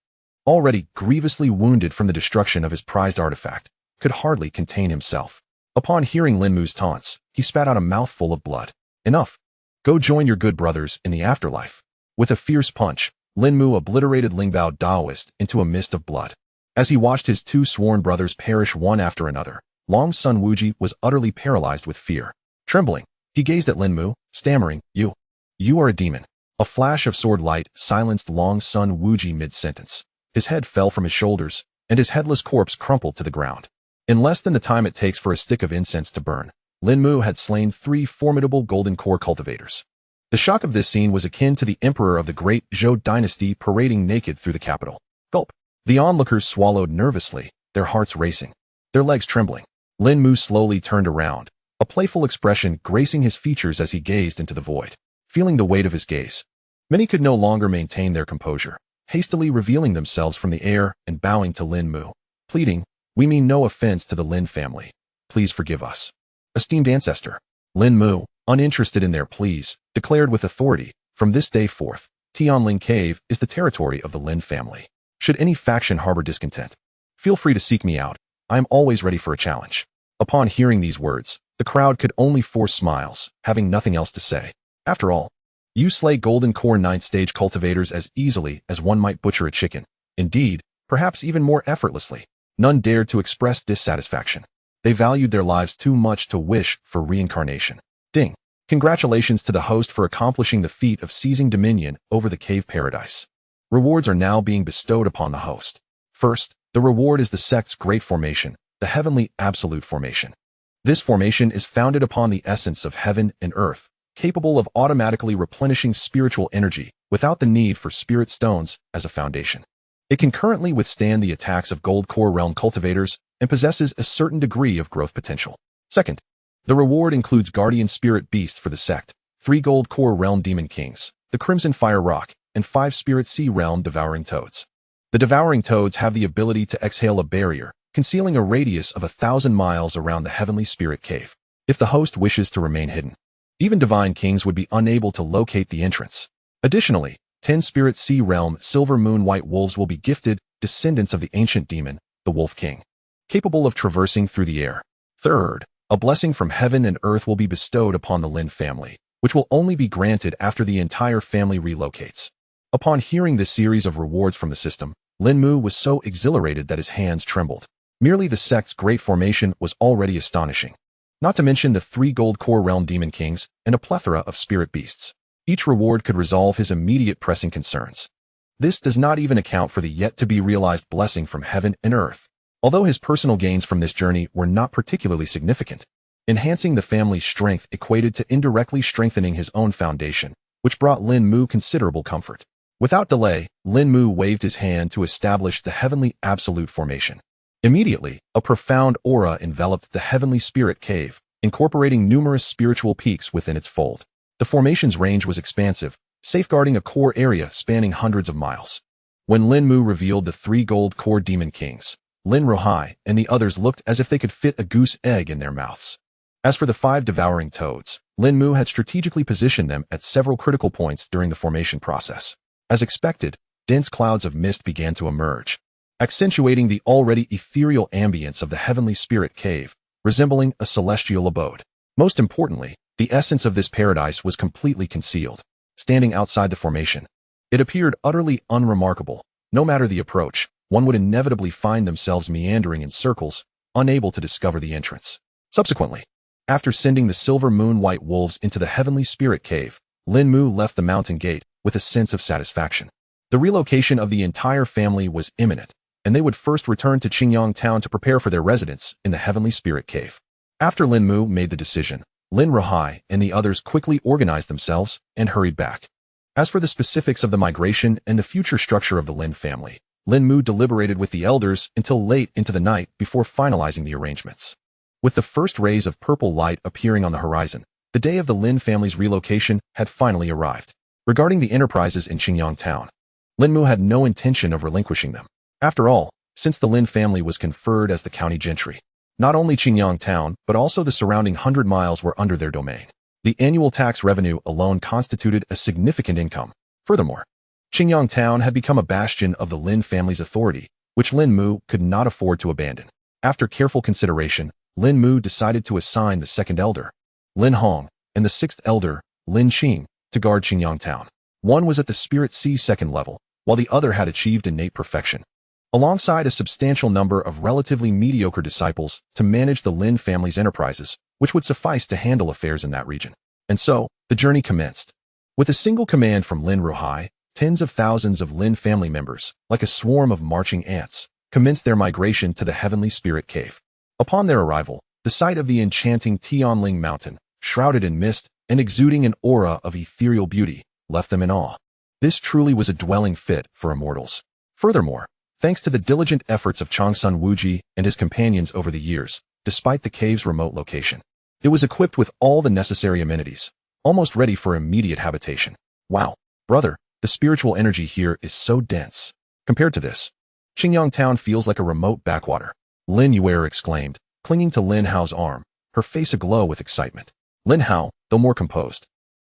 Speaker 1: already grievously wounded from the destruction of his prized artifact, could hardly contain himself. Upon hearing Lin Mu's taunts, he spat out a mouthful of blood. Enough. Go join your good brothers in the afterlife. With a fierce punch, Lin Mu obliterated Lingbao Daoist into a mist of blood. As he watched his two sworn brothers perish one after another, Long's son Wuji was utterly paralyzed with fear. Trembling, he gazed at Lin Mu, stammering, You are a demon. A flash of sword light silenced Long's son Wuji mid-sentence. His head fell from his shoulders, and his headless corpse crumpled to the ground. In less than the time it takes for a stick of incense to burn, Lin Mu had slain 3 formidable golden core cultivators. The shock of this scene was akin to the emperor of the great Zhou dynasty parading naked through the capital. Gulp. The onlookers swallowed nervously, their hearts racing, their legs trembling. Lin Mu slowly turned around, a playful expression gracing his features as he gazed into the void. Feeling the weight of his gaze, many could no longer maintain their composure, hastily revealing themselves from the air and bowing to Lin Mu, pleading, We mean no offense to the Lin family. Please forgive us. Esteemed ancestor. Lin Mu, uninterested in their pleas, declared with authority, From this day forth, Tianling Cave is the territory of the Lin family. Should any faction harbor discontent, feel free to seek me out. I am always ready for a challenge. Upon hearing these words, the crowd could only force smiles, having nothing else to say. After all, you slay golden core 9th stage cultivators as easily as one might butcher a chicken. Indeed, perhaps even more effortlessly. None dared to express dissatisfaction. They valued their lives too much to wish for reincarnation. Ding. Congratulations to the host for accomplishing the feat of seizing dominion over the cave paradise. Rewards are now being bestowed upon the host. First, the reward is the sect's great formation, the heavenly absolute formation. This formation is founded upon the essence of heaven and earth, capable of automatically replenishing spiritual energy without the need for spirit stones as a foundation. It can currently withstand the attacks of gold core realm cultivators and possesses a certain degree of growth potential. Second, the reward includes guardian spirit beasts for the sect, 3 gold core realm demon kings, the crimson fire rock, and 5 spirit sea realm devouring toads. The devouring toads have the ability to exhale a barrier, concealing a radius of 1,000 miles around the heavenly spirit cave. If the host wishes to remain hidden, even divine kings would be unable to locate the entrance. Additionally, 10 spirit sea realm silver moon white wolves will be gifted, descendants of the ancient demon, the Wolf King, capable of traversing through the air. Third, a blessing from heaven and earth will be bestowed upon the Lin family, which will only be granted after the entire family relocates. Upon hearing this series of rewards from the system, Lin Mu was so exhilarated that his hands trembled. Merely the sect's great formation was already astonishing. Not to mention the 3 gold core realm demon kings and a plethora of spirit beasts. Each reward could resolve his immediate pressing concerns. This does not even account for the yet-to-be-realized blessing from heaven and earth. Although his personal gains from this journey were not particularly significant, enhancing the family's strength equated to indirectly strengthening his own foundation, which brought Lin Mu considerable comfort. Without delay, Lin Mu waved his hand to establish the heavenly absolute formation. Immediately, a profound aura enveloped the heavenly spirit cave, incorporating numerous spiritual peaks within its fold. The formation's range was expansive, safeguarding a core area spanning hundreds of miles. When Lin Mu revealed the 3 gold core demon kings, Lin Rohai and the others looked as if they could fit a goose egg in their mouths. As for the 5 devouring toads, Lin Mu had strategically positioned them at several critical points during the formation process. As expected, dense clouds of mist began to emerge, accentuating the already ethereal ambience of the heavenly spirit cave, resembling a celestial abode. Most importantly, the essence of this paradise was completely concealed, standing outside the formation. It appeared utterly unremarkable. No matter the approach, one would inevitably find themselves meandering in circles, unable to discover the entrance. Subsequently, after sending the silver moon white wolves into the heavenly spirit cave, Lin Mu left the mountain gate with a sense of satisfaction. The relocation of the entire family was imminent, and they would first return to Qingyang Town to prepare for their residence in the heavenly spirit cave. After Lin Mu made the decision, Lin Rohai and the others quickly organized themselves and hurried back. As for the specifics of the migration and the future structure of the Lin family, Lin Mu deliberated with the elders until late into the night before finalizing the arrangements. With the first rays of purple light appearing on the horizon, the day of the Lin family's relocation had finally arrived. Regarding the enterprises in Qingyang Town, Lin Mu had no intention of relinquishing them. After all, since the Lin family was conferred as the county gentry, not only Qingyang Town but also the surrounding 100 miles were under their domain. The annual tax revenue alone constituted a significant income. Furthermore, Qingyang Town had become a bastion of the Lin family's authority, which Lin Mu could not afford to abandon. After careful consideration, Lin Mu decided to assign the second elder, Lin Hong, and the sixth elder, Lin Qing, to guard Qingyang Town. One was at the Spirit Sea's second level, while the other had achieved innate perfection, alongside a substantial number of relatively mediocre disciples to manage the Lin family's enterprises, which would suffice to handle affairs in that region. And so, the journey commenced. With a single command from Lin Ruhai, tens of thousands of Lin family members, like a swarm of marching ants, commenced their migration to the Heavenly Spirit Cave. Upon their arrival, the sight of the enchanting Tianling Mountain, shrouded in mist and exuding an aura of ethereal beauty, left them in awe. This truly was a dwelling fit for immortals. Furthermore, thanks to the diligent efforts of Changsun Wuji and his companions over the years, despite the cave's remote location, it was equipped with all the necessary amenities, almost ready for immediate habitation. Wow, brother, the spiritual energy here is so dense. Compared to this, Qingyang Town feels like a remote backwater, Lin Yuer exclaimed, clinging to Lin Hao's arm, her face aglow with excitement. Lin Hao, though more composed,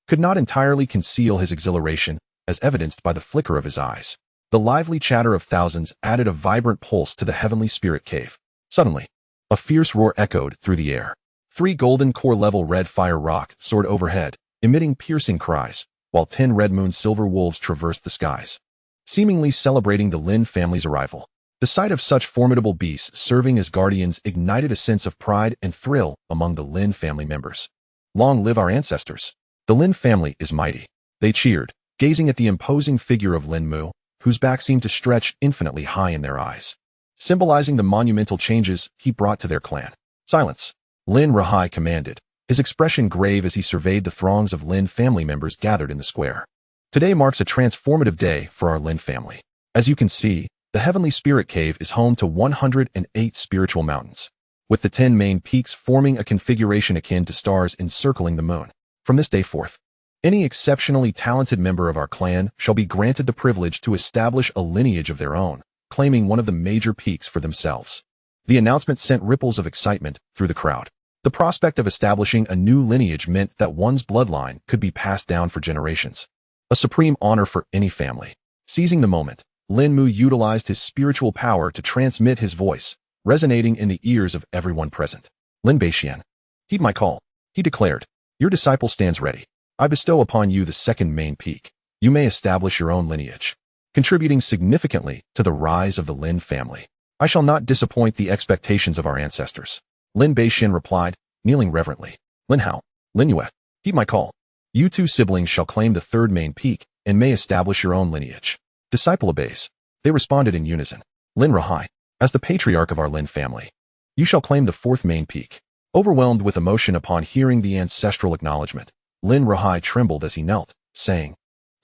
Speaker 1: could not entirely conceal his exhilaration, as evidenced by the flicker of his eyes. The lively chatter of thousands added a vibrant pulse to the Heavenly Spirit Cave. Suddenly, a fierce roar echoed through the air. 3 golden core-level red fire rock soared overhead, emitting piercing cries, while 10 red moon silver wolves traversed the skies, seemingly celebrating the Lin family's arrival. The sight of such formidable beasts serving as guardians ignited a sense of pride and thrill among the Lin family members. Long live our ancestors! The Lin family is mighty. They cheered, gazing at the imposing figure of Lin Mu, whose back seemed to stretch infinitely high in their eyes, symbolizing the monumental changes he brought to their clan. Silence! Lin Ruhai commanded, his expression grave as he surveyed the throngs of Lin family members gathered in the square. Today marks a transformative day for our Lin family. As you can see, the Heavenly Spirit Cave is home to 108 spiritual mountains, with the 10 main peaks forming a configuration akin to stars encircling the moon. From this day forth, any exceptionally talented member of our clan shall be granted the privilege to establish a lineage of their own, claiming one of the major peaks for themselves. The announcement sent ripples of excitement through the crowd. The prospect of establishing a new lineage meant that one's bloodline could be passed down for generations, a supreme honor for any family. Seizing the moment, Lin Mu utilized his spiritual power to transmit his voice, resonating in the ears of everyone present. Lin Beixian, heed my call, he declared. Your disciple stands ready. I bestow upon you the second main peak. You may establish your own lineage, contributing significantly to the rise of the Lin family. I shall not disappoint the expectations of our ancestors. Lin Beixian replied, kneeling reverently. Lin Hao, Lin Yue, heed my call. You 2 siblings shall claim the third main peak and may establish your own lineage. Disciple obeys. They responded in unison. Lin Ruhai, as the patriarch of our Lin family, you shall claim the 4th main peak. Overwhelmed with emotion upon hearing the ancestral acknowledgement, Lin Ruhai trembled as he knelt, saying,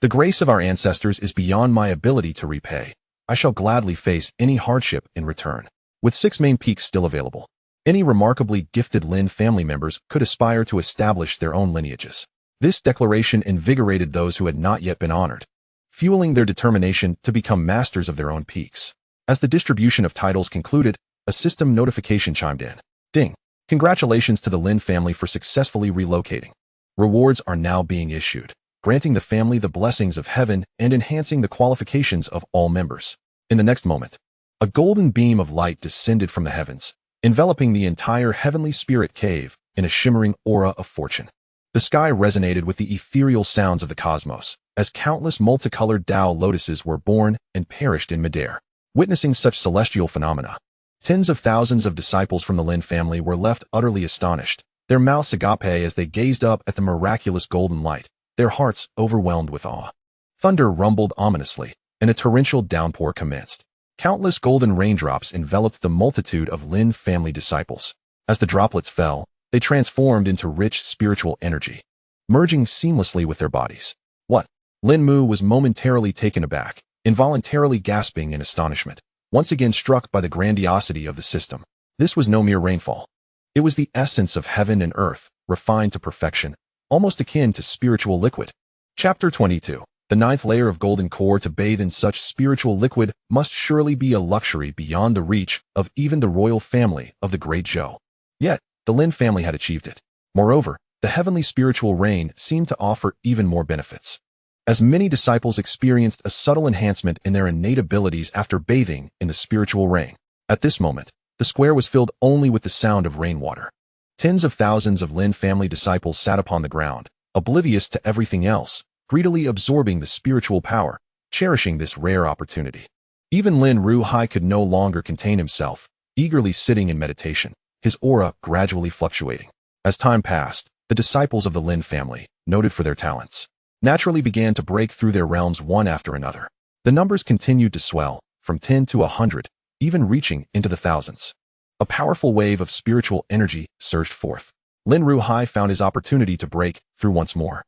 Speaker 1: The grace of our ancestors is beyond my ability to repay. I shall gladly face any hardship in return. With 6 main peaks still available, any remarkably gifted Lin family members could aspire to establish their own lineages. This declaration invigorated those who had not yet been honored, fueling their determination to become masters of their own peaks. As the distribution of titles concluded, a system notification chimed in. Ding! Congratulations to the Lin family for successfully relocating. Rewards are now being issued, granting the family the blessings of heaven and enhancing the qualifications of all members. In the next moment, a golden beam of light descended from the heavens, enveloping the entire Heavenly Spirit Cave in a shimmering aura of fortune. The sky resonated with the ethereal sounds of the cosmos, as countless multicolored Tao lotuses were born and perished in midair. Witnessing such celestial phenomena, tens of thousands of disciples from the Lin family were left utterly astonished, their mouths agape as they gazed up at the miraculous golden light, their hearts overwhelmed with awe. Thunder rumbled ominously, and a torrential downpour commenced. Countless golden raindrops enveloped the multitude of Lin family disciples. As the droplets fell, they transformed into rich spiritual energy, merging seamlessly with their bodies. What? Lin Mu was momentarily taken aback, involuntarily gasping in astonishment, once again struck by the grandiosity of the system. This was no mere rainfall. It was the essence of heaven and earth, refined to perfection, almost akin to spiritual liquid. Chapter 22. The 9th layer of golden core. To bathe in such spiritual liquid must surely be a luxury beyond the reach of even the royal family of the Great Zhou. Yet, the Lin family had achieved it. Moreover, the heavenly spiritual rain seemed to offer even more benefits. as many disciples experienced a subtle enhancement in their innate abilities after bathing in the spiritual rain. At this moment, the square was filled only with the sound of rainwater. Tens of thousands of Lin family disciples sat upon the ground, oblivious to everything else, greedily absorbing the spiritual power, cherishing this rare opportunity. Even Lin Ruhai could no longer contain himself, eagerly sitting in meditation, his aura gradually fluctuating. As time passed, the disciples of the Lin family, noted for their talents, naturally began to break through their realms one after another. The numbers continued to swell, from 10 to 100, even reaching into the thousands. A powerful wave of spiritual energy surged forth. Lin Ruhai found his opportunity to break through once more,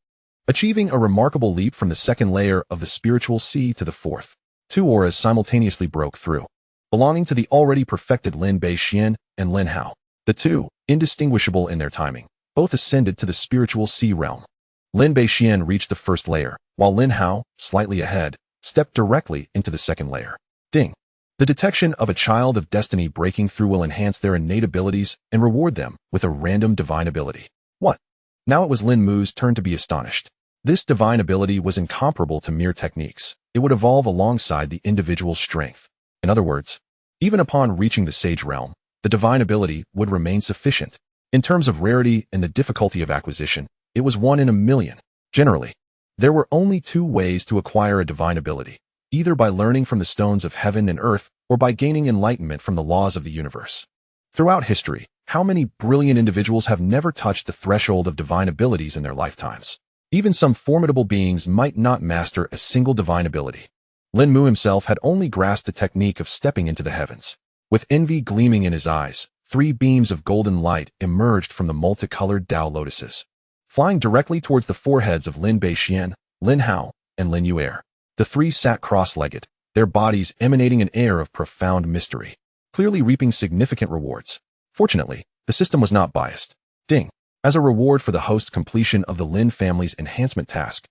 Speaker 1: achieving a remarkable leap from the second layer of the spiritual sea to the fourth. Two auras simultaneously broke through, belonging to the already perfected Lin Beixian and Lin Hao. The two, indistinguishable in their timing, both ascended to the spiritual sea realm. Lin Beixian reached the first layer, while Lin Hao, slightly ahead, stepped directly into the second layer. Ding! The detection of a child of destiny breaking through will enhance their innate abilities and reward them with a random divine ability. What? Now it was Lin Mu's turn to be astonished. This divine ability was incomparable to mere techniques. It would evolve alongside the individual's strength. In other words, even upon reaching the sage realm, the divine ability would remain sufficient. In terms of rarity and the difficulty of acquisition, it was 1 in a million. Generally, there were only two ways to acquire a divine ability, either by learning from the stones of heaven and earth or by gaining enlightenment from the laws of the universe. Throughout history, how many brilliant individuals have never touched the threshold of divine abilities in their lifetimes? Even some formidable beings might not master a single divine ability. Lin Mu himself had only grasped the technique of stepping into the heavens. With envy gleaming in his eyes, 3 beams of golden light emerged from the multicolored Tao lotuses, flying directly towards the foreheads of Lin Beixian, Lin Hao, and Lin Yuer. The 3 sat cross-legged, their bodies emanating an air of profound mystery, clearly reaping significant rewards. Fortunately, the system was not biased. Ding! As a reward for the host's completion of the Lin family's enhancement task,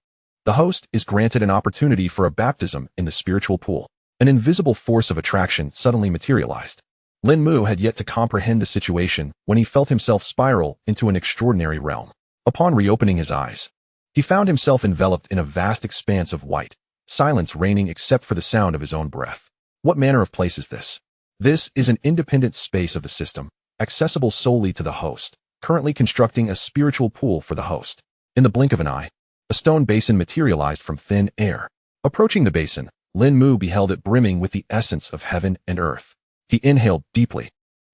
Speaker 1: the host is granted an opportunity for a baptism in the spiritual pool. An invisible force of attraction suddenly materialized. Lin Mu had yet to comprehend the situation when he felt himself spiral into an extraordinary realm. Upon reopening his eyes, he found himself enveloped in a vast expanse of white, silence reigning except for the sound of his own breath. What manner of place is this? This is an independent space of the system, accessible solely to the host, currently constructing a spiritual pool for the host. In the blink of an eye, a stone basin materialized from thin air. Approaching the basin, Lin Mu beheld it brimming with the essence of heaven and earth. He inhaled deeply,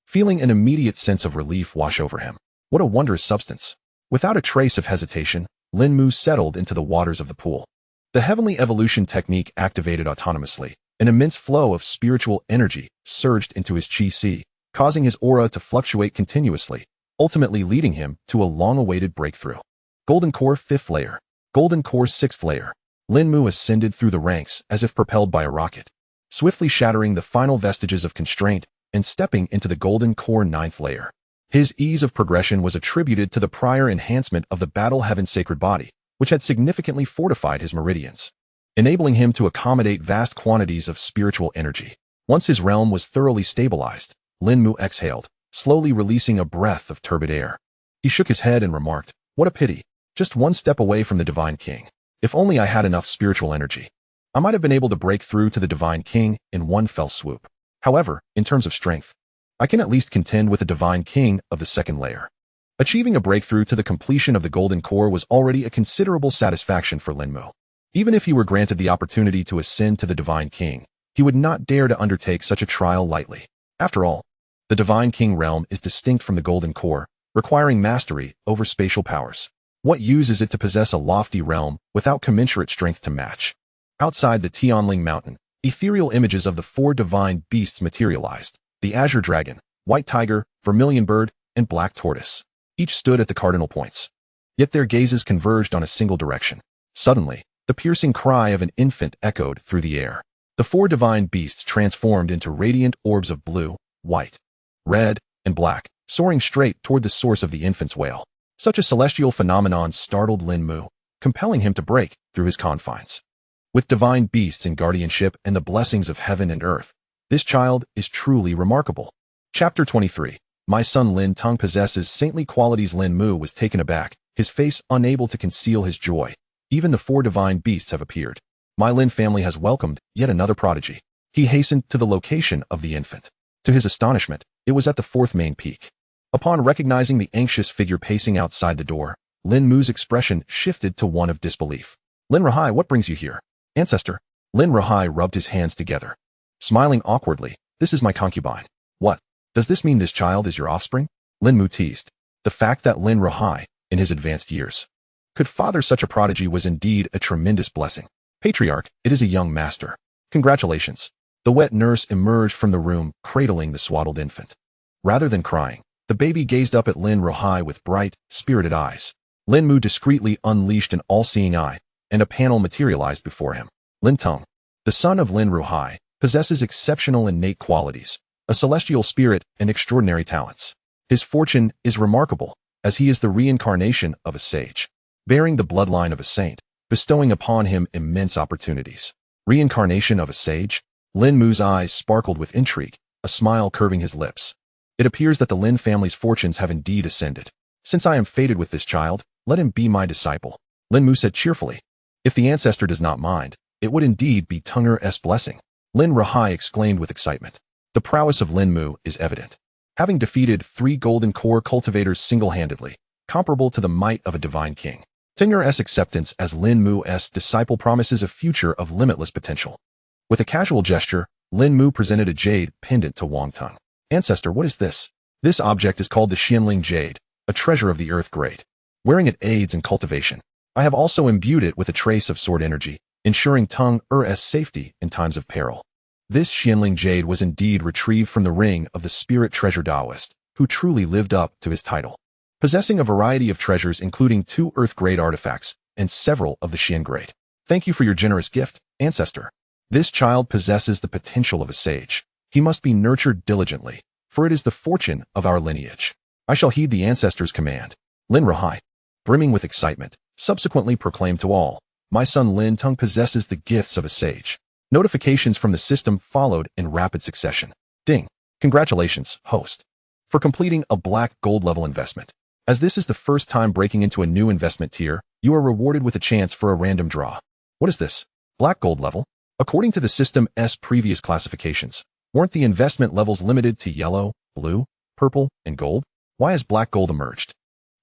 Speaker 1: feeling an immediate sense of relief wash over him. What a wondrous substance! Without a trace of hesitation, Lin Mu settled into the waters of the pool. The heavenly evolution technique activated autonomously. An immense flow of spiritual energy surged into his chi si, causing his aura to fluctuate continuously, ultimately leading him to a long-awaited breakthrough. Golden Core 5th layer. Golden Core 6th layer. Lin Mu ascended through the ranks as if propelled by a rocket, swiftly shattering the final vestiges of constraint and stepping into the Golden Core 9th layer. His ease of progression was attributed to the prior enhancement of the Battle Heaven Sacred Body, which had significantly fortified his meridians, enabling him to accommodate vast quantities of spiritual energy. Once his realm was thoroughly stabilized, Lin Mu exhaled, slowly releasing a breath of turbid air. He shook his head and remarked, "What a pity, just one step away from the Divine King. If only I had enough spiritual energy, I might have been able to break through to the Divine King in one fell swoop. However, in terms of strength, I can at least contend with the Divine King of the 2nd layer." Achieving a breakthrough to the completion of the Golden Core was already a considerable satisfaction for Lin Mu. Even if he were granted the opportunity to ascend to the Divine King, he would not dare to undertake such a trial lightly. After all, the Divine King realm is distinct from the Golden Core, requiring mastery over spatial powers. What use is it to possess a lofty realm without commensurate strength to match? Outside the Tianling Mountain, ethereal images of the 4 divine beasts materialized: the Azure Dragon, White Tiger, Vermilion Bird, and Black Tortoise. Each stood at the cardinal points, yet their gazes converged on a single direction. Suddenly, the piercing cry of an infant echoed through the air. The 4 divine beasts transformed into radiant orbs of blue, white, red, and black, soaring straight toward the source of the infant's wail. Such a celestial phenomenon startled Lin Mu, compelling him to break through his confines. With divine beasts in guardianship and the blessings of heaven and earth, this child is truly remarkable. Chapter 23. My son Lin Tong possesses saintly qualities. Lin Mu was taken aback, his face unable to conceal his joy. Even the 4 divine beasts have appeared. My Lin family has welcomed yet another prodigy. He hastened to the location of the infant. To his astonishment, it was at the 4th main peak. Upon recognizing the anxious figure pacing outside the door, Lin Mu's expression shifted to one of disbelief. Lin Rahai, what brings you here? Ancestor. Lin Rahai rubbed his hands together. Smiling awkwardly, this is my concubine. What? Does this mean this child is your offspring? Lin Mu teased. The fact that Lin Rahai, in his advanced years, could father such a prodigy was indeed a tremendous blessing. Patriarch, it is a young master. Congratulations. The wet nurse emerged from the room, cradling the swaddled infant. Rather than crying, the baby gazed up at Lin Rahai with bright, spirited eyes. Lin Mu discreetly unleashed an all-seeing eye, and a panel materialized before him. Lin Tong, the son of Lin Rahai, possesses exceptional innate qualities, a celestial spirit, and extraordinary talents. His fortune is remarkable, as he is the reincarnation of a sage, bearing the bloodline of a saint, bestowing upon him immense opportunities. Reincarnation of a sage? Lin Mu's eyes sparkled with intrigue, a smile curving his lips. It appears that the Lin family's fortunes have indeed ascended. Since I am fated with this child, let him be my disciple. Lin Mu said cheerfully. If the ancestor does not mind, it would indeed be Tunger's blessing. Lin Rahai exclaimed with excitement. The prowess of Lin Mu is evident. Having defeated 3 golden core cultivators single-handedly, comparable to the might of a divine king. Tunger's acceptance as Lin Mu's disciple promises a future of limitless potential. With a casual gesture, Lin Mu presented a jade pendant to Wang Tong. Ancestor, what is this? This object is called the Xianling Jade, a treasure of the earth grade. Wearing it aids in cultivation. I have also imbued it with a trace of sword energy, ensuring Tunger's safety in times of peril. This Xianling Jade was indeed retrieved from the ring of the spirit treasure Taoist, who truly lived up to his title. Possessing a variety of treasures including 2 earth-grade artifacts and several of the Xian grade. Thank you for your generous gift, ancestor. This child possesses the potential of a sage. He must be nurtured diligently, for it is the fortune of our lineage. I shall heed the ancestor's command. Lin Rahai, brimming with excitement, subsequently proclaimed to all, my son Lin Tong possesses the gifts of a sage. Notifications from the system followed in rapid succession. Ding. Congratulations, host, for completing a black gold level investment. As this is the first time breaking into a new investment tier, you are rewarded with a chance for a random draw. What is this? Black gold level? According to the system's previous classifications, weren't the investment levels limited to yellow, blue, purple, and gold? Why has black gold emerged?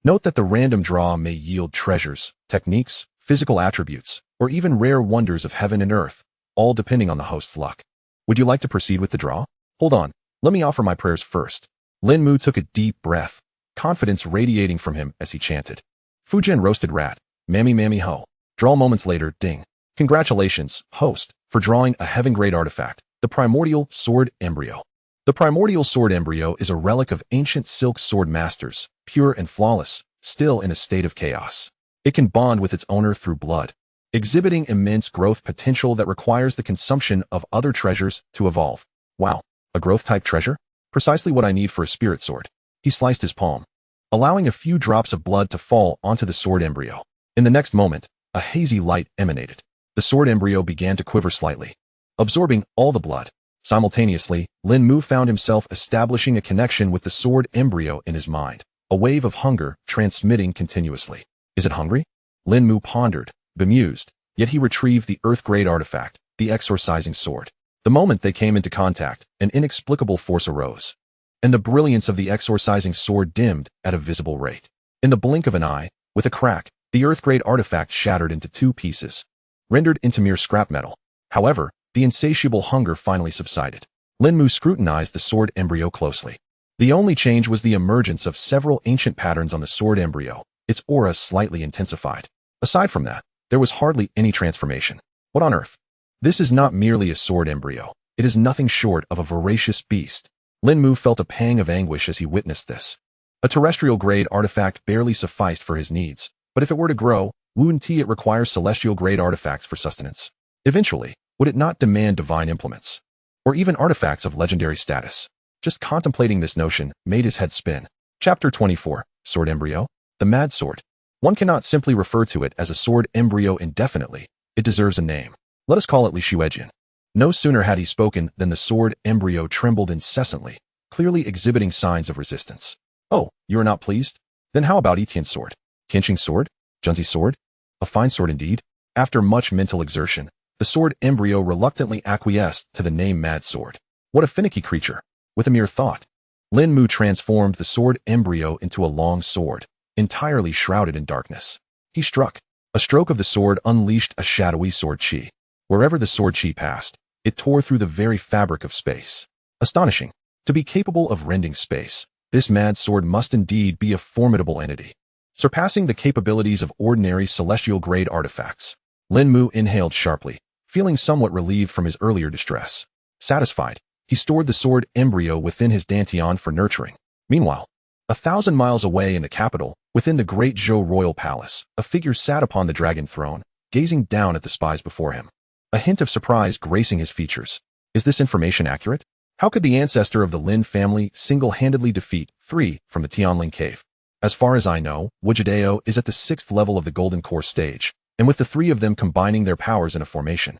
Speaker 1: Note that the random draw may yield treasures, techniques, physical attributes, or even rare wonders of heaven and earth, all depending on the host's luck. Would you like to proceed with the draw? Hold on, let me offer my prayers first. Lin Mu took a deep breath, confidence radiating from him as he chanted. Fujian roasted rat, mammy mammy ho. Draw moments later, ding. Congratulations, host, for drawing a heaven-grade artifact, the primordial sword embryo. The primordial sword embryo is a relic of ancient silk sword masters, pure and flawless, still in a state of chaos. It can bond with its owner through blood, exhibiting immense growth potential that requires the consumption of other treasures to evolve. Wow, a growth-type treasure? Precisely what I need for a spirit sword. He sliced his palm, allowing a few drops of blood to fall onto the sword embryo. In the next moment, a hazy light emanated. The sword embryo began to quiver slightly, absorbing all the blood. Simultaneously, Lin Mu found himself establishing a connection with the sword embryo in his mind, a wave of hunger transmitting continuously. Is it hungry? Lin Mu pondered, bemused, yet he retrieved the earth-grade artifact, the exorcising sword. The moment they came into contact, an inexplicable force arose, and the brilliance of the exorcising sword dimmed at a visible rate. In the blink of an eye, with a crack, the earth-grade artifact shattered into 2 pieces, rendered into mere scrap metal. However, the insatiable hunger finally subsided. Lin Mu scrutinized the sword embryo closely. The only change was the emergence of several ancient patterns on the sword embryo, its aura slightly intensified. Aside from that, there was hardly any transformation. What on earth? This is not merely a sword embryo. It is nothing short of a voracious beast. Lin Mu felt a pang of anguish as he witnessed this. A terrestrial-grade artifact barely sufficed for his needs, but if it were to grow, wouldn't it require celestial-grade artifacts for sustenance? Eventually, would it not demand divine implements? Or even artifacts of legendary status? Just contemplating this notion made his head spin. Chapter 24, Sword Embryo, the Mad Sword. One cannot simply refer to it as a sword embryo indefinitely. It deserves a name. Let us call it Li Shuejian. No sooner had he spoken than the sword embryo trembled incessantly, clearly exhibiting signs of resistance. Oh, you are not pleased? Then how about Etienne's sword? Tianqing's sword? Junzi's sword? A fine sword indeed. After much mental exertion, the sword embryo reluctantly acquiesced to the name Mad Sword. What a finicky creature. With a mere thought, Lin Mu transformed the sword embryo into a long sword, entirely shrouded in darkness. He struck. A stroke of the sword unleashed a shadowy sword chi. Wherever the sword chi passed, it tore through the very fabric of space. Astonishing. To be capable of rending space, this mad sword must indeed be a formidable entity, surpassing the capabilities of ordinary celestial-grade artifacts. Lin Mu inhaled sharply, feeling somewhat relieved from his earlier distress. Satisfied, he stored the sword embryo within his dantian for nurturing. Meanwhile, 1,000 miles away in the capital, within the great Zhou royal palace, a figure sat upon the dragon throne, gazing down at the spies before him. A hint of surprise gracing his features. Is this information accurate? How could the ancestor of the Lin family single-handedly defeat 3 from the Tianling cave? As far as I know, Wujideo is at the 6th level of the Golden Core stage, and with the 3 of them combining their powers in a formation,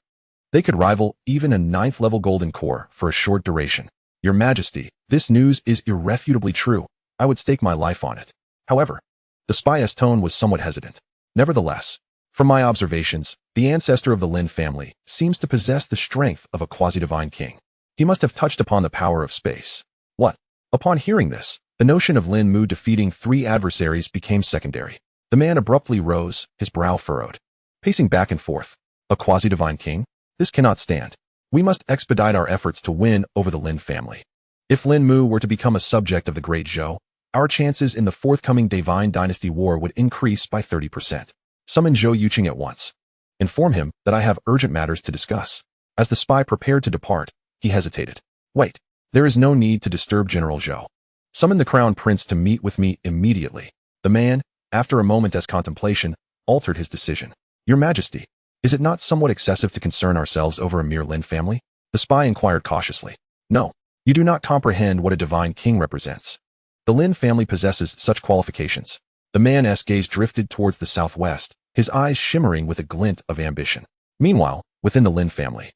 Speaker 1: they could rival even a 9th level Golden Core for a short duration. Your Majesty, this news is irrefutably true. I would stake my life on it. However, the spy's tone was somewhat hesitant. Nevertheless, from my observations, the ancestor of the Lin family seems to possess the strength of a quasi-divine king. He must have touched upon the power of space. What? Upon hearing this, the notion of Lin Mu defeating 3 adversaries became secondary. The man abruptly rose, his brow furrowed, pacing back and forth. A quasi-divine king? This cannot stand. We must expedite our efforts to win over the Lin family. If Lin Mu were to become a subject of the Great Zhou, our chances in the forthcoming Divine Dynasty War would increase by 30%. Summon Zhou Yuqing at once. Inform him that I have urgent matters to discuss. As the spy prepared to depart, he hesitated. Wait, there is no need to disturb General Zhou. Summon the Crown Prince to meet with me immediately. The man, after a moment's contemplation, altered his decision. Your Majesty, is it not somewhat excessive to concern ourselves over a mere Lin family? The spy inquired cautiously. No, you do not comprehend what a divine king represents. The Lin family possesses such qualifications. The man's gaze drifted towards the southwest, his eyes shimmering with a glint of ambition. Meanwhile, within the Lin family,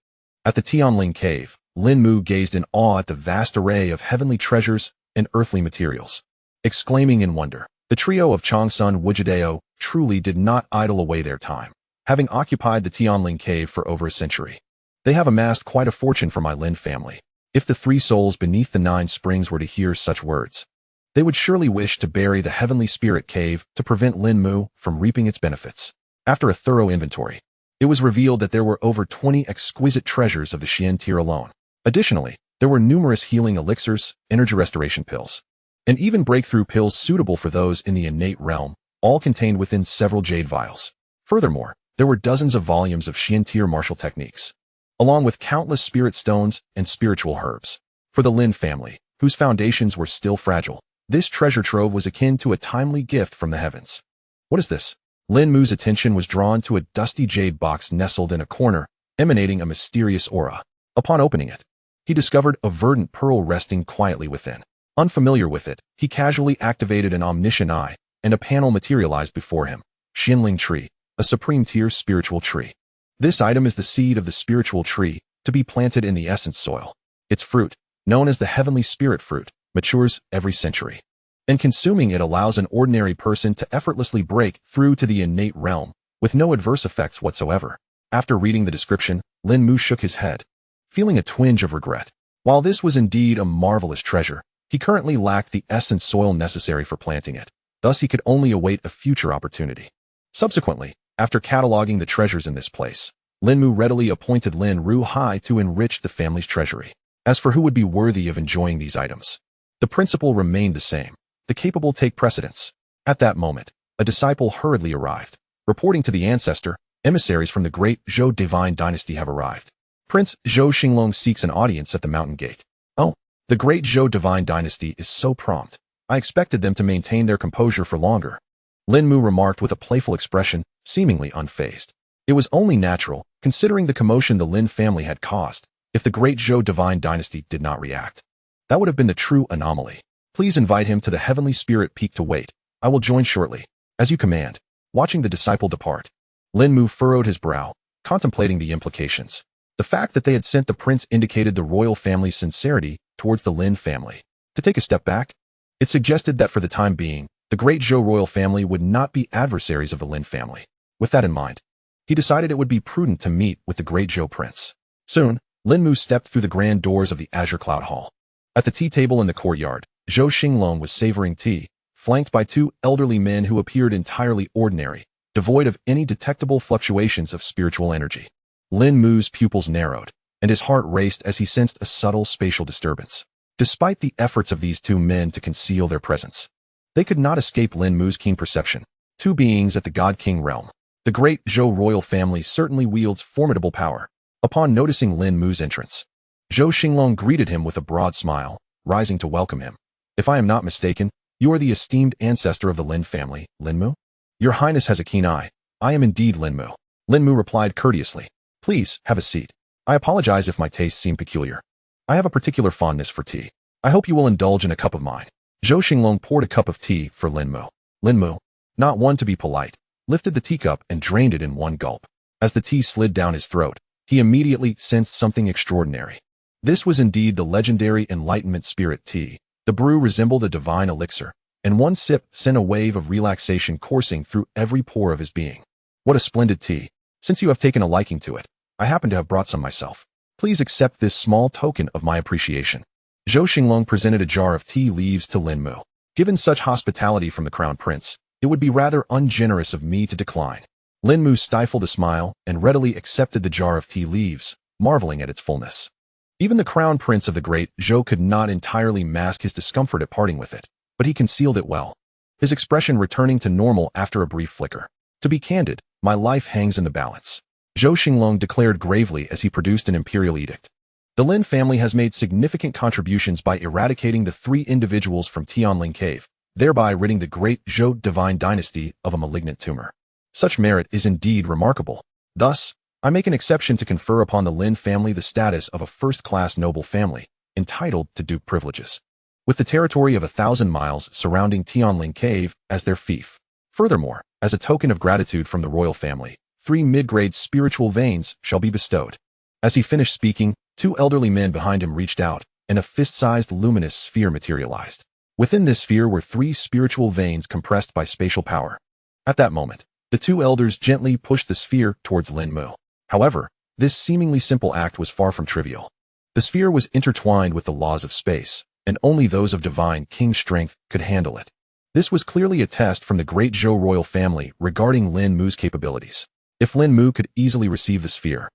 Speaker 1: at the Tianling cave, Lin Mu gazed in awe at the vast array of heavenly treasures and earthly materials. Exclaiming in wonder, the trio of Changsun Wujideo truly did not idle away their time, having occupied the Tianling cave for over a century. They have amassed quite a fortune for my Lin family. If the 3 souls beneath the 9 springs were to hear such words, they would surely wish to bury the heavenly spirit cave to prevent Lin Mu from reaping its benefits. After a thorough inventory, it was revealed that there were over 20 exquisite treasures of the Xian tier alone. Additionally, there were numerous healing elixirs, energy restoration pills, and even breakthrough pills suitable for those in the innate realm, all contained within several jade vials. Furthermore, there were dozens of volumes of Xian tier martial techniques, along with countless spirit stones and spiritual herbs. For the Lin family, whose foundations were still fragile, this treasure trove was akin to a timely gift from the heavens. What is this? Lin Mu's attention was drawn to a dusty jade box nestled in a corner, emanating a mysterious aura. Upon opening it, he discovered a verdant pearl resting quietly within. Unfamiliar with it, he casually activated an omniscient eye, and a panel materialized before him. Xinling tree, a supreme tier spiritual tree. This item is the seed of the spiritual tree, to be planted in the essence soil. Its fruit, known as the heavenly spirit fruit, matures every century. And consuming it allows an ordinary person to effortlessly break through to the innate realm, with no adverse effects whatsoever. After reading the description, Lin Mu shook his head, feeling a twinge of regret. While this was indeed a marvelous treasure, he currently lacked the essence soil necessary for planting it. Thus he could only await a future opportunity. Subsequently, after cataloging the treasures in this place, Lin Mu readily appointed Lin Ruhai to enrich the family's treasury. As for who would be worthy of enjoying these items, the principle remained the same. The capable take precedence. At that moment, a disciple hurriedly arrived, reporting to the ancestor, emissaries from the great Zhou Divine Dynasty have arrived. Prince Zhou Xinglong seeks an audience at the mountain gate. Oh, the great Zhou Divine Dynasty is so prompt. I expected them to maintain their composure for longer. Lin Mu remarked with a playful expression, seemingly unfazed. It was only natural, considering the commotion the Lin family had caused, if the great Zhou Divine Dynasty did not react. That would have been the true anomaly. Please invite him to the Heavenly Spirit Peak to wait. I will join shortly. As you command. Watching the disciple depart, Lin Mu furrowed his brow, contemplating the implications. The fact that they had sent the prince indicated the royal family's sincerity towards the Lin family. To take a step back, it suggested that for the time being, the great Zhou royal family would not be adversaries of the Lin family. With that in mind, he decided it would be prudent to meet with the great Zhou prince. Soon, Lin Mu stepped through the grand doors of the Azure Cloud Hall. At the tea table in the courtyard, Zhou Xinglong was savoring tea, flanked by two elderly men who appeared entirely ordinary, devoid of any detectable fluctuations of spiritual energy. Lin Mu's pupils narrowed, and his heart raced as he sensed a subtle spatial disturbance. Despite the efforts of these two men to conceal their presence, they could not escape Lin Mu's keen perception. Two beings at the God King realm. The great Zhou royal family certainly wields formidable power. Upon noticing Lin Mu's entrance, Zhou Xinglong greeted him with a broad smile, rising to welcome him. If I am not mistaken, you are the esteemed ancestor of the Lin family, Lin Mu? Your Highness has a keen eye. I am indeed Lin Mu. Lin Mu replied courteously. Please, have a seat. I apologize if my tastes seem peculiar. I have a particular fondness for tea. I hope you will indulge in a cup of mine. Zhou Xinglong poured a cup of tea for Lin Mu. Lin Mu, not one to be polite, lifted the teacup and drained it in one gulp. As the tea slid down his throat, he immediately sensed something extraordinary. This was indeed the legendary Enlightenment Spirit tea. The brew resembled a divine elixir, and one sip sent a wave of relaxation coursing through every pore of his being. What a splendid tea. Since you have taken a liking to it, I happen to have brought some myself. Please accept this small token of my appreciation. Zhou Xinglong presented a jar of tea leaves to Lin Mu. Given such hospitality from the Crown Prince, it would be rather ungenerous of me to decline. Lin Mu stifled a smile and readily accepted the jar of tea leaves, marveling at its fullness. Even the Crown Prince of the Great Zhou could not entirely mask his discomfort at parting with it, but he concealed it well, his expression returning to normal after a brief flicker. To be candid, my life hangs in the balance, Zhou Xinglong declared gravely as he produced an imperial edict. The Lin family has made significant contributions by eradicating the 3 individuals from Tianling Cave, thereby ridding the great Zhou divine dynasty of a malignant tumor. Such merit is indeed remarkable. Thus, I make an exception to confer upon the Lin family the status of a first-class noble family, entitled to due privileges, with the territory of 1,000 miles surrounding Tianling Cave as their fief. Furthermore, as a token of gratitude from the royal family, 3 mid-grade spiritual veins shall be bestowed. As he finished speaking, 2 elderly men behind him reached out, and a fist-sized luminous sphere materialized. Within this sphere were 3 spiritual veins compressed by spatial power. At that moment, the 2 elders gently pushed the sphere towards Lin Mu. However, this seemingly simple act was far from trivial. The sphere was intertwined with the laws of space, and only those of divine king strength could handle it. This was clearly a test from the great Zhou royal family regarding Lin Mu's capabilities. If Lin Mu could easily receive the sphere,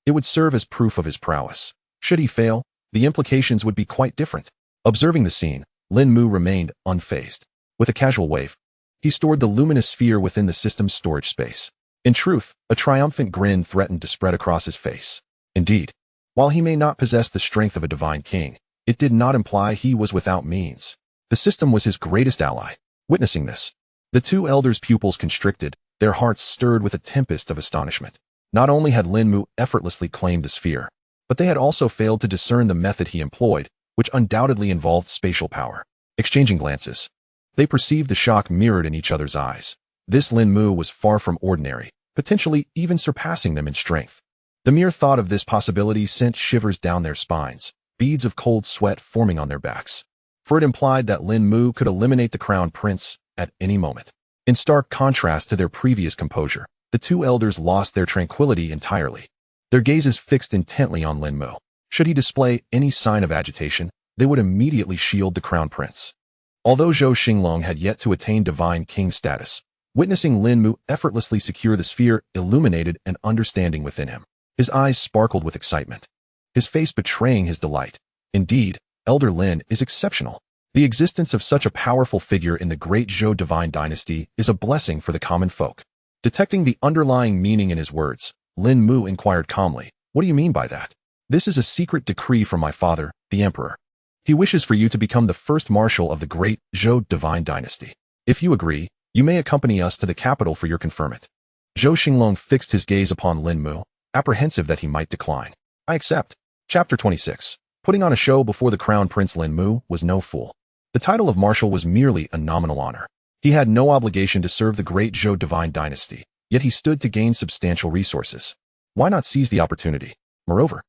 Speaker 1: it would serve as proof of his prowess. Should he fail, the implications would be quite different. Observing the scene, Lin Mu remained unfazed. With a casual wave, he stored the luminous sphere within the system's storage space. In truth, a triumphant grin threatened to spread across his face. Indeed, while he may not possess the strength of a divine king, it did not imply he was without means. The system was his greatest ally. Witnessing this, the 2 elders' pupils constricted, their hearts stirred with a tempest of astonishment. Not only had Lin Mu effortlessly claimed the sphere, but they had also failed to discern the method he employed, which undoubtedly involved spatial power. Exchanging glances, they perceived the shock mirrored in each other's eyes. This Lin Mu was far from ordinary, potentially even surpassing them in strength. The mere thought of this possibility sent shivers down their spines, beads of cold sweat forming on their backs, for it implied that Lin Mu could eliminate the Crown Prince at any moment. In stark contrast to their previous composure, the 2 elders lost their tranquility entirely, their gazes fixed intently on Lin Mu. Should he display any sign of agitation, they would immediately shield the Crown Prince. Although Zhou Xinglong had yet to attain divine king status, witnessing Lin Mu effortlessly secure the sphere illuminated an understanding within him. His eyes sparkled with excitement, his face betraying his delight. Indeed, Elder Lin is exceptional. The existence of such a powerful figure in the great Zhou divine dynasty is a blessing for the common folk. Detecting the underlying meaning in his words, Lin Mu inquired calmly, "What do you mean by that?" "This is a secret decree from my father, the emperor. He wishes for you to become the first marshal of the great Zhou divine dynasty. If you agree, you may accompany us to the capital for your conferment." Zhou Xinglong fixed his gaze upon Lin Mu, apprehensive that he might decline. "I accept." Chapter 26. Putting on a show before the Crown Prince Lin Mu was no fool. The title of marshal was merely a nominal honor. He had no obligation to serve the great Zhou divine dynasty, yet he stood to gain substantial resources. Why not seize the opportunity? Moreover,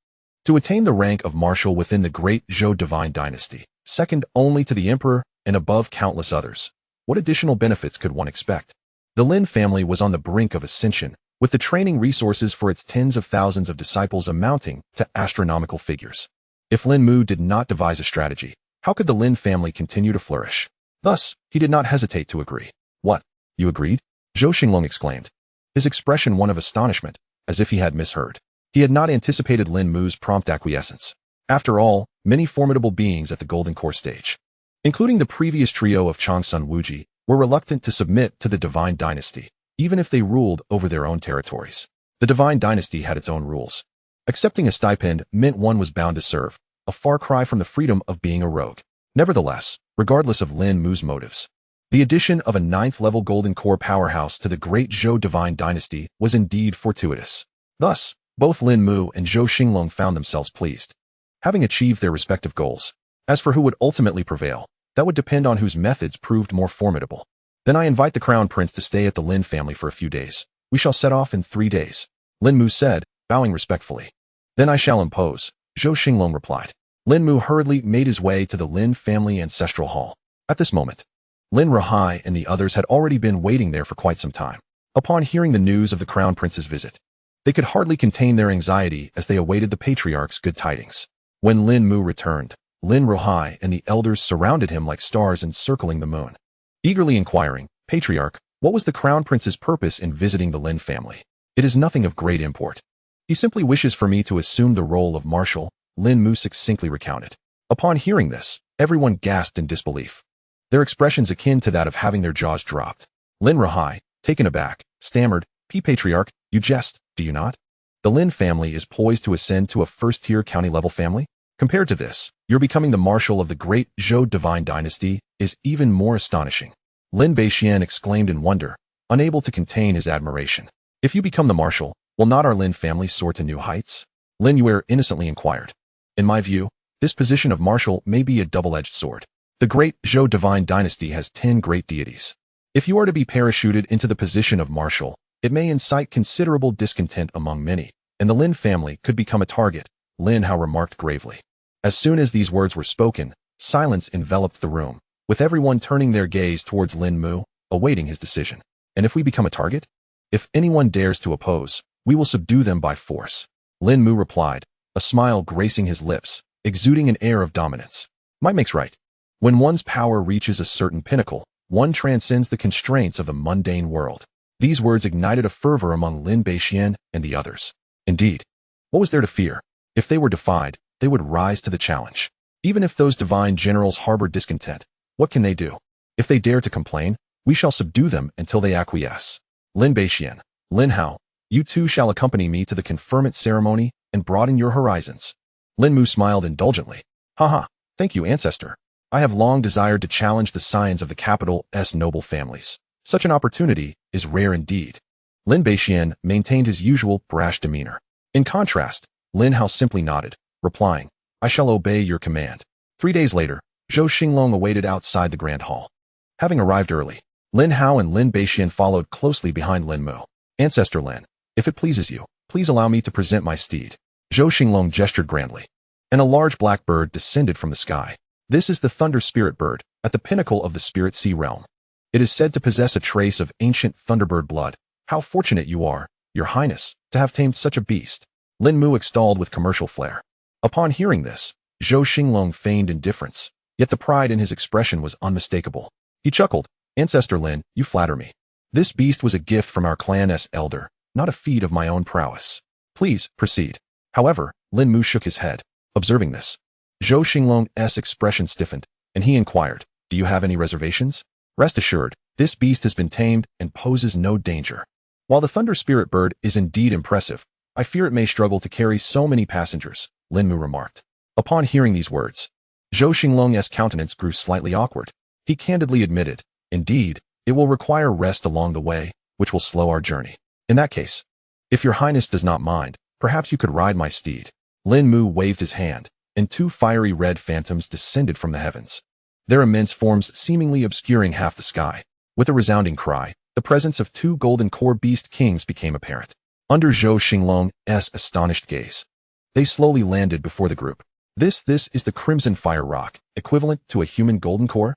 Speaker 1: to attain the rank of marshal within the great Zhou divine dynasty, second only to the emperor and above countless others, what additional benefits could one expect? The Lin family was on the brink of ascension, with the training resources for its tens of thousands of disciples amounting to astronomical figures. If Lin Mu did not devise a strategy, how could the Lin family continue to flourish? Thus, he did not hesitate to agree. What? You agreed? Zhou Xinglong exclaimed, his expression one of astonishment, as if he had misheard. He had not anticipated Lin Mu's prompt acquiescence. After all, many formidable beings at the Golden Core stage, including the previous trio of Changsun Wuji, were reluctant to submit to the Divine Dynasty, even if they ruled over their own territories. The Divine Dynasty had its own rules. Accepting a stipend meant one was bound to serve, a far cry from the freedom of being a rogue. Nevertheless, regardless of Lin Mu's motives, the addition of a 9th-level Golden Core powerhouse to the great Zhou Divine Dynasty was indeed fortuitous. Thus, both Lin Mu and Zhou Xinglong found themselves pleased, having achieved their respective goals. As for who would ultimately prevail, that would depend on whose methods proved more formidable. Then I invite the Crown Prince to stay at the Lin family for a few days. We shall set off in 3 days, Lin Mu said, bowing respectfully. Then I shall impose, Zhou Xinglong replied. Lin Mu hurriedly made his way to the Lin family ancestral hall. At this moment, Lin Rahai and the others had already been waiting there for quite some time. Upon hearing the news of the Crown Prince's visit, they could hardly contain their anxiety as they awaited the Patriarch's good tidings. When Lin Mu returned, Lin Rahai and the elders surrounded him like stars encircling the moon, eagerly inquiring, Patriarch, what was the Crown Prince's purpose in visiting the Lin family? It is nothing of great import. He simply wishes for me to assume the role of marshal, Lin Mu succinctly recounted. Upon hearing this, everyone gasped in disbelief, their expressions akin to that of having their jaws dropped. Lin Rahai, taken aback, stammered, Patriarch, you jest, do you not? The Lin family is poised to ascend to a first-tier county-level family? Compared to this, your becoming the marshal of the great Zhou Divine Dynasty is even more astonishing. Lin Beixian exclaimed in wonder, unable to contain his admiration. If you become the marshal, will not our Lin family soar to new heights? Lin Yue innocently inquired. In my view, this position of marshal may be a double-edged sword. The great Zhou Divine Dynasty has 10 great deities. If you are to be parachuted into the position of marshal, it may incite considerable discontent among many, and the Lin family could become a target, Lin Hao remarked gravely. As soon as these words were spoken, silence enveloped the room, with everyone turning their gaze towards Lin Mu, awaiting his decision. And if we become a target? If anyone dares to oppose, we will subdue them by force, Lin Mu replied, a smile gracing his lips, exuding an air of dominance. Might makes right. When one's power reaches a certain pinnacle, one transcends the constraints of the mundane world. These words ignited a fervor among Lin Beixian and the others. Indeed, what was there to fear? If they were defied, they would rise to the challenge. Even if those divine generals harbor discontent, what can they do? If they dare to complain, we shall subdue them until they acquiesce. Lin Beixian, Lin Hao, you two shall accompany me to the conferment ceremony and broaden your horizons. Lin Mu smiled indulgently. Haha, thank you, ancestor. I have long desired to challenge the scions of the capital's noble families. Such an opportunity is rare indeed. Lin Beixian maintained his usual brash demeanor. In contrast, Lin Hao simply nodded, replying, I shall obey your command. 3 days later, Zhou Xinglong awaited outside the grand hall. Having arrived early, Lin Hao and Lin Beixian followed closely behind Lin Mu. Ancestor Lin, if it pleases you, please allow me to present my steed. Zhou Xinglong gestured grandly, and a large black bird descended from the sky. This is the Thunder Spirit Bird, at the pinnacle of the Spirit Sea realm. It is said to possess a trace of ancient Thunderbird blood. How fortunate you are, Your Highness, to have tamed such a beast, Lin Mu extolled with commercial flair. Upon hearing this, Zhou Xinglong feigned indifference, yet the pride in his expression was unmistakable. He chuckled, Ancestor Lin, you flatter me. This beast was a gift from our clan's elder, not a feat of my own prowess. Please, proceed. However, Lin Mu shook his head. Observing this, Zhou Xinglong's expression stiffened, and he inquired, do you have any reservations? Rest assured, this beast has been tamed and poses no danger. While the Thunder Spirit Bird is indeed impressive, I fear it may struggle to carry so many passengers, Lin Mu remarked. Upon hearing these words, Zhou Xinglong's countenance grew slightly awkward. He candidly admitted, indeed, it will require rest along the way, which will slow our journey. In that case, if your highness does not mind, perhaps you could ride my steed. Lin Mu waved his hand, and 2 fiery red phantoms descended from the heavens, their immense forms seemingly obscuring half the sky. With a resounding cry, the presence of 2 golden core beast kings became apparent. Under Zhou Xinglong's astonished gaze, they slowly landed before the group. This is the Crimson Fire Rock, equivalent to a human golden core?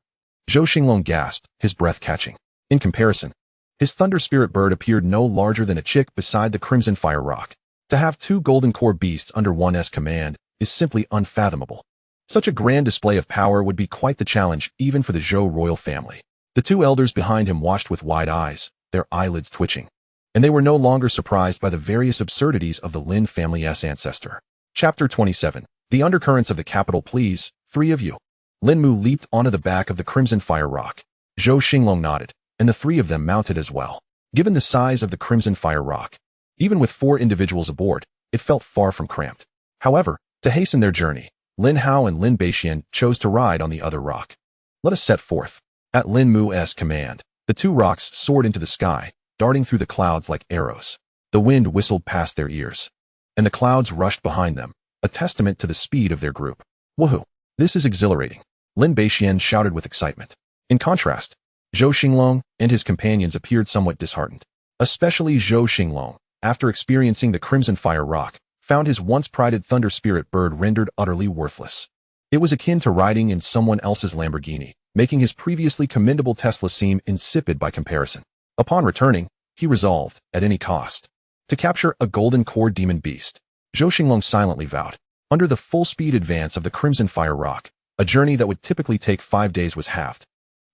Speaker 1: Zhou Xinglong gasped, his breath catching. In comparison, His thunder spirit bird appeared no larger than a chick beside the crimson fire rock. To have two golden core beasts under one's command is simply unfathomable. Such a grand display of power would be quite the challenge even for the Zhou royal family. The two elders behind him watched with wide eyes, their eyelids twitching. And they were no longer surprised by the various absurdities of the Lin family's ancestor. Chapter 27. The undercurrents of the capital. Please, three of you. Lin Mu leaped onto the back of the crimson fire rock. Zhou Xinglong nodded, and the three of them mounted as well. Given the size of the crimson fire rock, even with 4 individuals aboard, it felt far from cramped. However, to hasten their journey, Lin Hao and Lin Beixian chose to ride on the other rock. Let us set forth. At Lin Mu's command, the 2 rocks soared into the sky, darting through the clouds like arrows. The wind whistled past their ears, and the clouds rushed behind them, a testament to the speed of their group. Woohoo! This is exhilarating, Lin Beixian shouted with excitement. In contrast, Zhou Xinglong and his companions appeared somewhat disheartened. Especially Zhou Xinglong, after experiencing the crimson fire rock, found his once prided thunder spirit bird rendered utterly worthless. It was akin to riding in someone else's Lamborghini, making his previously commendable Tesla seem insipid by comparison. Upon returning, he resolved, at any cost, to capture a golden core demon beast. Zhou Xinglong silently vowed. Under the full-speed advance of the crimson fire rock, a journey that would typically take 5 days was halved.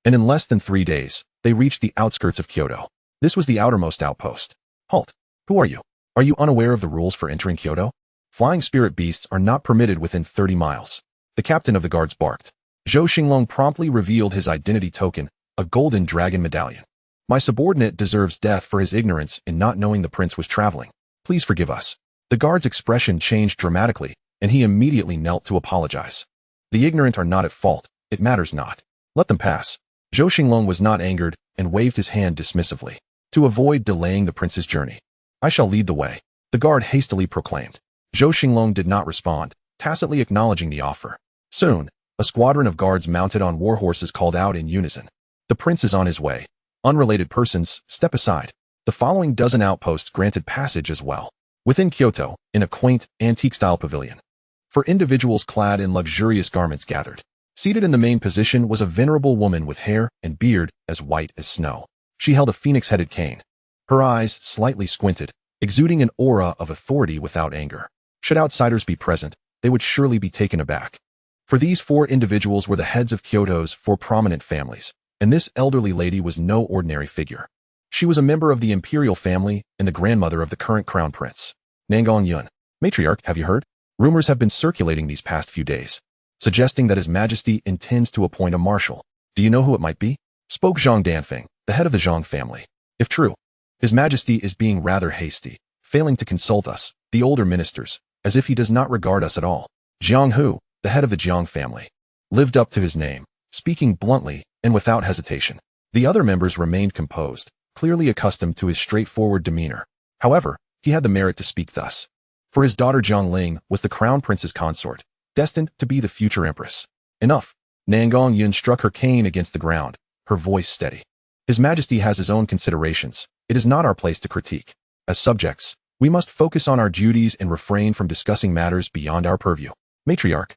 Speaker 1: And in less than 3 days, they reached the outskirts of Kyoto. This was the outermost outpost. Halt! Who are you? Are you unaware of the rules for entering Kyoto? Flying spirit beasts are not permitted within 30 miles. The captain of the guards barked. Zhou Xinglong promptly revealed his identity token, a golden dragon medallion. My subordinate deserves death for his ignorance in not knowing the prince was traveling. Please forgive us. The guard's expression changed dramatically, and he immediately knelt to apologize. The ignorant are not at fault. It matters not. Let them pass. Zhou Xinglong was not angered and waved his hand dismissively. To avoid delaying the prince's journey, I shall lead the way, the guard hastily proclaimed. Zhou Xinglong did not respond, tacitly acknowledging the offer. Soon, a squadron of guards mounted on war horses called out in unison. The prince is on his way. Unrelated persons, step aside. The following dozen outposts granted passage as well. Within Kyoto, in a quaint, antique-style pavilion, for individuals clad in luxurious garments gathered. Seated in the main position was a venerable woman with hair and beard as white as snow. She held a phoenix-headed cane. Her eyes, slightly squinted, exuding an aura of authority without anger. Should outsiders be present, they would surely be taken aback. For these 4 individuals were the heads of Kyoto's 4 prominent families, and this elderly lady was no ordinary figure. She was a member of the imperial family and the grandmother of the current crown prince. Nangang Yun. Matriarch, have you heard? Rumors have been circulating these past few days, suggesting that His Majesty intends to appoint a marshal. Do you know who it might be? Spoke Zhang Danfeng, the head of the Zhang family. If true, His Majesty is being rather hasty, failing to consult us, the older ministers, as if he does not regard us at all. Jiang Hu, the head of the Jiang family, lived up to his name, speaking bluntly and without hesitation. The other members remained composed, clearly accustomed to his straightforward demeanor. However, he had the merit to speak thus. For his daughter Jiang Ling was the crown prince's consort, destined to be the future empress. Enough. Nangang Yun struck her cane against the ground, her voice steady. His Majesty has his own considerations. It is not our place to critique. As subjects, we must focus on our duties and refrain from discussing matters beyond our purview. Matriarch,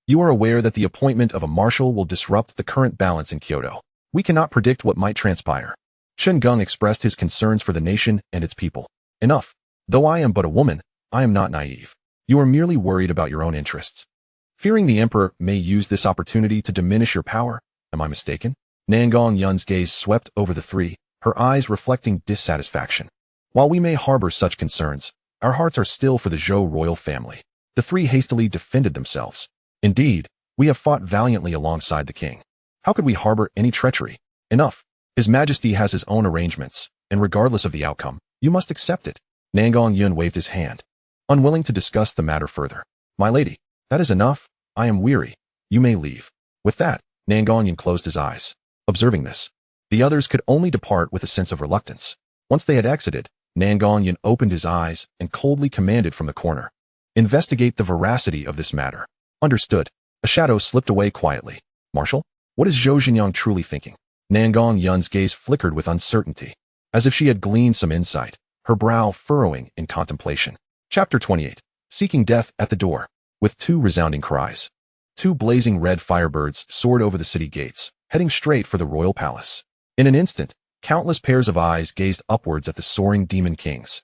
Speaker 1: you are aware that the appointment of a marshal will disrupt the current balance in Kyoto. We cannot predict what might transpire. Chen Geng expressed his concerns for the nation and its people. Enough. Though I am but a woman, I am not naive. You are merely worried about your own interests. Fearing the emperor may use this opportunity to diminish your power. Am I mistaken? Nangang Yun's gaze swept over the 3, her eyes reflecting dissatisfaction. While we may harbor such concerns, our hearts are still for the Zhou royal family. The 3 hastily defended themselves. Indeed, we have fought valiantly alongside the king. How could we harbor any treachery? Enough. His Majesty has his own arrangements, and regardless of the outcome, you must accept it. Nangang Yun waved his hand, unwilling to discuss the matter further. My lady, that is enough. I am weary. You may leave. With that, Nangang Yun closed his eyes. Observing this, the others could only depart with a sense of reluctance. Once they had exited, Nangang Yun opened his eyes and coldly commanded from the corner. Investigate the veracity of this matter. Understood. A shadow slipped away quietly. Marshal, what is Zhou Xingyang truly thinking? Nangang Yun's gaze flickered with uncertainty, as if she had gleaned some insight, her brow furrowing in contemplation. Chapter 28. Seeking death at the door. With 2 resounding cries, 2 blazing red firebirds soared over the city gates, heading straight for the royal palace. In an instant, Countless pairs of eyes gazed upwards at the soaring demon kings,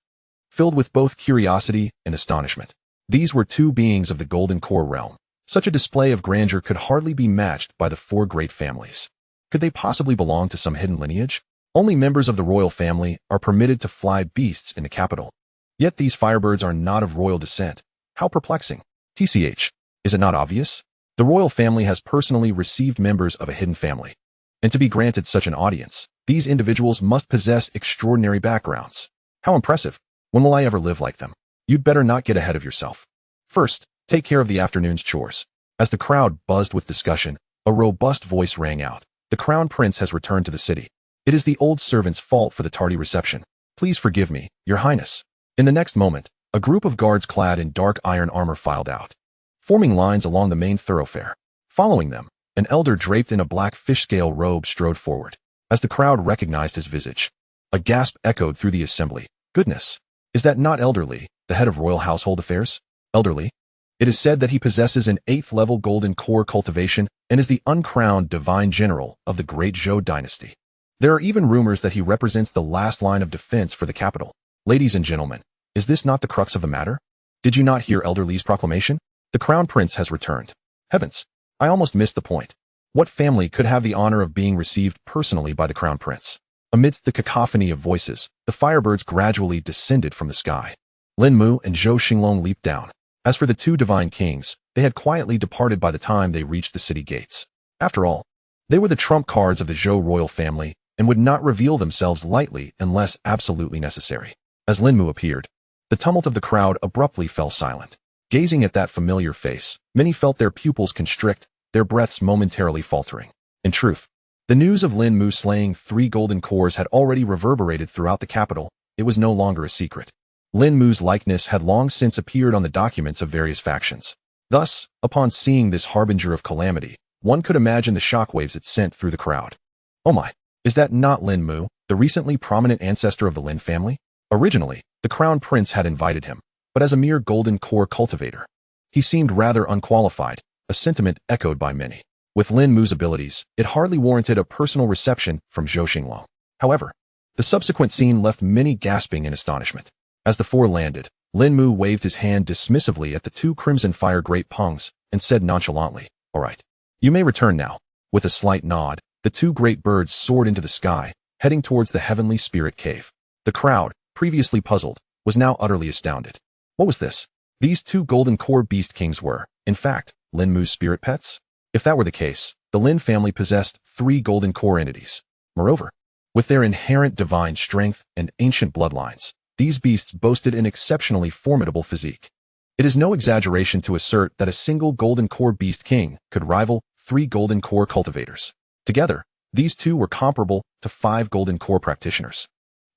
Speaker 1: filled with both curiosity and astonishment. These were two beings of the Golden Core realm. Such a display of grandeur could hardly be matched by the four great families. Could they possibly belong to some hidden lineage? Only members of the royal family are permitted to fly beasts in the capital. Yet these firebirds are not of royal descent. How perplexing. TCH. Is it not obvious? The royal family has personally received members of a hidden family. And to be granted such an audience, these individuals must possess extraordinary backgrounds. How impressive. When will I ever live like them? You'd better not get ahead of yourself. First, take care of the afternoon's chores. As the crowd buzzed with discussion, a robust voice rang out. The crown prince has returned to the city. It is the old servant's fault for the tardy reception. Please forgive me, your highness. In the next moment, a group of guards clad in dark iron armor filed out, forming lines along the main thoroughfare. Following them, an elder draped in a black fish-scale robe strode forward. As the crowd recognized his visage, a gasp echoed through the assembly. Goodness! Is that not Elder Li, the head of royal household affairs? Elder Li? It is said that he possesses an 8th-level golden core cultivation and is the uncrowned divine general of the great Zhou dynasty. There are even rumors that he represents the last line of defense for the capital. Ladies and gentlemen, is this not the crux of the matter? Did you not hear Elder Li's proclamation? The crown prince has returned. Heavens! I almost missed the point. What family could have the honor of being received personally by the crown prince? Amidst the cacophony of voices, the firebirds gradually descended from the sky. Lin Mu and Zhou Xinglong leaped down. As for the two divine kings, they had quietly departed by the time they reached the city gates. After all, they were the trump cards of the Zhou royal family and would not reveal themselves lightly unless absolutely necessary. As Lin Mu appeared, the tumult of the crowd abruptly fell silent. Gazing at that familiar face, many felt their pupils constrict, their breaths momentarily faltering. In truth, the news of Lin Mu slaying 3 golden cores had already reverberated throughout the capital. It was no longer a secret. Lin Mu's likeness had long since appeared on the documents of various factions. Thus, upon seeing this harbinger of calamity, one could imagine the shockwaves it sent through the crowd. Oh my, is that not Lin Mu, the recently prominent ancestor of the Lin family? Originally, the crown prince had invited him, but as a mere golden core cultivator, he seemed rather unqualified, a sentiment echoed by many. With Lin Mu's abilities, it hardly warranted a personal reception from Zhou Xinglong. However, the subsequent scene left many gasping in astonishment. As the four landed, Lin Mu waved his hand dismissively at the 2 crimson fire great pungs and said nonchalantly, "All right, you may return now." With a slight nod, the 2 great birds soared into the sky, heading towards the heavenly spirit cave. The crowd, previously puzzled, was now utterly astounded. What was this? These 2 golden core beast kings were, in fact, Lin Mu's spirit pets? If that were the case, the Lin family possessed 3 golden core entities. Moreover, with their inherent divine strength and ancient bloodlines, these beasts boasted an exceptionally formidable physique. It is no exaggeration to assert that a single golden core beast king could rival 3 golden core cultivators. Together, these 2 were comparable to 5 golden core practitioners.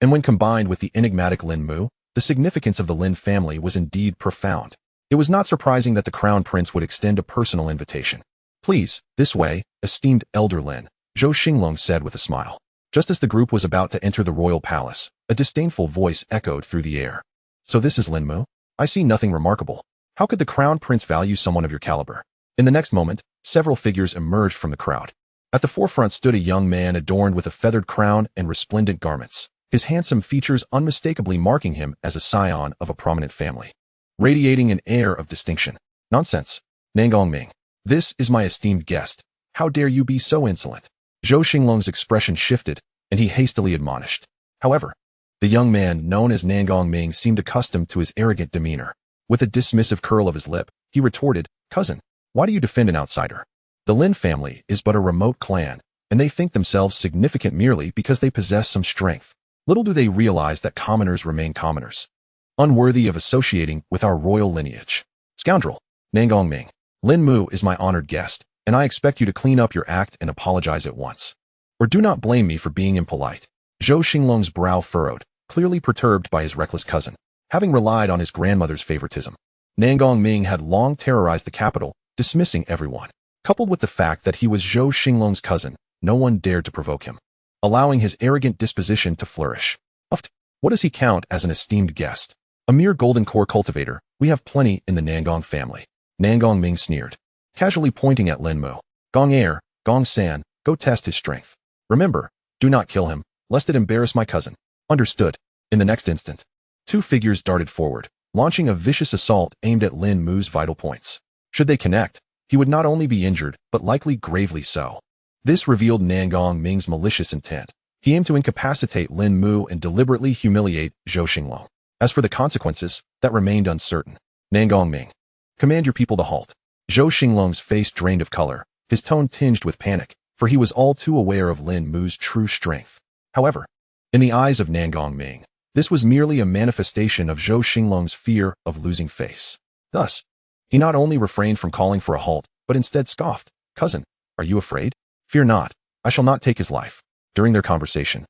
Speaker 1: And when combined with the enigmatic Lin Mu, the significance of the Lin family was indeed profound. It was not surprising that the crown prince would extend a personal invitation. "Please, this way, esteemed Elder Lin," Zhou Xinglong said with a smile. Just as the group was about to enter the royal palace, a disdainful voice echoed through the air. "So this is Lin Mu? I see nothing remarkable. How could the crown prince value someone of your caliber?" In the next moment, several figures emerged from the crowd. At the forefront stood a young man adorned with a feathered crown and resplendent garments, his handsome features unmistakably marking him as a scion of a prominent family, radiating an air of distinction. "Nonsense, Nangongming. This is my esteemed guest. How dare you be so insolent?" Zhou Xinglong's expression shifted, and he hastily admonished. However, the young man known as Nangongming seemed accustomed to his arrogant demeanor. With a dismissive curl of his lip, he retorted, "Cousin, why do you defend an outsider? The Lin family is but a remote clan, and they think themselves significant merely because they possess some strength. Little do they realize that commoners remain commoners, unworthy of associating with our royal lineage. Scoundrel, Nangongming, Lin Mu is my honored guest, and I expect you to clean up your act and apologize at once. Or do not blame me for being impolite." Zhou Xinglong's brow furrowed, clearly perturbed by his reckless cousin. Having relied on his grandmother's favoritism, Nangongming had long terrorized the capital, dismissing everyone. Coupled with the fact that he was Zhou Xinglong's cousin, no one dared to provoke him, allowing his arrogant disposition to flourish. What does he count as an esteemed guest? A mere golden core cultivator. We have plenty in the Nangong family. Nangongming sneered, casually pointing at Lin Mu. "Gong Air, Gong San, go test his strength. Remember, do not kill him. lest it embarrass my cousin. Understood. In the next instant, two figures darted forward, launching a vicious assault aimed at Lin Mu's vital points. Should they connect, he would not only be injured, but likely gravely so. This revealed Nangong Ming's malicious intent. He aimed to incapacitate Lin Mu and deliberately humiliate Zhou Xinglong. As for the consequences, that remained uncertain. Nangong Ming, command your people to halt. Zhou Xinglong's face drained of color, his tone tinged with panic, for he was all too aware of Lin Mu's true strength. However, in the eyes of Nangong Ming, this was merely a manifestation of Zhou Xinglong's fear of losing face. Thus, he not only refrained from calling for a halt, but instead scoffed. Cousin, are you afraid? Fear not, I shall not take his life. During their conversation,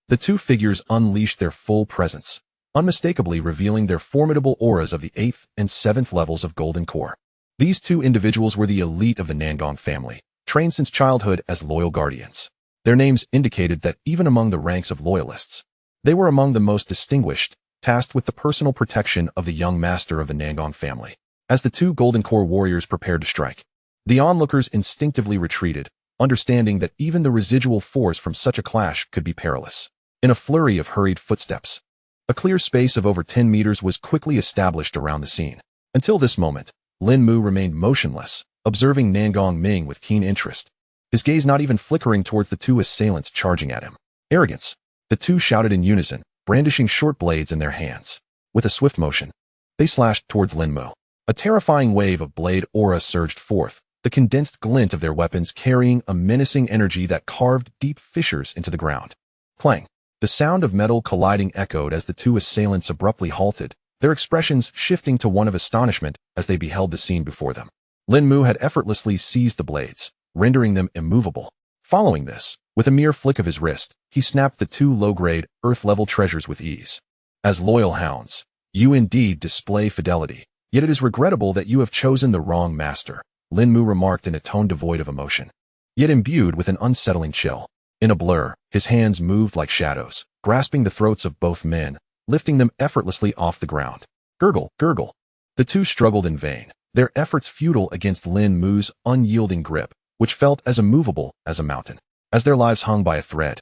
Speaker 1: the two figures unleashed their full presence, unmistakably revealing their formidable auras of the 8th and 7th levels of Golden Core. These two individuals were the elite of the Nangong family, trained since childhood as loyal guardians. Their names indicated that even among the ranks of loyalists, they were among the most distinguished, tasked with the personal protection of the young master of the Nangong family. As the two Golden Core warriors prepared to strike, the onlookers instinctively retreated, understanding that even the residual force from such a clash could be perilous. In a flurry of hurried footsteps, a clear space of over 10 meters was quickly established around the scene. Until this moment, Lin Mu remained motionless, observing Nangong Ming with keen interest, his gaze not even flickering towards the two assailants charging at him. Arrogance! The two shouted in unison, brandishing short blades in their hands. With a swift motion, they slashed towards Lin Mu. A terrifying wave of blade aura surged forth, the condensed glint of their weapons carrying a menacing energy that carved deep fissures into the ground. Clang! The sound of metal colliding echoed as the two assailants abruptly halted, their expressions shifting to one of astonishment as they beheld the scene before them. Lin Mu had effortlessly seized the blades, rendering them immovable. Following this, with a mere flick of his wrist, he snapped the two low-grade, earth-level treasures with ease. As loyal hounds, you indeed display fidelity, yet it is regrettable that you have chosen the wrong master, Lin Mu remarked in a tone devoid of emotion, yet imbued with an unsettling chill. In a blur, his hands moved like shadows, grasping the throats of both men, lifting them effortlessly off the ground. Gurgle, gurgle. The two struggled in vain, their efforts futile against Lin Mu's unyielding grip, which felt as immovable as a mountain. As their lives hung by a thread,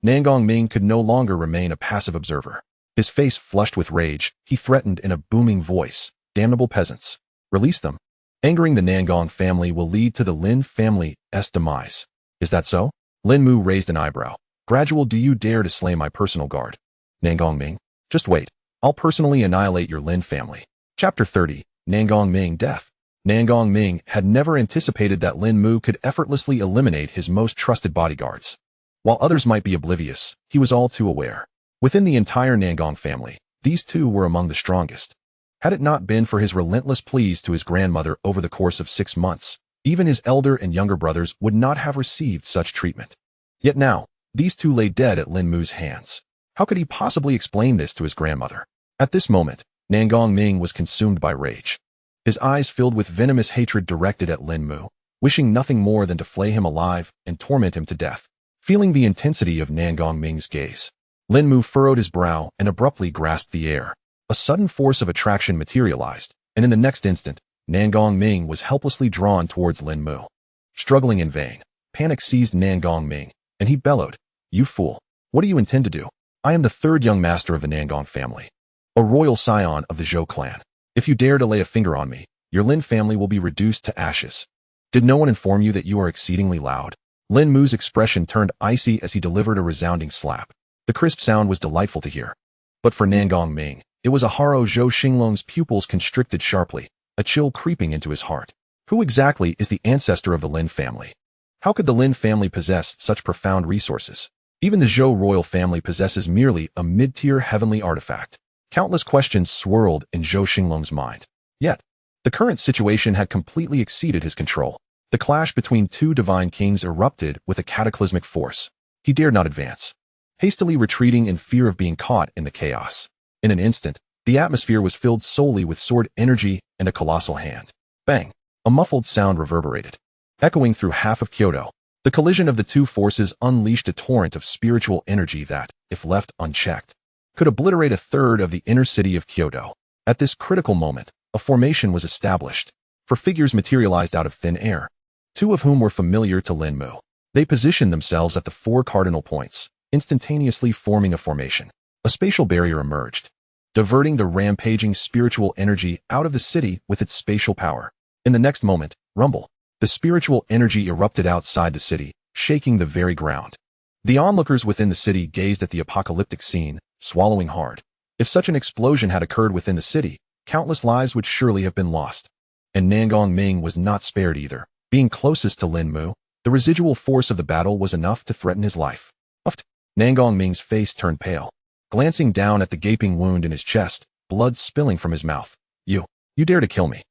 Speaker 1: Nangong Ming could no longer remain a passive observer. His face flushed with rage, he threatened in a booming voice, "Damnable peasants, release them. Angering the Nangong family will lead to the Lin family's demise." Is that so? Lin Mu raised an eyebrow. Gradual, do you dare to slay my personal guard? Nangong Ming, just wait. I'll personally annihilate your Lin family. Chapter 30, Nangong Ming Death. Nangong Ming had never anticipated that Lin Mu could effortlessly eliminate his most trusted bodyguards. While others might be oblivious, he was all too aware. Within the entire Nangong family, these two were among the strongest. Had it not been for his relentless pleas to his grandmother over the course of 6 months, even his elder and younger brothers would not have received such treatment. Yet now, these two lay dead at Lin Mu's hands. How could he possibly explain this to his grandmother? At this moment, Nangong Ming was consumed by rage. His eyes filled with venomous hatred directed at Lin Mu, wishing nothing more than to flay him alive and torment him to death. Feeling the intensity of Nangong Ming's gaze, Lin Mu furrowed his brow and abruptly grasped the air. A sudden force of attraction materialized, and in the next instant, Nangong Ming was helplessly drawn towards Lin Mu. Struggling in vain, panic seized Nangong Ming, and he bellowed, "You fool! What do you intend to do? I am the third young master of the Nangong family, a royal scion of the Zhou clan. If you dare to lay a finger on me, your Lin family will be reduced to ashes. Did no one inform you that you are exceedingly loud?" Lin Mu's expression turned icy as he delivered a resounding slap. The crisp sound was delightful to hear. But for Nangong Ming, it was a horror. Zhou Xinglong's pupils constricted sharply, a chill creeping into his heart. Who exactly is the ancestor of the Lin family? How could the Lin family possess such profound resources? Even the Zhou royal family possesses merely a mid-tier heavenly artifact. Countless questions swirled in Zhou Xinglong's mind. Yet, the current situation had completely exceeded his control. The clash between two divine kings erupted with a cataclysmic force. He dared not advance, hastily retreating in fear of being caught in the chaos. In an instant, the atmosphere was filled solely with sword energy and a colossal hand. Bang! A muffled sound reverberated, echoing through half of Kyoto. The collision of the two forces unleashed a torrent of spiritual energy that, if left unchecked, could obliterate a third of the inner city of Kyoto. At this critical moment, a formation was established, for figures materialized out of thin air, two of whom were familiar to Lin Mu. They positioned themselves at the 4 cardinal points, instantaneously forming a formation. A spatial barrier emerged, diverting the rampaging spiritual energy out of the city with its spatial power. In the next moment, rumble. The spiritual energy erupted outside the city, shaking the very ground. The onlookers within the city gazed at the apocalyptic scene, swallowing hard. If such an explosion had occurred within the city, countless lives would surely have been lost. And Nangong Ming was not spared either. Being closest to Lin Mu, the residual force of the battle was enough to threaten his life. Nangong Ming's face turned pale. Glancing down at the gaping wound in his chest, blood spilling from his mouth. You dare to kill me.